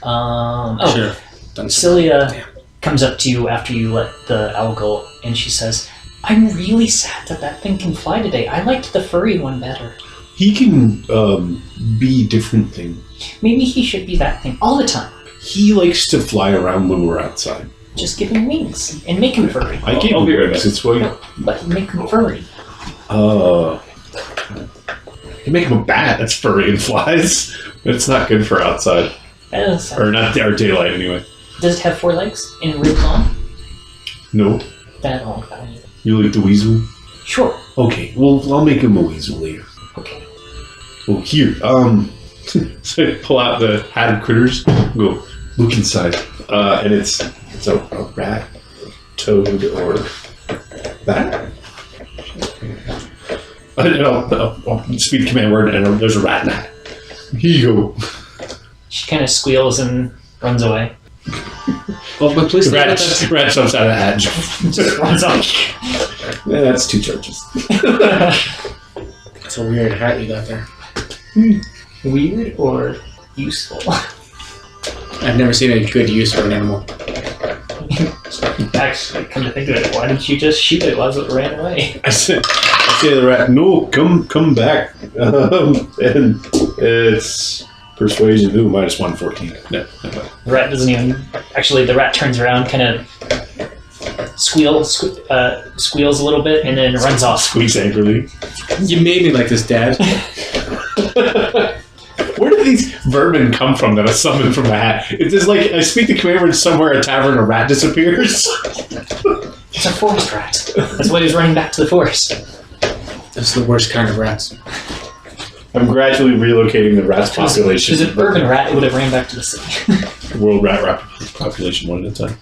Sure. Done. Celia comes up to you after you let the owl go, and she says, "I'm really sad that thing can fly today. I liked the furry one better. He can be different things. Maybe he should be that thing all the time. He likes to fly around when we're outside. Just give him wings and make him furry. I gave I'll him be right wings. back. It's why. But make him furry. You make him a bat that's furry and flies. It's not good for outside. Does Or not our daylight anyway. it have 4 legs and ribs on? No. That all about it. You like the weasel? Sure. Okay, well I'll make him a weasel later. Okay. Oh here, so I pull out the hatted critters, go, look inside. And it's a rat, toad, or bat. I'll speed command word, and there's a rat in that. Here you go. She kind of squeals and runs away. Well, but please The rat jumps out of the hat. Just runs off. Yeah, that's 2 charges. It's a weird hat you got there. Weird or useful? I've never seen a good use for an animal. Actually, come to think of it, why didn't you just shoot it as it ran away? I say to the rat, no, come back. And it's Persuasion, ooh, minus 114. No. The rat doesn't even... Actually, the rat turns around, kind of squeals a little bit, and then runs off. Squeaks angrily. You made me like this, Dad. Where do these vermin come from that are summoned from a hat? It's just like, I speak to Commander and somewhere a tavern, a rat disappears. It's a forest rat. That's why he was running back to the forest. That's the worst kind of rats. I'm gradually relocating the rats population. If it was an urban rat, it would have ran back to the city. World rat population one at a time.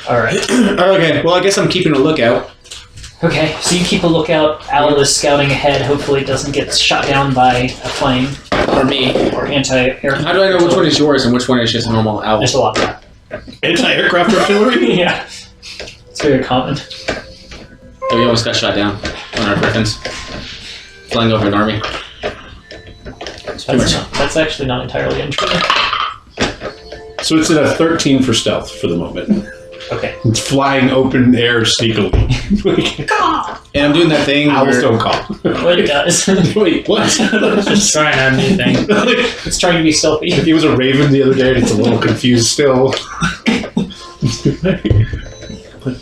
Alright. Okay, well, I guess I'm keeping a lookout. Okay, so you keep a lookout. Owl is scouting ahead. Hopefully it doesn't get shot down by a plane. Or me. Or anti-air. How do I know which one is yours and which one is just a normal owl? There's a lot of that. Anti-aircraft artillery? Yeah. It's very common. Oh, we almost got shot down on our griffins. Flying over an army. That's actually not entirely untrue. So it's at a 13 for stealth for the moment. Okay. It's flying open air sneakily. And I'm doing that thing Owls where... don't call. What it does. Wait, what? It's just trying a new thing. It's trying to be stealthy. He was a raven the other day and it's a little confused still.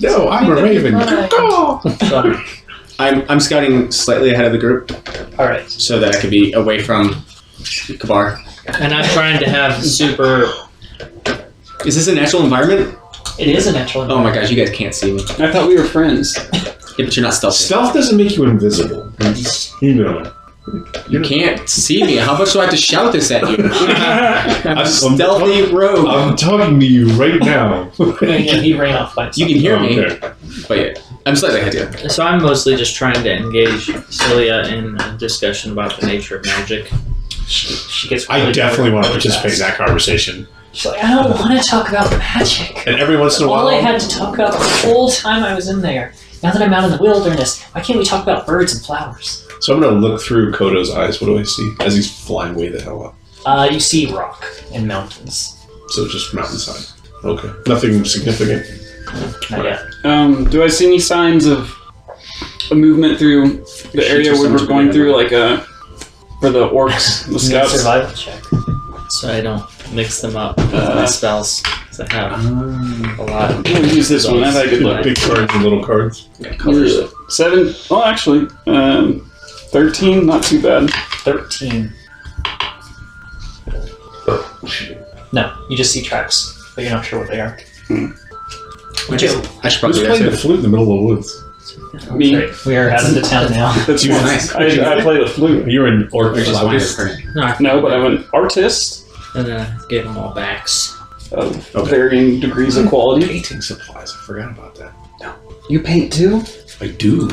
No, I'm a raven. I'm scouting slightly ahead of the group Alright. so that I could be away from Kabar. And I'm trying to have super... Is this a natural environment? It is a natural Oh environment. my gosh, you guys can't see me. I thought we were friends. Yeah, but you're not stealthy. Stealth doesn't make you invisible. You know. You can't see me. How much do I have to shout this at you? I'm a I'm stealthy rogue. I'm talking to you right now. Yeah, he ran off by You himself. can hear Oh, me, okay. but yeah, I'm slightly ahead of you. So I'm mostly just trying to engage Celia in a discussion about the nature of magic. She gets I really definitely want to really participate in fast. that conversation. She's like, I don't want to talk about magic. And every once in a while, All I had to talk about the whole time I was in there. Now that I'm out in the wilderness, why can't we talk about birds and flowers? so I'm going to look through Kodo's eyes. What do I see as he's flying way the hell up? You see rock and mountains. So just mountainside. Okay. Nothing significant. Not yet. Do I see any signs of a movement through the area we were going through, like for the orcs, the Make a scouts? survival check. So I don't mix them up with my spells. Because I have a lot of... We'll use this one. I've had a good look. Big cards and little cards. Colors. 7. Oh, actually, 13. Not too bad. 13. No, you just see tracks, but you're not sure what they are. I should Who's probably do playing the that flute in the middle of the woods? Me. Right. We are out of the town now. That's Oh, nice. I play the flute. You're an orc too. flautist. No, but I'm an artist And then I gave them all backs. of Okay. varying degrees of quality. Painting supplies. I forgot about that. You paint too? I do.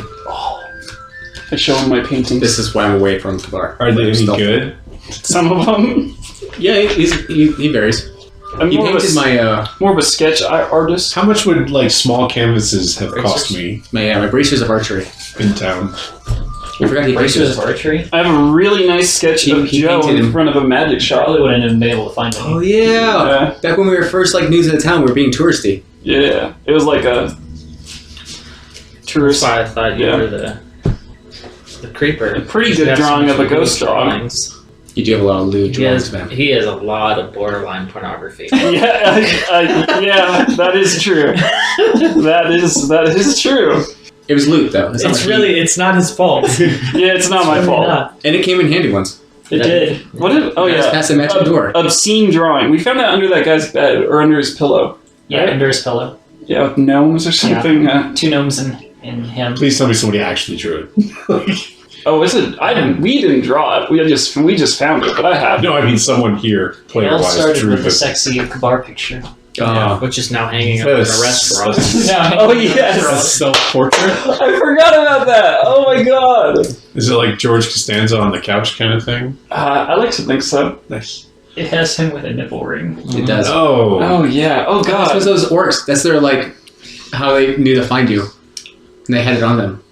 I show him my paintings. This is why I'm away from Kabar. Are they any Stealth. good? Some of them. Yeah, he varies. I'm He more, painted of a, more of a sketch artist. How much would like small canvases have cost me my bracers of archery. in town? I forgot he Bracers of bracers. archery. I have a really nice sketch of He Joe painted in him. front of a magic shop. Probably wouldn't have been able to find any. Oh yeah. Back when we were first like news of the town, we were being touristy. Yeah, it was like a That's tourist. why I thought you Yeah. were the creeper. A pretty You good have drawing some of a ghost dog. drawings. You do have a lot of lewd He has, drawings, man. he has a lot of borderline pornography. Yeah, yeah, that is true. That is true. It was loot though. It's not like it's not his fault. Yeah, it's not my Really fault. not. and it came in handy once. It did. What did? Oh Guys yeah, Past the magic door. obscene drawing. We found that under that guy's bed or under his pillow. Yeah, Right? under his pillow. Yeah, with gnomes or something. 2 gnomes in him. Please tell me somebody actually drew it. Oh, is it? We didn't draw it. We just found it, but I have. No, I mean someone here, It all player-wise, started drew with the the... sexy Kabar picture. Which is now hanging up in a restaurant. Oh, yes. Self-portrait? I forgot about that. Oh my god. Is it like George Costanza on the couch kind of thing? I like to think so. Nice. It has him with a nipple ring. It does. Oh. Oh yeah. Oh That's god. because those orcs. That's their like how they knew to find you, and they had it on them.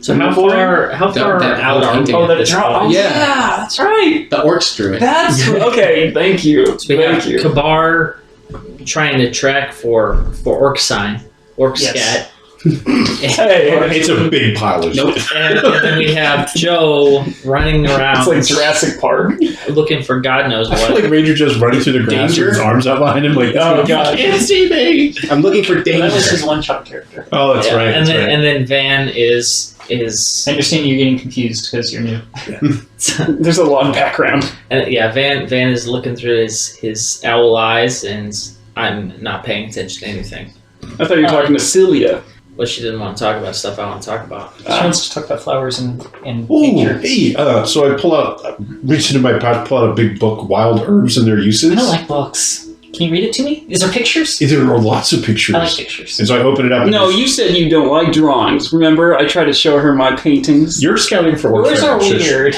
So how far That out are painting. we? Oh, that this draw. Oh point? yeah. Yeah. That's right. The orcs drew it. That's okay. Thank you. So we have Thank you. Kabar trying to track for orc sign, orc Yes. scat. It's a big pile of shit. And then we have Joe running around. It's like Jurassic Park. Looking for God knows I what. feel like Ranger just running through the grass with his arms out behind him, like, oh god, you can't see me. I'm looking for danger. That was his one-shot character. Oh, that's right. And That's then right. and then Van is I understand you're getting confused because you're new. There's a long background. and Van is looking through his owl eyes, and I'm not paying attention to anything. I thought you were talking to Celia. But she didn't want to talk about stuff I want to talk about. She wants to talk about flowers and Ooh, nature. hey, so I reach into my pouch, pull out a big book, Wild Herbs and Their Uses. I don't like books. Can you read it to me? Is there pictures? There are lots of pictures. I like pictures. And so I open it up. No, you said you don't like drawings. Remember, I tried to show her my paintings. You're scouting for work. Yours are weird.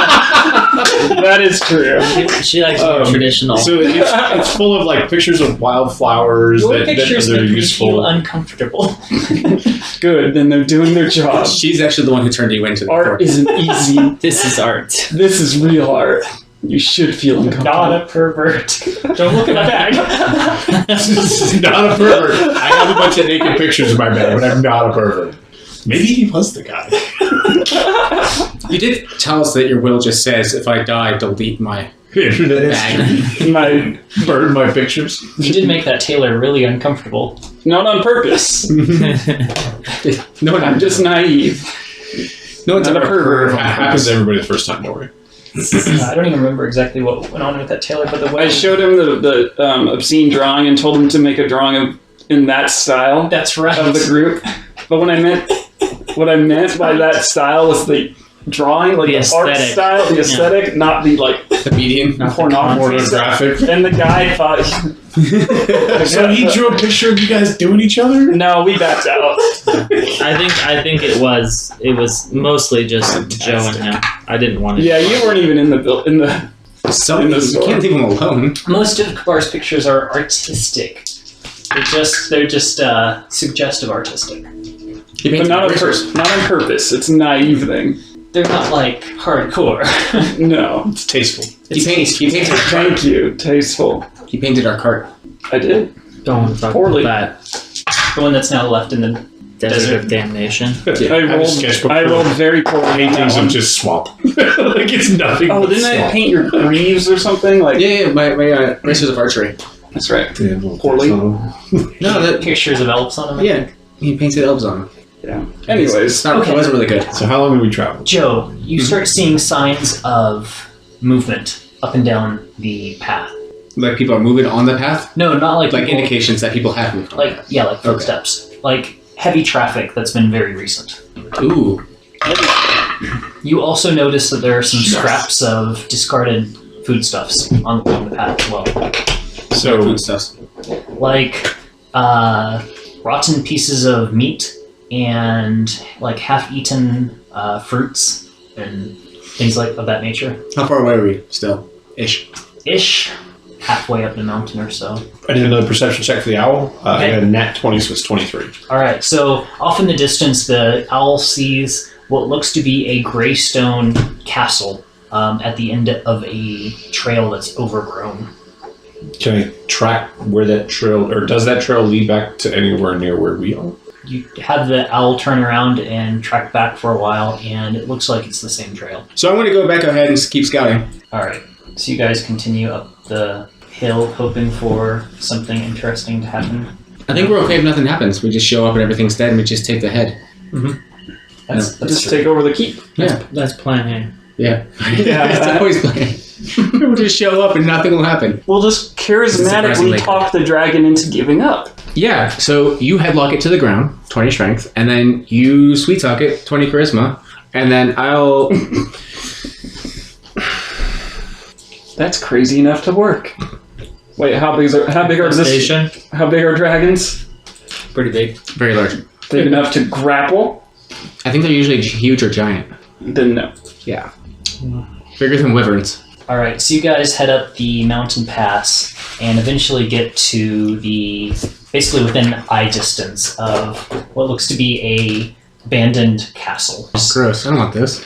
That is true. She likes more traditional. So it's full of like pictures of wildflowers Your that pictures are make me feel useful. uncomfortable. Good, then they're doing their job. She's actually the one who turned you into the Art court. isn't easy. This is art. This is real art. You should feel uncomfortable. Not a pervert. Don't look at my bag. This is not a pervert. I have a bunch of naked pictures in my bag, but I'm not a pervert. Maybe he was the guy. You did tell us that your will just says, if I die, delete my Internet bag. My, burn my pictures. You did make that tailor really uncomfortable. not on purpose. No, I'm just naive. No one's not ever a pervert. It happens to everybody the first time, don't worry. I don't even remember exactly what went on with that tailor, but the way I showed him the obscene drawing and told him to make a drawing in that style that's right. of the group. But what I meant by that style was the drawing, like The the art aesthetic. style, the aesthetic, not the like The median. pornography. Pornographic. And the guy thought, So he drew a picture of you guys doing each other? no, we backed out. I think it was mostly just Joe and him. I didn't want to. Yeah, you weren't even in the. So In the you store. can't leave him alone. Most of Kabar's pictures are artistic. They're just suggestive artistic. He But painted not on pictures. not on purpose. It's a naive thing. They're not like hardcore. No. It's tasteful. He painted our cart. Thank you. Tasteful. He painted our cart. I did. Don't talk Poorly. about The one that's now left in the that. Desert of Damnation. I have a rolled. sketchbook I for rolled very poorly. on that paintings one. of just swamp. Like it's nothing. Oh, but didn't I swamp. paint your greaves or something? Like Yeah, my racers of archery. that's right. Yeah, well, Poorly. No, that pictures of elves on them. yeah, he painted elves on him. Yeah. Anyways, It's not, Okay. It wasn't really good. So how long did we travel? Joe, you start seeing signs of movement up and down the path. Like people are moving on the path, No, not like like people- indications that people have moved on. like yeah, like footsteps, like heavy traffic that's been very recent. Ooh, You also notice that there are some scraps of discarded foodstuffs along the path as well, So food stuff. like rotten pieces of meat and like half-eaten fruits and things like of that nature. How far away are we still? Ish. Halfway up the mountain or so. I did another perception check for the owl. I Okay. got a nat 20, so it's 23. All right, so off in the distance, the owl sees what looks to be a gray stone castle at the end of a trail that's overgrown. Can I track where that trail, or does that trail lead back to anywhere near where we are? You have the owl turn around and track back for a while, and it looks like it's the same trail. So I'm going to go back ahead and keep scouting. All right, so you guys continue up the hill, hoping for something interesting to happen. I think we're okay if nothing happens. We just show up and everything's dead and we just take the head. That's just true. take over the keep. Yeah. That's plan A. Yeah. Yeah. It's always playing. We'll just show up and nothing will happen. We'll just charismatically Surprisingly. talk the dragon into giving up. Yeah, so you headlock it to the ground, 20 strength, and then you sweet talk it, 20 charisma, and then I'll... That's crazy enough to work. Wait, how big are dragons? Pretty big. Very large. Big enough to grapple? I think they're usually huge or giant. Then no. Yeah. Bigger than wyverns. All right, so you guys head up the mountain pass and eventually get to the basically within eye distance of what looks to be a abandoned castle. Gross, I don't want this.